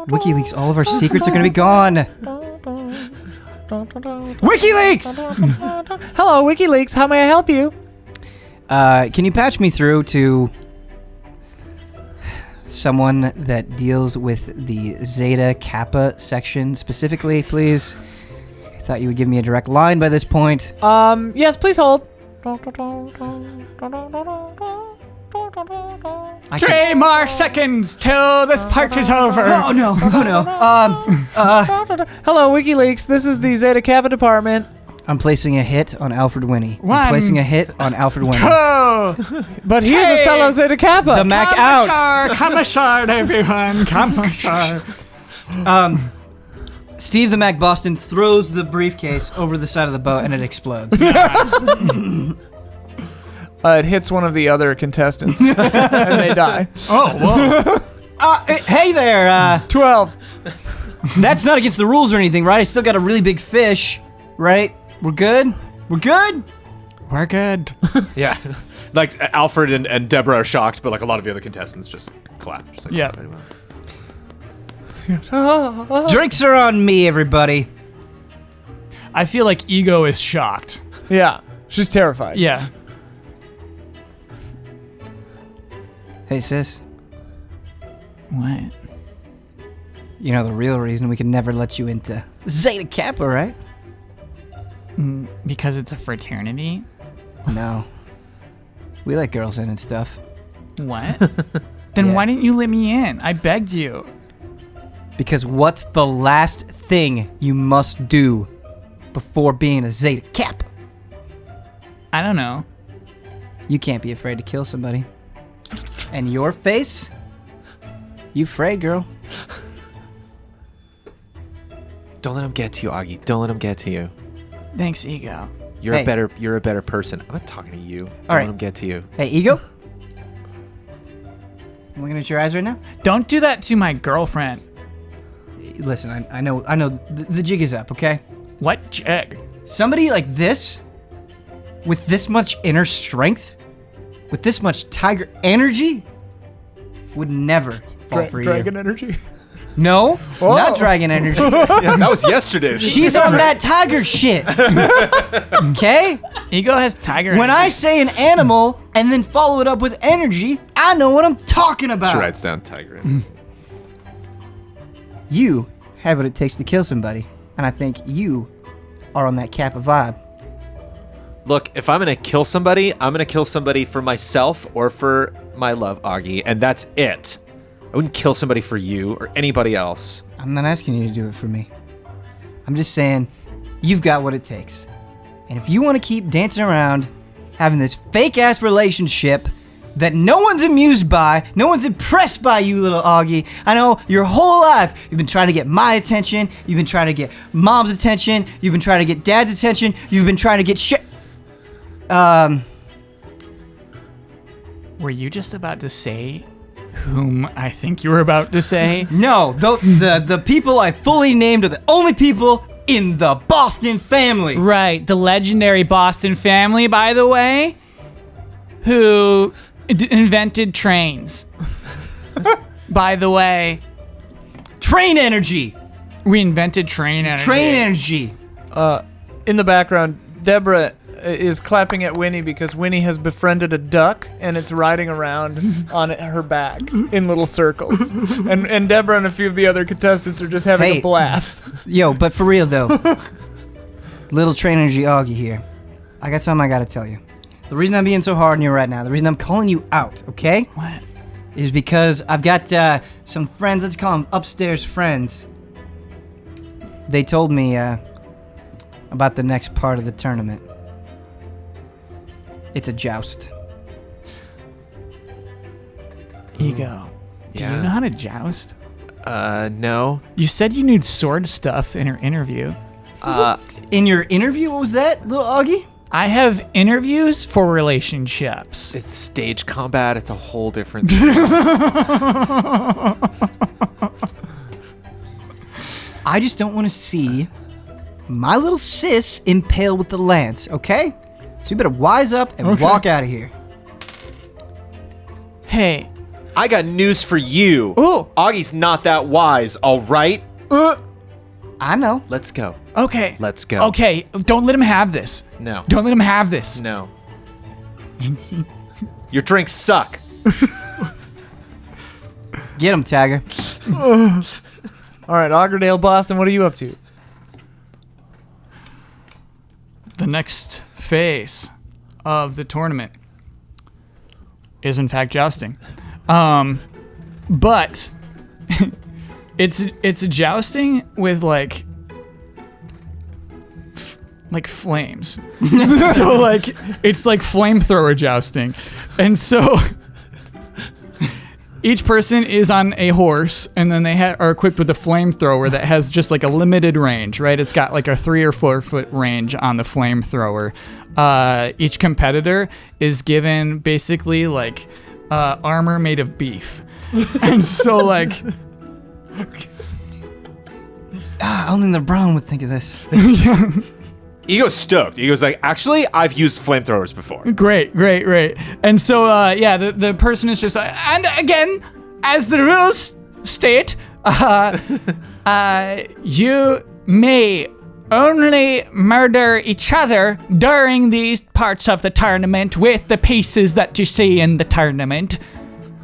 WikiLeaks, all of our secrets are gonna be gone. WikiLeaks! Hello, WikiLeaks. How may I help you? Can you patch me through to someone that deals with the Zeta Kappa section specifically, please? I thought you would give me a direct line by this point. Yes, please hold. I 3 more seconds till this part is over. Oh no! Hello, WikiLeaks. This is the Zeta Kappa department. I'm placing a hit on Alfred Winnie. One. I'm placing a hit on Alfred Winnie. Oh, But he is a Hey! fellow Zeta Kappa. The Mac out. come ashore, everyone. Come ashore. Steve the Mac Boston throws the briefcase over the side of the boat and it explodes. It hits one of the other contestants, and they die. Oh, whoa. Hey there. 12. That's not against the rules or anything, right? I still got a really big fish, right? We're good? We're good? We're good. Yeah. Like Alfred and Deborah are shocked, but like a lot of the other contestants just clap. Just like, Yeah. very well. Drinks are on me, everybody. I feel like Ego is shocked. Yeah, she's terrified. Yeah. Hey, sis. What? You know the real reason we could never let you into Zeta Kappa, right? Because it's a fraternity? No. We let girls in and stuff. What? Then Yeah. why didn't you let me in? I begged you. Because what's the last thing you must do before being a Zeta Kappa? I don't know. You can't be afraid to kill somebody. And your face? You afraid, girl. Don't let him get to you, Augie. Don't let him get to you. Thanks, Ego. You're Hey. a better person. I'm not talking to you. Don't right. let him get to you. Hey, Ego? I'm looking at your eyes right now. Don't do that to my girlfriend. Listen, I know the jig is up, okay? What jig? Somebody like this, with this much inner strength, with this much tiger energy, would never fall for Dragon you. energy. No, Whoa. not dragon energy. Yeah, that was yesterday's. She's on that tiger shit. Okay? Ego has tiger When I energy. say an animal and then follow it up with energy, I know what I'm talking about. She writes down tiger. You have what it takes to kill somebody, and I think you are on that Kappa vibe. Look, if I'm gonna kill somebody, I'm gonna kill somebody for myself or for my love, Augie, and that's it. I wouldn't kill somebody for you or anybody else. I'm not asking you to do it for me. I'm just saying, you've got what it takes. And if you want to keep dancing around, having this fake-ass relationship that no one's amused by, no one's impressed by you, little Augie. I know your whole life you've been trying to get my attention, you've been trying to get mom's attention, you've been trying to get dad's attention, you've been trying to get shit. Were you just about to say whom I think you were about to say? No, the people I fully named are the only people in the Boston family. Right, the legendary Boston family, by the way, who invented trains. By the way, Train energy. we invented train energy. Train energy. In the background, Deborah is clapping at Winnie because Winnie has befriended a duck and it's riding around on her back in little circles. And Deborah and a few of the other contestants are just having Hey. a blast. Yo, but for real though, little train energy Augie here. I got something I gotta tell you. The reason I'm being so hard on you right now, the reason I'm calling you out, okay, What? is because I've got some friends, let's call them upstairs friends. They told me about the next part of the tournament. It's a joust. Ego. Do you know how to joust? No. You said you knew sword stuff in your interview. In your interview, what was that, little Augie? I have interviews for relationships. It's stage combat. It's a whole different thing. I just don't want to see my little sis impale with the lance, okay? So you better wise up and walk out of here. Hey, I got news for you. Ooh. Augie's not that wise, all right? I know. Let's go. Okay. Let's go. Okay, don't let him have this. No. Don't let him have this. No. Nancy. Your drinks suck. Get him, Tagger. All right, Augerdale, Boston, what are you up to? The next phase of the tournament is in fact jousting. But it's jousting with like flames. So like it's like flamethrower jousting. And so each person is on a horse, and then they are equipped with a flamethrower that has just like a limited range, right? It's got like a 3 or 4 foot range on the flamethrower. Each competitor is given basically like armor made of beef. And so like... Only LeBron would think of this. Ego's stoked. Ego's like, actually, I've used flamethrowers before. Great. And so, the person is just like, and again, as the rules state, you may only murder each other during these parts of the tournament with the pieces that you see in the tournament,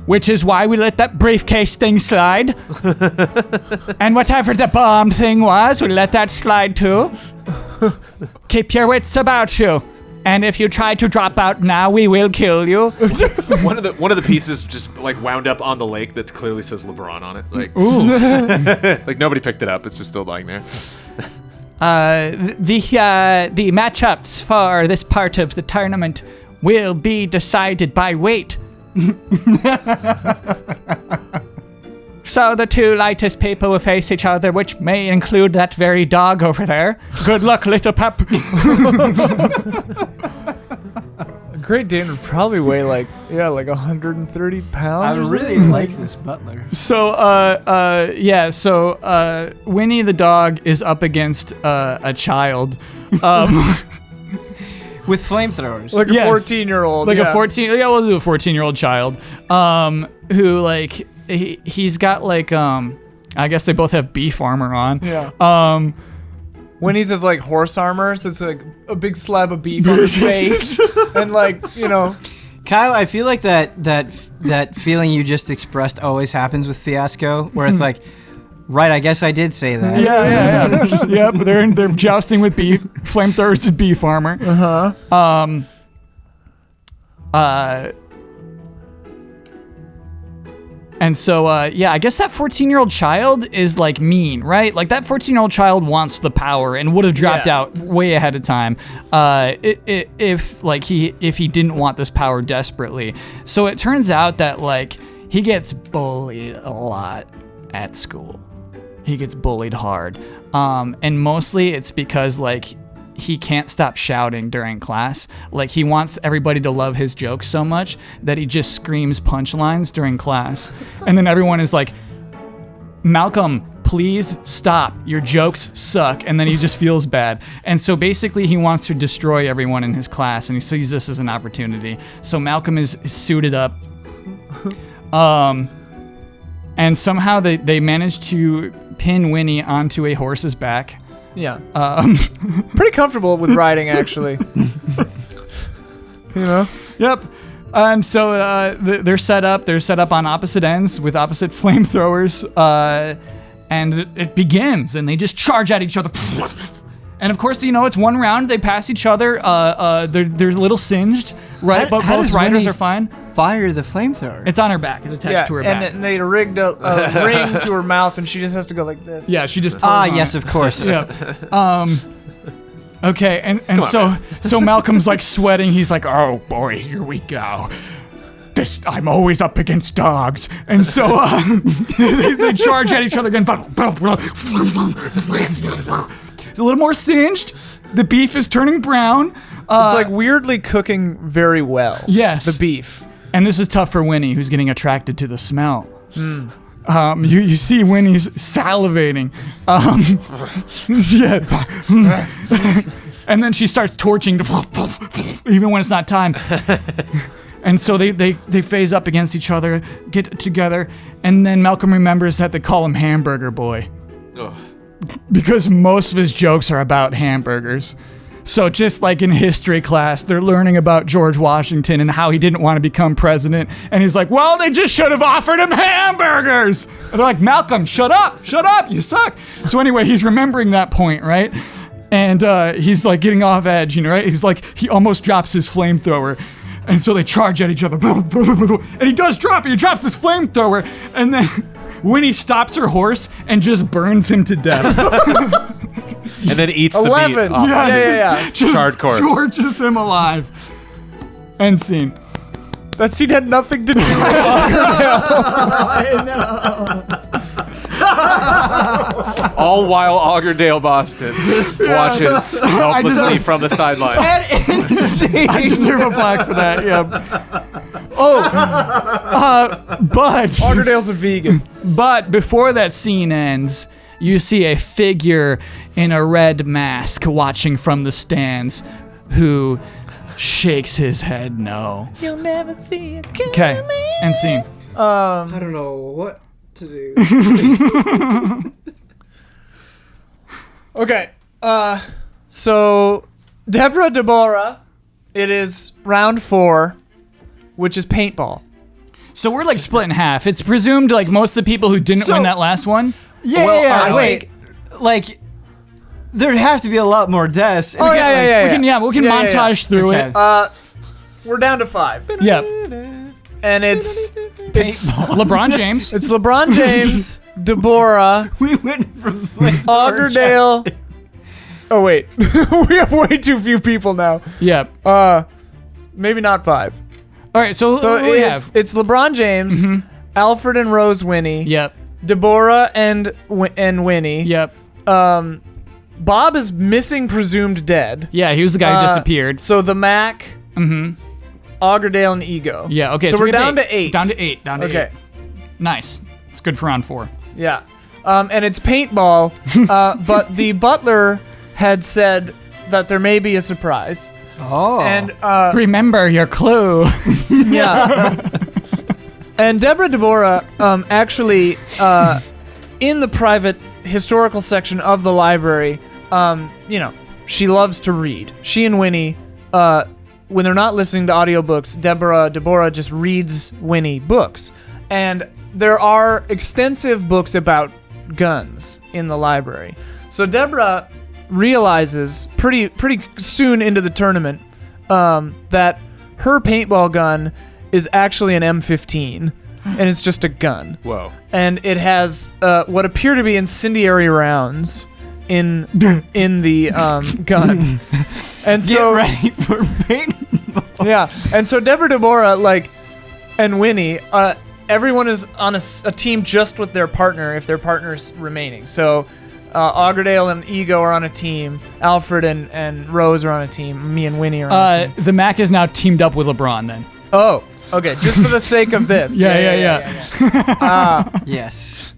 which is why we let that briefcase thing slide. And whatever the bomb thing was, we let that slide too. Keep your wits about you. And if you try to drop out now, we will kill you. One of the pieces just like wound up on the lake that clearly says LeBron on it. Like, like nobody picked it up. It's just still lying there. The matchups for this part of the tournament will be decided by weight. So the two lightest people will face each other, which may include that very dog over there. Good luck, little pup. A Great Dane would probably weigh like 130 pounds. I or really something. like this butler. So, Winnie the dog is up against a child. With flamethrowers. Like Yes. a 14-year-old. Like a 14, we'll do a 14-year-old child, who like, he's got like, I guess they both have beef armor on. Yeah. Winnie's is like horse armor, so it's like a big slab of beef on his face. And like, Kyle, I feel like that feeling you just expressed always happens with Fiasco, where it's like, right, I guess I did say that. Yeah. Yep, they're jousting with beef, flamethrowers and beef armor. And so, I guess that 14-year-old child is like mean, right? Like that 14-year-old child wants the power and would have dropped out way ahead of time, if he didn't want this power desperately. So it turns out that like he gets bullied a lot at school. He gets bullied hard, and mostly it's because like he can't stop shouting during class. Like he wants everybody to love his jokes so much that he just screams punchlines during class. And then everyone is like, Malcolm, please stop. Your jokes suck. And then he just feels bad. And so basically he wants to destroy everyone in his class, and he sees this as an opportunity. So Malcolm is suited up. And somehow they manage to pin Winnie onto a horse's back. yeah. Pretty comfortable with riding, actually. Yep. And so they're set up. They're set up on opposite ends with opposite flamethrowers. And it begins, and they just charge at each other. And of course, it's one round. They pass each other. They're a little singed, right? But How both does riders Winnie are fine. Fire the flamethrower. It's on her back. It's attached to her back. And they rigged a ring to her mouth, and she just has to go like this. Yeah, she just. yes, of course. Yeah. Okay, and so Malcolm's like sweating. He's like, oh boy, here we go. I'm always up against dogs. And so they charge at each other again. It's a little more singed. The beef is turning brown. It's like weirdly cooking very well. Yes. The beef. And this is tough for Winnie, who's getting attracted to the smell. You see Winnie's salivating. And then she starts torching even when it's not time. And so they phase up against each other, get together, and then Malcolm remembers that they call him Hamburger Boy. Ugh. Because most of his jokes are about hamburgers. So just like in history class, they're learning about George Washington and how he didn't want to become president. And he's like, well, they just should have offered him hamburgers. And they're like, Malcolm, shut up, you suck. So anyway, he's remembering that point, right? And he's like getting off edge, right? He's like, he almost drops his flamethrower. And so they charge at each other. And he does drop it. He drops his flamethrower. And then Winnie stops her horse and just burns him to death. And then eats 11. the meat off Yeah, of his yeah, yeah. Just charred corpse. torches him alive. End scene. That scene had nothing to do with All while Augerdale Boston watches helplessly from the sideline. I deserve a plaque for that, yeah. But Augerdale's a vegan. But before that scene ends, you see a figure in a red mask watching from the stands who shakes his head no. You'll never see it. Okay, end scene. I don't know what to do. Okay. So Deborah Deborah, it is round 4, which is paintball. So we're like split in half. It's presumed like most of the people who didn't win that last one. Yeah, wait. Like, there'd have to be a lot more deaths. Oh, yeah. We can montage through Okay. it. We're down to 5. Yep. And it's LeBron James. it's LeBron James, Deborah, We went from Augerdale. Oh wait, we have way too few people now. Yep. Maybe not 5. All right, so what do we have? it's LeBron James, Alfred and Rose Winnie, Yep. Deborah and Winnie. Yep. Bob is missing, presumed dead. Yeah, he was the guy who disappeared. So the Mac, Augerdale, and Ego. Yeah, okay. So we we're have down to 8. Down to 8. Okay. Nice. It's good for round 4. Yeah. And it's paintball, but the butler had said that there may be a surprise. Oh. And Remember your clue. yeah. And Deborah Deborah actually in the private historical section of the library, she loves to read. She and Winnie, when they're not listening to audiobooks, Deborah just reads Winnie books. And there are extensive books about guns in the library. So Deborah realizes pretty soon into the tournament that her paintball gun is actually an M15, and it's just a gun. Whoa. And it has what appear to be incendiary rounds in the gun. And so Get ready for paintball. yeah, and so Deborah Deborah and Winnie, everyone is on a team just with their partner if their partner's remaining. So Augerdale and Ego are on a team. Alfred and Rose are on a team. Me and Winnie are on a team. The Mac is now teamed up with LeBron then. Oh, okay. Just for the sake of this. Yeah. Yes.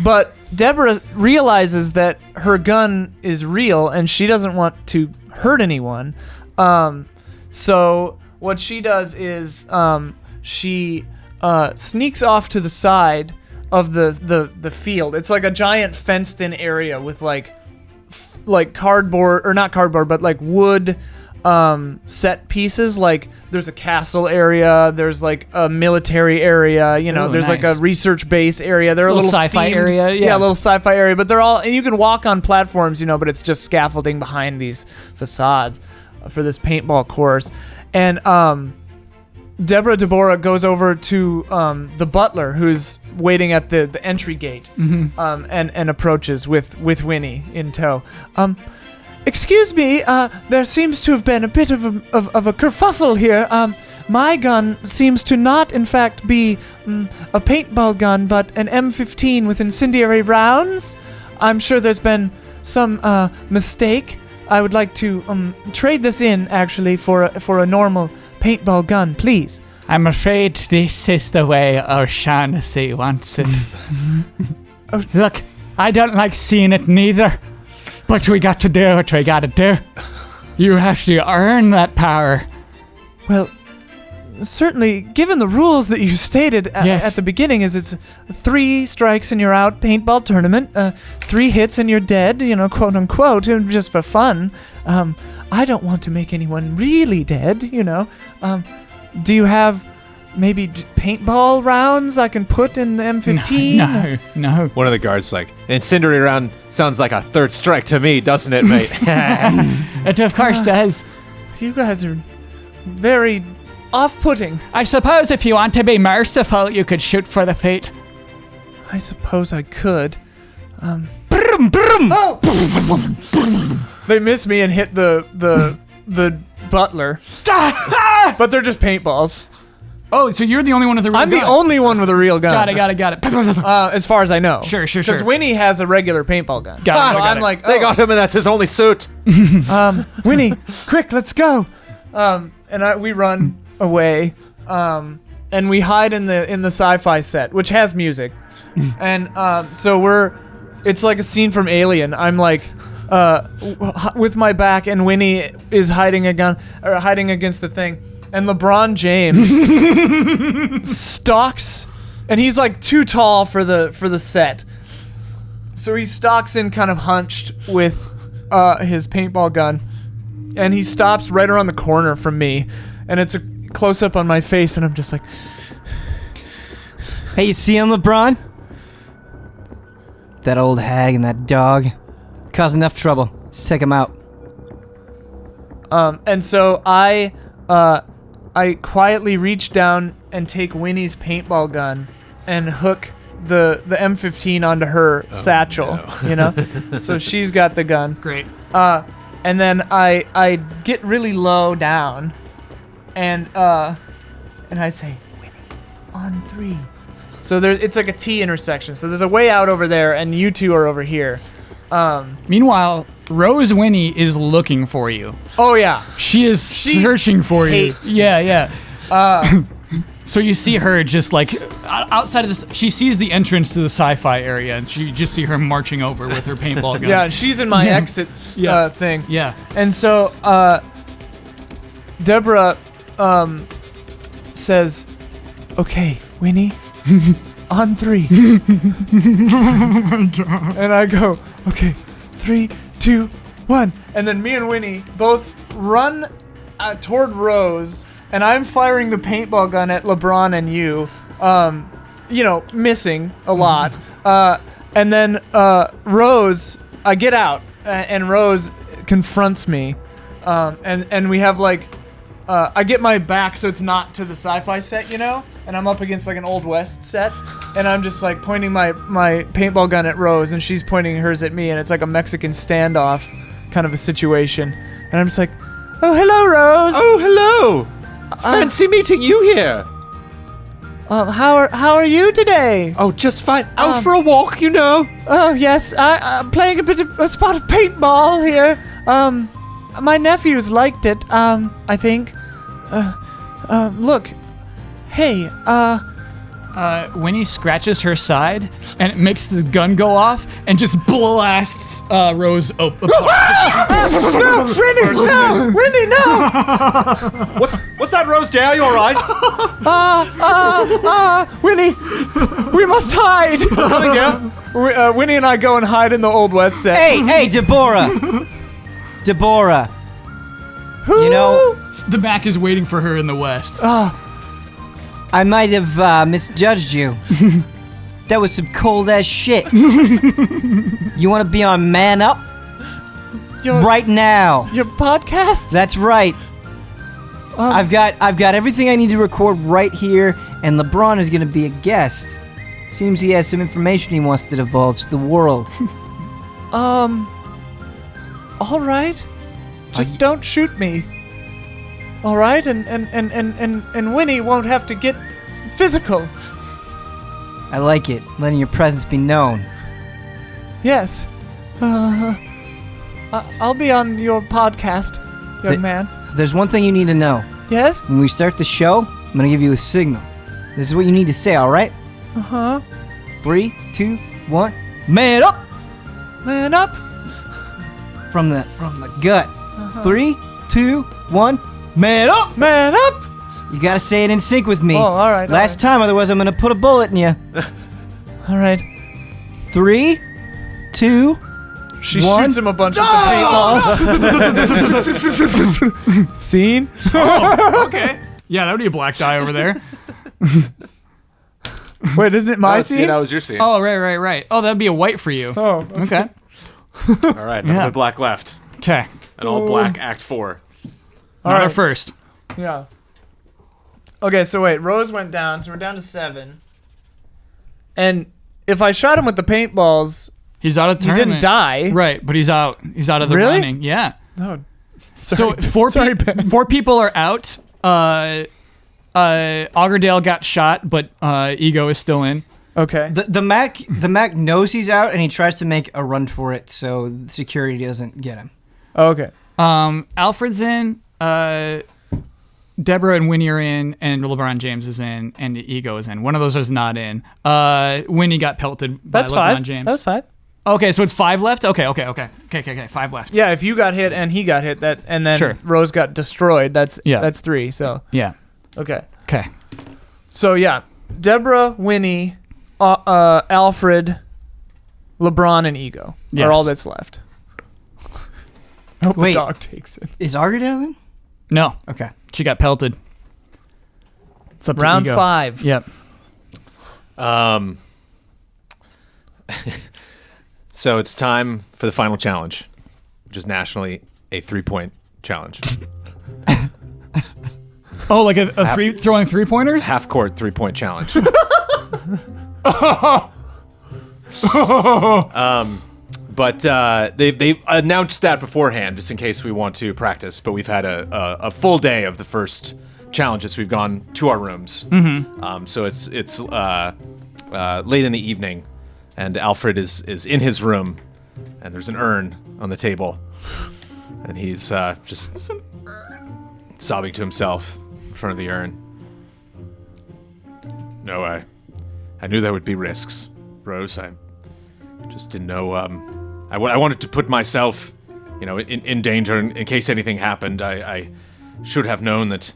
But Deborah realizes that her gun is real and she doesn't want to hurt anyone. So what she does is she sneaks off to the side of the field. It's like a giant fenced-in area with like cardboard, or not cardboard, but like wood set pieces. Like there's a castle area, there's like a military area, Ooh, there's like a nice. research base area. They're a Little little sci-fi themed- area, yeah. A little sci-fi area. But they're all, and you can walk on platforms, but it's just scaffolding behind these facades for this paintball course. And Deborah Deborah goes over to the butler who's waiting at the entry gate, and approaches with Winnie in tow. Excuse me, there seems to have been a bit of a kerfuffle here. My gun seems to not, in fact, be a paintball gun, but an M15 with incendiary rounds. I'm sure there's been some mistake. I would like to trade this in, actually, for a normal paintball gun, please. I'm afraid this is the way O'Shaughnessy wants it. Look, I don't like seeing it neither. But we got to do what we gotta do. You have to earn that power. Well, certainly, given the rules that you stated at the beginning, it's 3 strikes and you're out paintball tournament, 3 hits and you're dead, quote unquote, just for fun. I don't want to make anyone really dead, Do you have maybe paintball rounds I can put in the M15? No. One of the guards like, incendiary round sounds like a 3rd strike to me, doesn't it, mate? It of course does. You guys are very off-putting. I suppose if you want to be merciful, you could shoot for the feet. I suppose I could. They miss me and hit the butler. But they're just paintballs. Oh, so you're the only one with a real gun. I'm the only one with a real gun. Got it. As far as I know. Sure. Because Winnie has a regular paintball gun. Got it. I'm like, They got him and that's his only suit. Winnie, quick, let's go. And we run away. And we hide in the sci-fi set, which has music. And so it's like a scene from Alien. I'm like with my back, and Winnie is hiding against the thing. And LeBron James stalks, and he's like too tall for the set. So he stalks in kind of hunched with his paintball gun, and he stops right around the corner from me, and it's a close up on my face, and I'm just like, hey, you see him, LeBron? That old hag and that dog caused enough trouble. Let's take him out. And so I quietly reach down and take Winnie's paintball gun and hook the M15 onto her satchel, So she's got the gun. Great. And then I get really low down, and I say, Winnie, on 3. So it's like a T intersection. So there's a way out over there, and you two are over here. Meanwhile, Rose Winnie is looking for you. Oh yeah, She is searching for you. hates me. Yeah. So you see her just like outside of this. She sees the entrance to the sci-fi area, and you just see her marching over with her paintball gun. yeah. She's in my exit thing. Yeah. And so Deborah says, "Okay, Winnie, on 3." And I go, "Okay, 3, 2, 1." And then me and Winnie both run toward Rose, and I'm firing the paintball gun at LeBron and you, missing a lot. And then Rose, I get out, and Rose confronts me, and we have like, I get my back so it's not to the sci-fi set, and I'm up against like an Old West set, and I'm just like pointing my paintball gun at Rose, and she's pointing hers at me, and it's like a Mexican standoff kind of a situation. And I'm just like, "Oh, hello, Rose. Oh, hello. Fancy meeting you here. How are you today?" Oh, just fine. Out for a walk, "Oh, yes, I'm playing a spot of paintball here. My nephews liked it, I think. Look, hey, Winnie scratches her side, and it makes the gun go off, and just blasts Rose apart. no, Winnie, no! What's that, Rose Day? Are you all right? Winnie, we must hide. Coming down. Winnie and I go and hide in the Old West set. Hey, Deborah. Deborah. Who? The back is waiting for her in the west. I might have misjudged you. That was some cold ass shit. You want to be on Man Up? Right now. Your podcast? That's right. I've got everything I need to record right here, and LeBron is gonna be a guest. Seems he has some information he wants to divulge to the world. All right. Just don't shoot me. All right, and Winnie won't have to get physical. I like it, letting your presence be known. Yes. I'll be on your podcast, young man. There's one thing you need to know. Yes? When we start the show, I'm gonna give you a signal. This is what you need to say, alright? 3, 2, 1. Man up! Man up. From the gut. 3, 2, 1. Man up! Man up. You gotta say it in sync with me. Oh, all right. Last time, otherwise I'm gonna put a bullet in you. All right. 3, 2, She 1. shoots him a bunch of the paintballs. Scene? Okay. Yeah, that would be a black die over there. Wait, isn't it my scene? That was your scene. Oh, right. Oh, that'd be a white for you. Oh, Okay. All right, nothing but black left. Okay. And all black, Act 4. Not our right. first. yeah. Okay, so wait, Rose went down, so we're down to 7. And if I shot him with the paintballs, He's out of he tournament. didn't die. Right, but he's out. He's out of the Really? running. Yeah. Oh, So sorry. four Sorry, people are out. Augerdale got shot, but Ego is still in. Okay. The Mac knows he's out, and he tries to make a run for it, so security doesn't get him. Okay. Alfred's in. Deborah and Winnie are in, and LeBron James is in, and Ego is in. One of those is not in. Winnie got pelted by That's LeBron 5. James. That was 5. Okay, so it's 5 left? Okay. 5 left. Yeah, if you got hit and he got hit, and then Sure. Rose got destroyed, that's 3. So Yeah. okay. Okay. So yeah, Deborah, Winnie, Alfred, LeBron, and Ego Yes. are all that's left. I hope Wait. the dog takes it. Is Augerdale in? No. Okay. She got pelted. It's up to Round Ego. 5. Yep. So it's time for the final challenge, which is nationally a 3-point challenge. Oh, like a throwing 3-pointers? Half-court 3-point challenge. But they announced that beforehand, just in case we want to practice. But we've had a full day of the first challenges. We've gone to our rooms. Mm-hmm. So it's late in the evening, and Alfred is in his room, and there's an urn on the table, and he's just sobbing to himself in front of the urn. No, I knew there would be risks, Rose. I just didn't know. I wanted to put myself, in danger in case anything happened. I should have known that,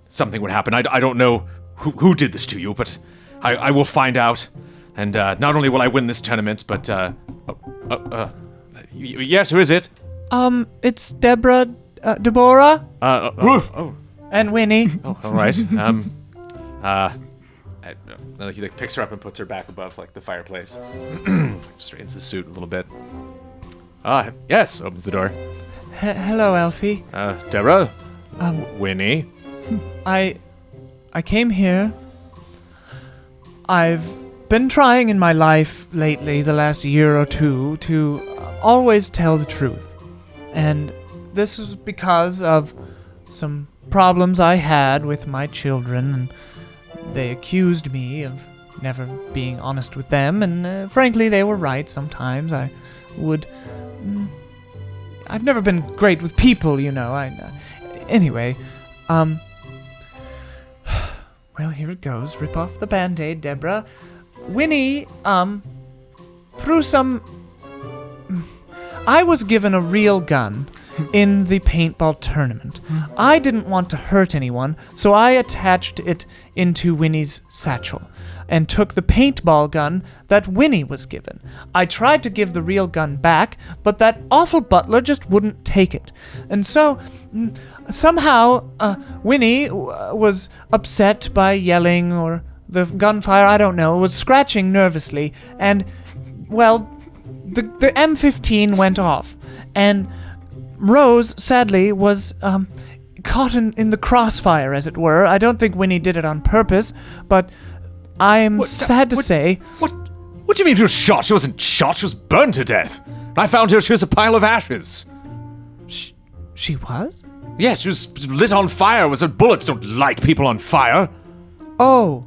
something would happen. I don't know who did this to you, but I will find out. And not only will I win this tournament, but yes, who is it? It's Deborah, Deborah, Oh, and Winnie. all right. He picks her up and puts her back above the fireplace. Straightens the suit a little bit. Yes, opens the door. Hello, Alfie. Deborah. Winnie. I came here. I've been trying in my life lately, the last year or two, to always tell the truth. And this is because of some problems I had with my children, and they accused me of never being honest with them, and frankly, they were right sometimes. I've never been great with people, Anyway, well, here it goes. Rip off the Band-Aid, Deborah. Winnie, through some... I was given a real gun in the paintball tournament. I didn't want to hurt anyone, so I attached it into Winnie's satchel and took the paintball gun that Winnie was given. I tried to give the real gun back, but that awful butler just wouldn't take it. And so, somehow, Winnie was upset by yelling or the gunfire, I don't know, was scratching nervously, and, well, the M15 went off, and Rose, sadly, was caught in the crossfire, as it were. I don't think Winnie did it on purpose, but I'm sad to say... What do you mean she was shot? She wasn't shot, she was burned to death. I found her, she was a pile of ashes. She was? Yes, she was lit on fire. Bullets don't light people on fire. Oh.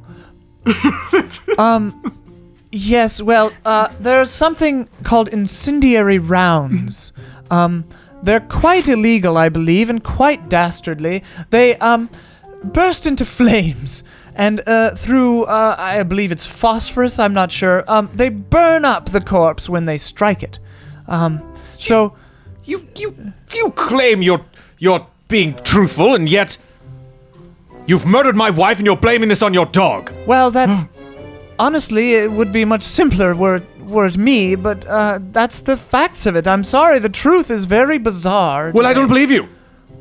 Yes, well, there's something called incendiary rounds. They're quite illegal, I believe, and quite dastardly. They, burst into flames, and, through, I believe it's phosphorus, I'm not sure, they burn up the corpse when they strike it. So... You claim you're being truthful, and yet You've murdered my wife and you're blaming this on your dog. Well, that's... honestly, it would be much simpler were it me, but that's the facts of it. I'm sorry, the truth is very bizarre. Well, I don't believe you.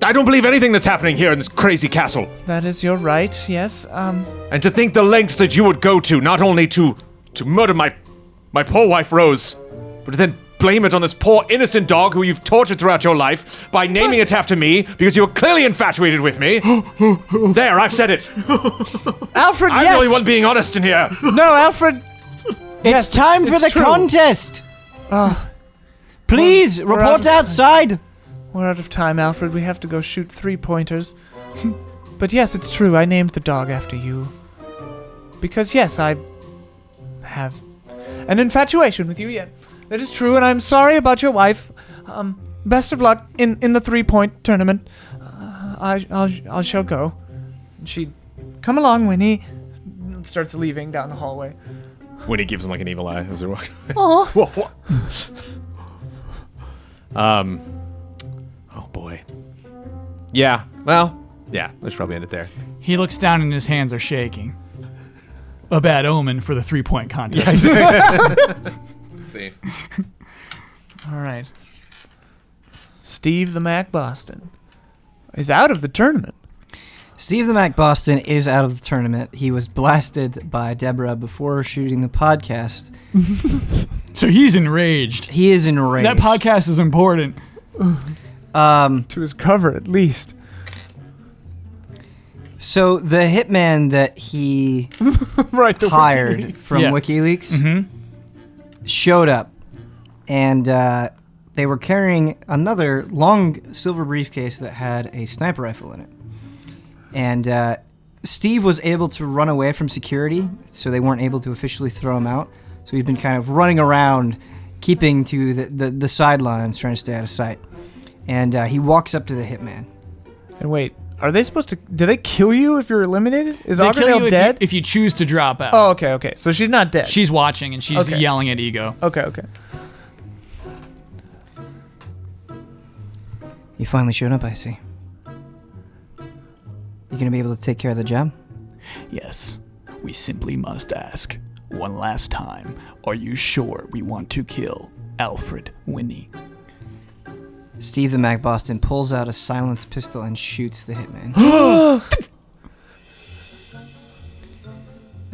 I don't believe anything that's happening here in this crazy castle. That is your right, yes. And to think the lengths that you would go to, not only to murder my poor wife Rose, but to then blame it on this poor innocent dog who you've tortured throughout your life by naming it after me because you were clearly infatuated with me. There, I've said it. Alfred, I'm yes! the only one being honest in here. No, Alfred... It's time for the true. contest. Please, we're report out of outside. We're out of time, Alfred. We have to go shoot 3-pointers. But yes, it's true. I named the dog after you. Because yes, I have an infatuation with you, yeah. That is true, and I'm sorry about your wife. Best of luck in the 3-point tournament. I shall go. She, come along, Winnie. Starts leaving down the hallway. Winnie gives him like an evil eye as they're walking. Oh. Oh boy. Yeah. Well. Yeah. Let's probably end it there. He looks down and his hands are shaking. A bad omen for the 3-point contest. Let's see. All right. Steve the Mac Boston is out of the tournament. Steve the Mac Boston is out of the tournament. He was blasted by Deborah before shooting the podcast. So he's enraged. He is enraged. That podcast is important. To his cover, at least. So the hitman that he Right. The hired WikiLeaks. from Yeah. WikiLeaks showed up, and they were carrying another long silver briefcase that had a sniper rifle in it. And Steve was able to run away from security, so they weren't able to officially throw him out. So he's been kind of running around, keeping to the sidelines, trying to stay out of sight. And he walks up to the hitman. And wait, are they supposed to... Do they kill you if you're eliminated? Is They kill Augerdale you dead? if you choose to drop out. Oh, okay. So she's not dead. She's watching and she's Okay. yelling at Ego. Okay. You finally showed up, I see. You gonna be able to take care of the job? Yes, we simply must ask, one last time, are you sure we want to kill Alfred Winnie? Steve the Mac Boston pulls out a silenced pistol and shoots the hitman.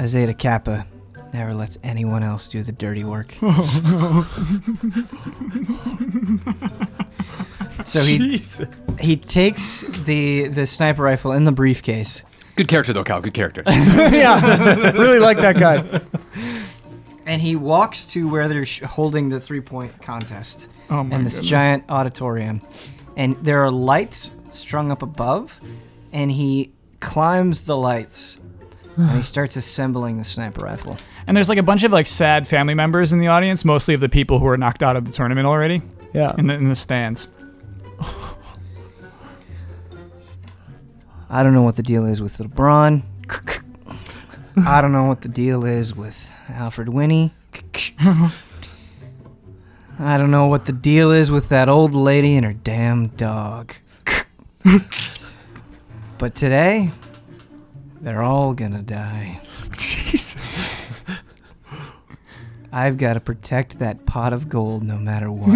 Zeta Kappa never lets anyone else do the dirty work. So he takes the sniper rifle in the briefcase. Good character though, Cal. Good character. Yeah. Really like that guy. And he walks to where they're holding the 3-point contest Oh my in this goodness. giant auditorium. And there are lights strung up above, and he climbs the lights, and he starts assembling the sniper rifle. And there's like a bunch of like sad family members in the audience, mostly of the people who were knocked out of the tournament already, Yeah. in the stands. I don't know what the deal is with LeBron. I don't know what the deal is with Alfred Winnie. I don't know what the deal is with that old lady and her damn dog. But today, they're all gonna die. I've got to protect that pot of gold no matter what.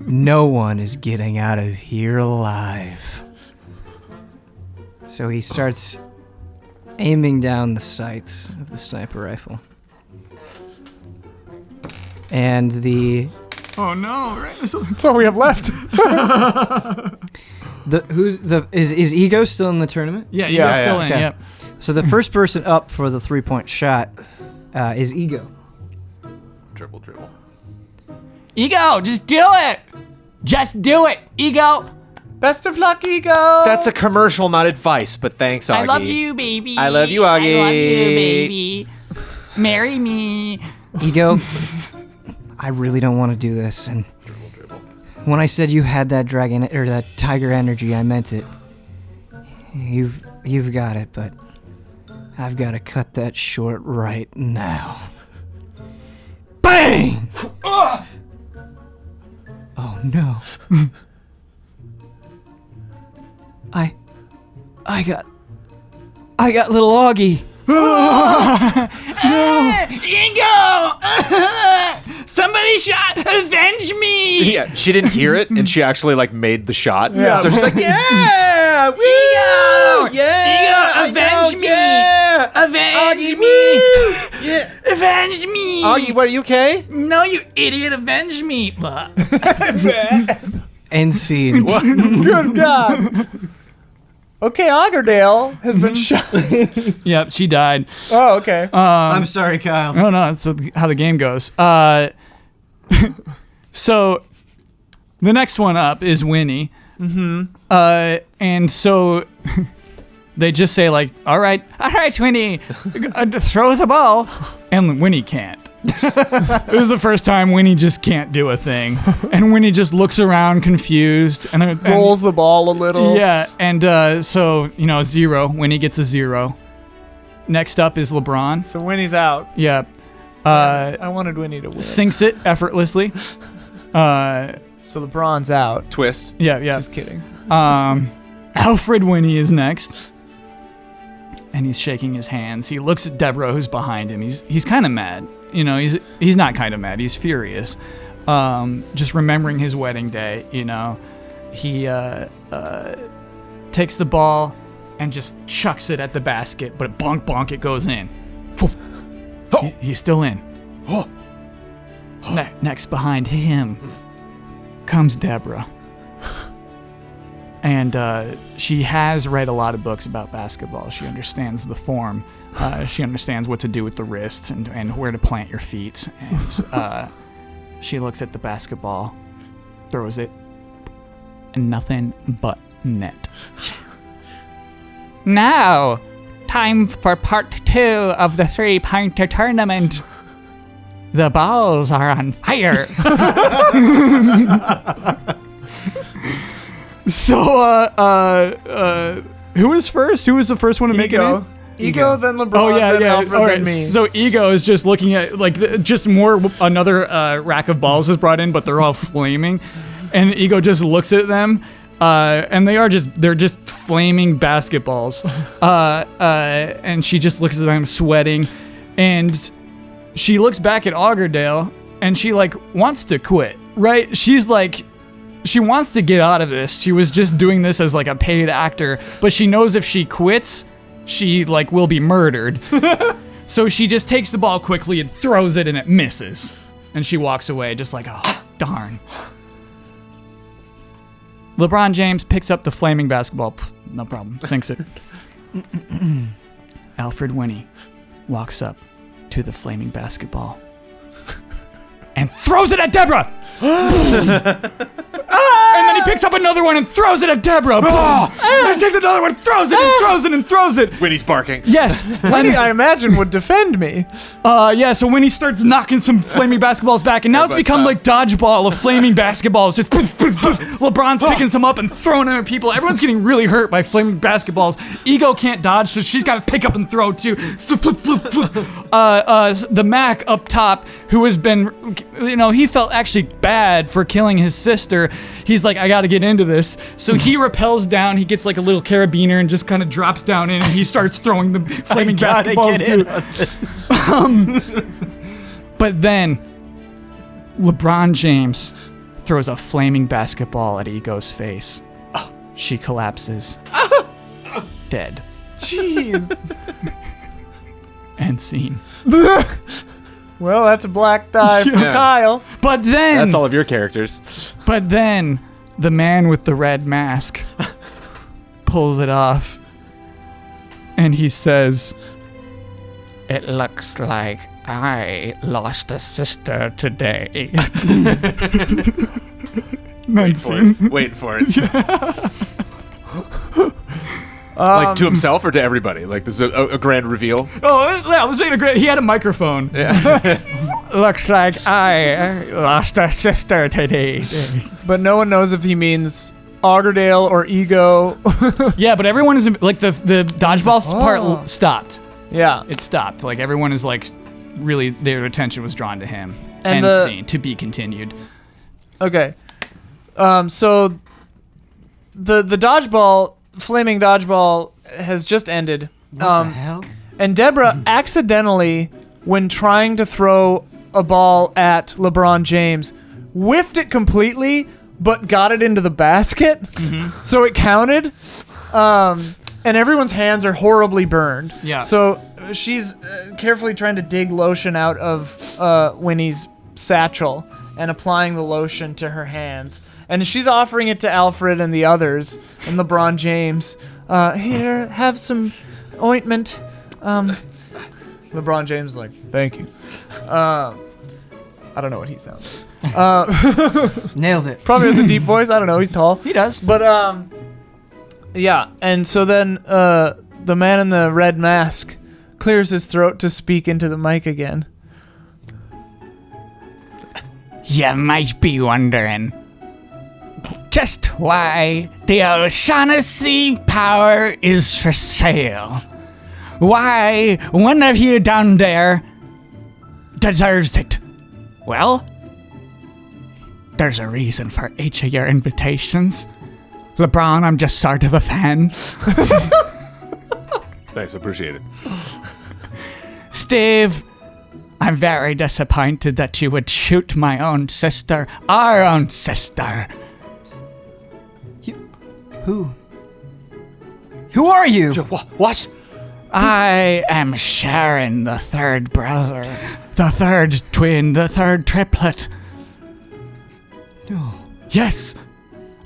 No one is getting out of here alive. So he starts aiming down the sights of the sniper rifle. And Oh no! Right? That's all we have left. is Ego still in the tournament? Yeah, Yeah, Ego's still in. okay. Yep. So the first person up for the 3-point shot is Ego. Dribble. Ego, just do it! Just do it, Ego! Best of luck, Ego. That's a commercial, not advice, but thanks, Augie. I love you, baby. I love you, Augie. I love you, baby. Marry me. Ego, I really don't want to do this. And Dribble. when I said you had that dragon or that tiger energy, I meant it. You've got it, but I've got to cut that short right now. Bang! Oh no. I I got little Augie. Ego! Somebody shot! Avenge me! Yeah, she didn't hear it, and she actually like made the shot. Yeah. So she's like, yeah, Ego! yeah, Ego, avenge me! Yeah. Avenge me! Yeah. Avenge me! Augie, what, are you okay? No, you idiot! Avenge me! End scene. Good God. Okay, Augerdale has been shot. Yep, she died. Oh, okay. I'm sorry, Kyle. No, that's how the game goes. So the next one up is Winnie. Mm-hmm. And so they just say like, all right, Winnie, throw the ball. And Winnie can't. It was the first time Winnie just can't do a thing. And Winnie just looks around confused and Rolls the ball a little. yeah, and so, 0. Winnie gets a 0. Next up is LeBron. So Winnie's out. Yeah. I wanted Winnie to win. Sinks it effortlessly. So LeBron's out. Twist. Yeah. Just kidding. Alfred Winnie is next. And he's shaking his hands. He looks at Deborah, who's behind him. He's kind of mad. He's not kind of mad. He's furious. Just remembering his wedding day, He takes the ball and just chucks it at the basket, but bonk, it goes in. He's still in. Next behind him comes Deborah. And she has read a lot of books about basketball. She understands the form. She understands what to do with the wrists and where to plant your feet. And she looks at the basketball, throws it, and nothing but net. Now, time for part 2 of the 3-pointer tournament. The balls are on fire. So, who was first? Who was the first one to make it in? Ego, then LeBron, then Alfred, then me. So Ego is just looking at, just more, another rack of balls is brought in, but they're all flaming. And Ego just looks at them, and they're just flaming basketballs. And she just looks at them sweating, and she looks back at Augerdale, and she, wants to quit, right? She's like, she wants to get out of this. She was just doing this as, a paid actor, but she knows if she quits, she, will be murdered. So she just takes the ball quickly and throws it, and it misses. And she walks away just like, oh, darn. LeBron James picks up the flaming basketball. Pff, no problem. Sinks it. Alfred Winnie walks up to the flaming basketball and throws it at Deborah. And then he picks up another one and throws it at Deborah. And takes another one, throws it and throws it and throws it. Winnie's barking. Yes. Winnie, I imagine, would defend me. Yeah, so Winnie starts knocking some flaming basketballs back, and now it's become like dodgeball of flaming basketballs. Just poof, poof, poof. LeBron's picking some up and throwing them at people. Everyone's getting really hurt by flaming basketballs. Ego can't dodge, so she's got to pick up and throw too. The Mac up top, who has been, he felt actually bad for killing his sister. He's like, I got to get into this. So he rappels down. He gets a little carabiner and just kind of drops down in, and he starts throwing the flaming basketballs too. But then LeBron James throws a flaming basketball at Ego's face. She collapses. Dead. Jeez. End scene. Well, that's a black die from Kyle. But then... That's all of your characters. But then the man with the red mask pulls it off. And he says, "It looks like I lost a sister today." Wait for it. To himself or to everybody? This is a grand reveal? Oh, yeah, let's make it great. He had a microphone. Yeah. Looks like I lost a sister today. But no one knows if he means Augerdale or Ego. Yeah, but everyone is, the dodgeball part stopped. Yeah. It stopped. Everyone is, really, their attention was drawn to him. And End scene. To be continued. Okay. So the dodgeball, flaming dodgeball has just ended. What the hell? And Deborah accidentally, when trying to throw a ball at LeBron James, whiffed it completely, but got it into the basket. So it counted. And everyone's hands are horribly burned. Yeah. So she's carefully trying to dig lotion out of Winnie's satchel and applying the lotion to her hands. And she's offering it to Alfred and the others and LeBron James. Here, have some ointment. LeBron James is like, thank you. I don't know what he sounds like. Nailed it. Probably has a deep voice. I don't know. He's tall. He does. But, yeah. And so then the man in the red mask clears his throat to speak into the mic again. You might be wondering just why the O'Shaughnessy power is for sale. Why one of you down there deserves it. Well, there's a reason for each of your invitations. LeBron, I'm just sort of a fan. Thanks, appreciate it. Steve, I'm very disappointed that you would shoot my own sister, our own sister. Who? Who are you? What? I am Sharon, the third brother, the third twin, the third triplet. No. Yes,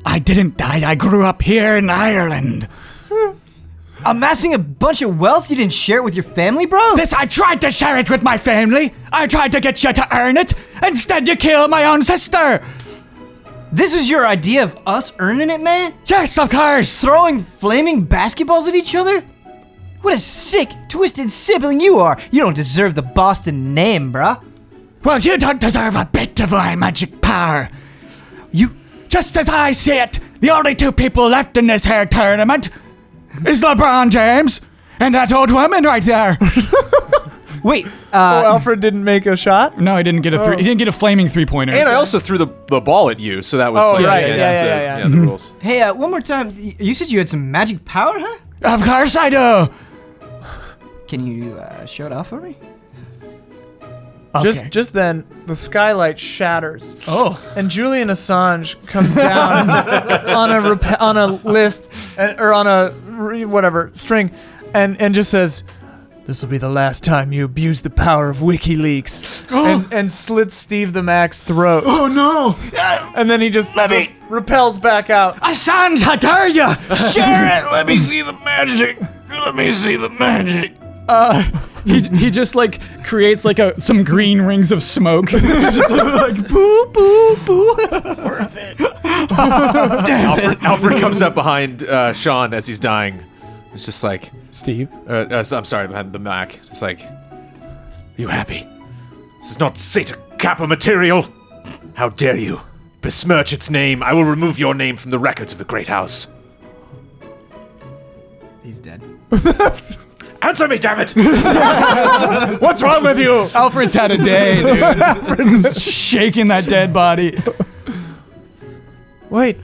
I didn't die. I grew up here in Ireland. Amassing a bunch of wealth you didn't share it with your family, bro? I tried to share it with my family. I tried to get you to earn it. Instead, you killed my own sister. This was your idea of us earning it, man? Yes, of course. Throwing flaming basketballs at each other? What a sick, twisted sibling you are. You don't deserve the Boston name, bruh. Well, you don't deserve a bit of my magic power. Just as I see it, the only two people left in this here tournament is LeBron James and that old woman right there. Wait, Alfred didn't make a shot? No, he didn't get a he didn't get a flaming 3-pointer. And I also threw the ball at you, so that was Oh, right. against Yeah. the rules. hey, one more time. You said you had some magic power, huh? Of course I do. Can you show it off for me? Okay. Just then, the skylight shatters. Oh. And Julian Assange comes down on a list, or on a string, and just says, "This will be the last time you abuse the power of WikiLeaks," and slits Steve the Mac's throat. Oh no! And then he just repels back out. Assange, how dare you? Sharon, let me see the magic. Let me see the magic. He just like creates like some green rings of smoke. Just like boo boo boo. Worth it. Alfred comes up behind Sean as he's dying. It's just like, Steve. I'm sorry, behind the Mac. It's like, you happy? This is not Zeta Kappa material. How dare you besmirch its name? I will remove your name from the records of the Great House. He's dead. Answer me, damn it! What's wrong with you? Alfred's had a day, dude. Alfred's shaking that dead body. Wait.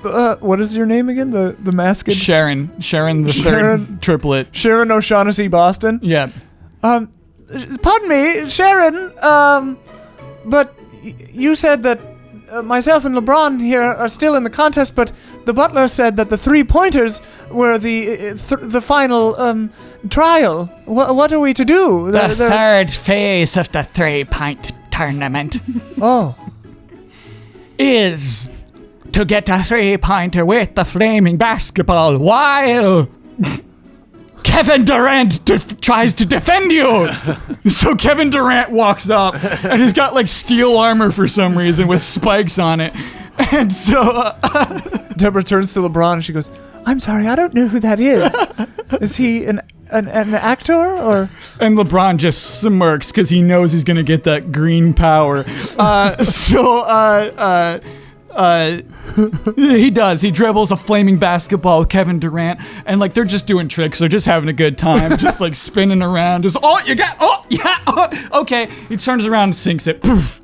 What is your name again? The masked Sharon the Sharon. third triplet. Sharon O'Shaughnessy Boston. Yeah. Pardon me, Sharon. But you said that myself and LeBron here are still in the contest, but the butler said that the 3-pointers were the final trial. What are we to do? The third phase of the 3-point tournament Oh. is to get a 3-pointer with the flaming basketball while Kevin Durant tries to defend you. So Kevin Durant walks up and he's got like steel armor for some reason with spikes on it. And so Deborah turns to LeBron and she goes, "I'm sorry, I don't know who that is. Is he an actor or?" And LeBron just smirks because he knows he's gonna get that green power. He does. He dribbles a flaming basketball with Kevin Durant, and like they're just doing tricks. They're just having a good time, just like spinning around. Just okay. He turns around and sinks it. Poof,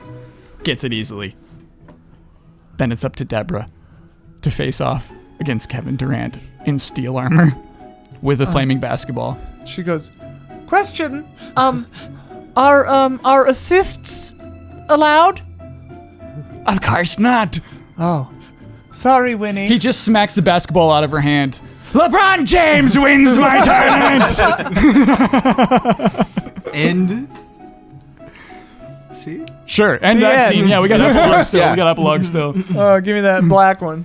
gets it easily. Then it's up to Deborah to face off against Kevin Durant in steel armor with a flaming basketball. She goes, question, are assists allowed? Of course not. Oh, sorry, Winnie. He just smacks the basketball out of her hand. LeBron James wins my tournament. End. See? Sure, end The that end. scene. Yeah, we got epilogue still. We got epilogue still. Oh, give me that black one.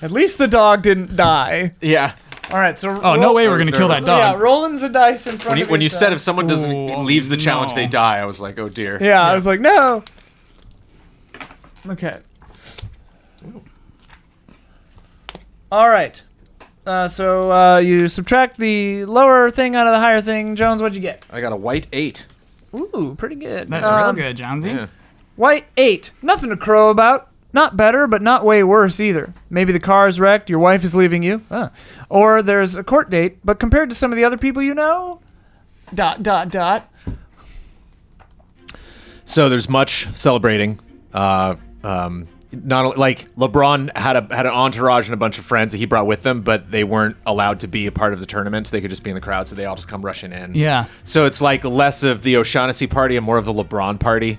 At least the dog didn't die. Yeah. All right, so Oh, no way we're going to kill that So yeah, dog. rolling the dice in front of When you said if yourself. someone doesn't Oh, leaves the challenge, no. they die, I was like, oh dear. Yeah, I was like, no. Okay. All right. So you subtract the lower thing out of the higher thing. Jones, what'd you get? I got a white 8. Ooh, pretty good. That's real good, Jonesy. Yeah. White 8. Nothing to crow about. Not better, but not way worse either. Maybe the car is wrecked, your wife is leaving you. Or there's a court date, but compared to some of the other people you know... ... So there's much celebrating. Not only, like LeBron had an entourage and a bunch of friends that he brought with them, but they weren't allowed to be a part of the tournament. They could just be in the crowd, so they all just come rushing in. Yeah. So it's like less of the O'Shaughnessy party and more of the LeBron party.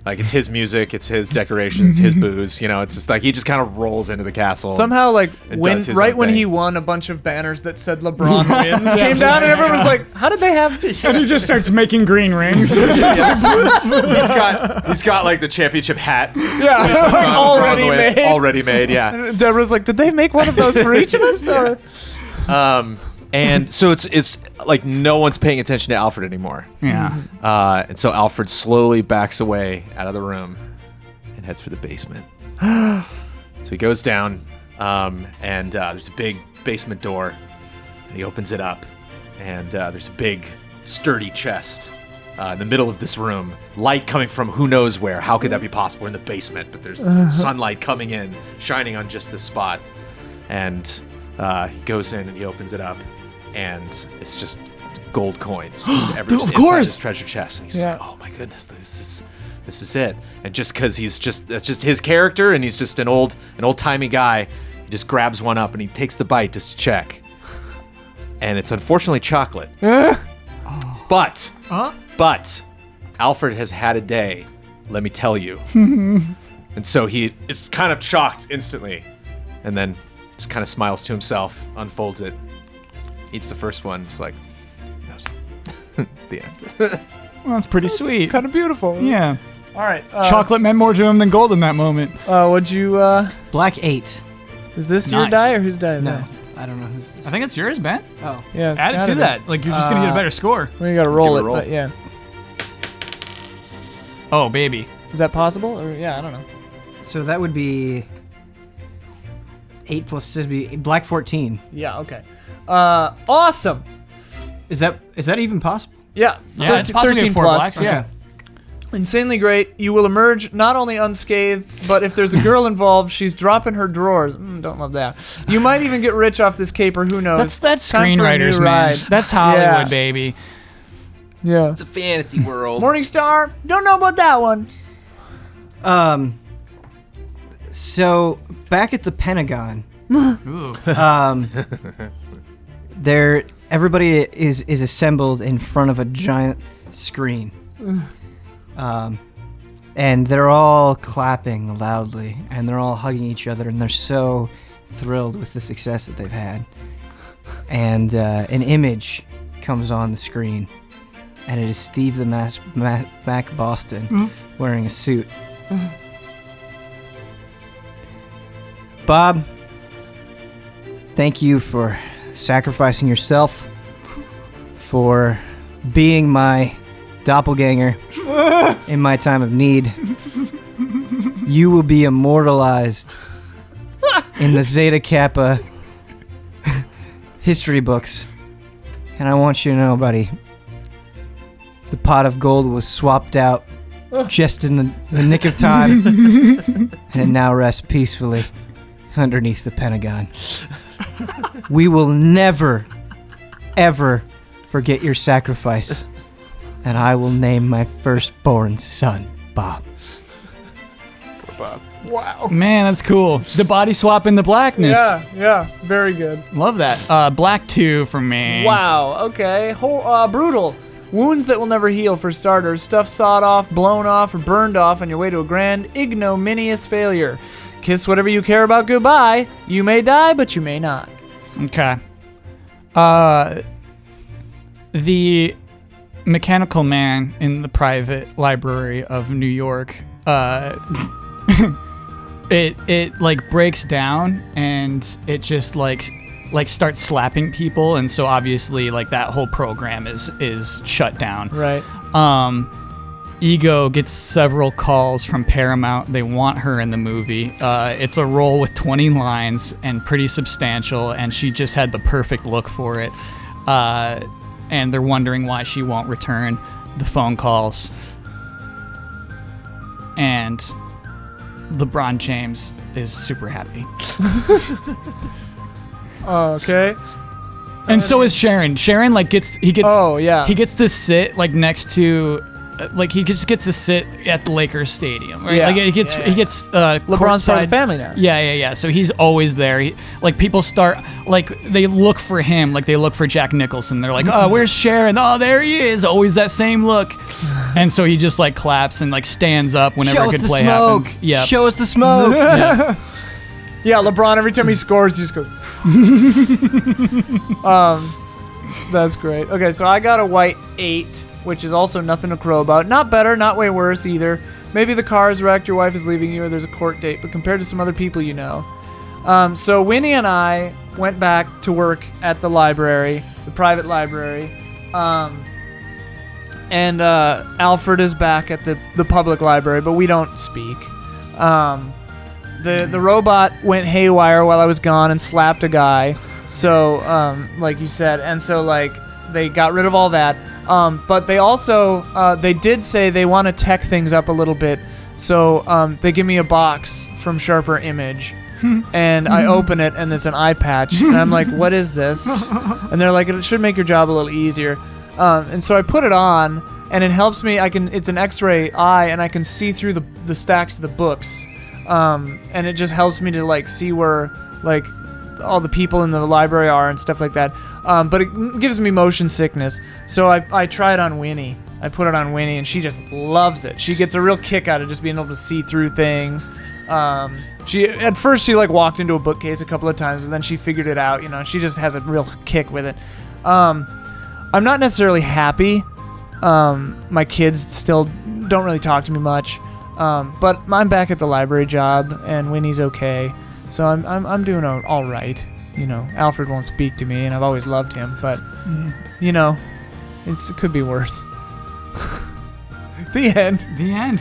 Like it's his music, it's his decorations, his booze. You know, it's just like he just kind of rolls into the castle. Somehow, like, and when does his right own when thing. he won, a bunch of banners that said LeBron wins came down, and everyone was like, how did they have... And he just starts making green rings. he's got like the championship hat. Yeah, Already made. Yeah. Deborah's like, did they make one of those for each of us? Or? And so it's like no one's paying attention to Alfred anymore. Yeah. And so Alfred slowly backs away out of the room and heads for the basement. So he goes down, and there's a big basement door, and he opens it up, and there's a big, sturdy chest in the middle of this room. Light coming from who knows where. How could that be possible? We're in the basement, but there's sunlight coming in, shining on just this spot. And he goes in and he opens it up, and it's just gold coins. Just everything inside his treasure chest. And he's like, oh my goodness, this is it. And just because that's just his character, and he's just an old-timey guy, he just grabs one up and he takes the bite just to check. And it's unfortunately chocolate. But Alfred has had a day, let me tell you. And so he is kind of shocked instantly, and then just kind of smiles to himself, unfolds it, eats the first one, just like, the end. Well, that's pretty sweet. Kind of beautiful. Yeah. All right. Chocolate meant more to him than gold in that moment. What'd you... Black 8. is this your Nice. die, or whose die? No, I don't know who's this. I think it's yours, Ben. Oh. Yeah, it's Add it gotta to be. that. Like, you're just going to get a better score. Well, you gotta roll Give it it, a roll. but yeah. Oh, baby. Is that possible? Or yeah, I don't know. So that would be 8 plus 6 would be Black 14. Yeah, okay. Awesome. Is that even possible? Yeah, Yeah, it's possibly 13 4 plus. blacks, yeah. Okay. Insanely great. You will emerge not only unscathed, but if there's a girl involved, she's dropping her drawers. Don't love that. You might even get rich off this caper. Who knows? That's Time for a new screenwriters, man. ride. That's Hollywood, Yeah. baby. Yeah. It's a fantasy world. Morningstar. Don't know about that one. So back at the Pentagon, Ooh. everybody is assembled in front of a giant screen. And they're all clapping loudly, and they're all hugging each other, and they're so thrilled with the success that they've had. And an image comes on the screen, and it is Steve the Mac Boston wearing a suit. Bob, thank you for sacrificing yourself, for being my doppelganger in my time of need. You will be immortalized in the Zeta Kappa history books. And I want you to know, buddy, the pot of gold was swapped out just in the nick of time, and it now rests peacefully underneath the Pentagon. We will never, ever forget your sacrifice, and I will name my firstborn son Bob. Poor Bob. Wow. Man, that's cool. The body swap in the blackness. Yeah, very good. Love that. Black 2 for me. Wow, okay. Brutal. Wounds that will never heal, for starters. Stuff sawed off, blown off, or burned off on your way to a grand, ignominious failure. Kiss whatever you care about goodbye. You may die, but you may not. Okay. The mechanical man in the private library of New York, it like breaks down and it just like starts slapping people, and so obviously like that whole program is shut down. Right. Ego gets several calls from Paramount. They want her in the movie. It's a role with 20 lines and pretty substantial, and she just had the perfect look for it. And they're wondering why she won't return the phone calls. And LeBron James is super happy. Okay. And so is Sharon. Sharon he gets Oh, yeah. he gets to sit like next to he just gets to sit at the Lakers stadium, right? Yeah. Like he gets LeBron's part of the family now. Yeah. So he's always there. People start they look for him, like they look for Jack Nicholson. They're like, "Oh, where's Sharon? Oh, there he is." Always that same look. And so he just claps and stands up whenever a good play happens. Yeah. Show us the smoke. Yeah, LeBron, every time he scores, he just goes. That's great. Okay, so I got a white 8, which is also nothing to crow about. Not better, not way worse either. Maybe the car is wrecked, your wife is leaving you, or there's a court date, but compared to some other people you know. So Winnie and I went back to work at the library, the private library. And Alfred is back at the public library, but we don't speak. The robot went haywire while I was gone and slapped a guy. So, like you said, and so they got rid of all that. But they also they did say they want to tech things up a little bit. So they give me a box from Sharper Image, and I open it and it's an eye patch, and I'm like, what is this? And they're like, it should make your job a little easier. And so I put it on, and it helps me. It's an X-ray eye, and I can see through the stacks of the books. And it just helps me to see where all the people in the library are and stuff like that. But it gives me motion sickness. So I try it on Winnie. I put it on Winnie, and she just loves it. She gets a real kick out of just being able to see through things. At first she walked into a bookcase a couple of times, but then she figured it out. She just has a real kick with it. I'm not necessarily happy. My kids still don't really talk to me much. But I'm back at the library job, and Winnie's okay, so I'm doing all right. Alfred won't speak to me, and I've always loved him, but it could be worse. The end. The end.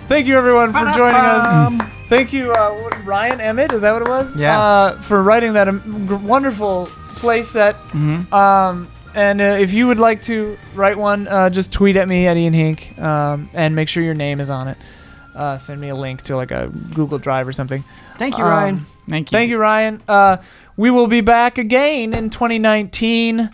Thank you everyone for joining us. Thank you, Ryan Emmett. Is that what it was? Yeah. For writing that wonderful playset. Mm-hmm. And if you would like to write one, just tweet at me at Ian Hink, and make sure your name is on it. Send me a link to a Google Drive or something. Thank you, Ryan. Thank you. Thank you, Ryan. We will be back again in 2019.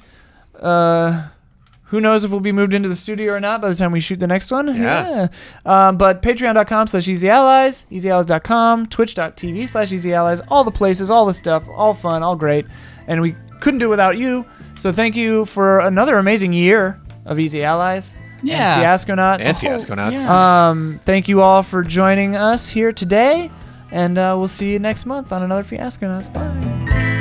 Who knows if we'll be moved into the studio or not by the time we shoot the next one? Yeah. But patreon.com/easyallies, easyallies.com, twitch.tv/easyallies, all the places, all the stuff, all fun, all great. And we couldn't do it without you. So thank you for another amazing year of Easy Allies. Yeah. And Fiasconauts. And Fiasconauts. Yeah. Thank you all for joining us here today. And we'll see you next month on another Fiasconauts. Bye.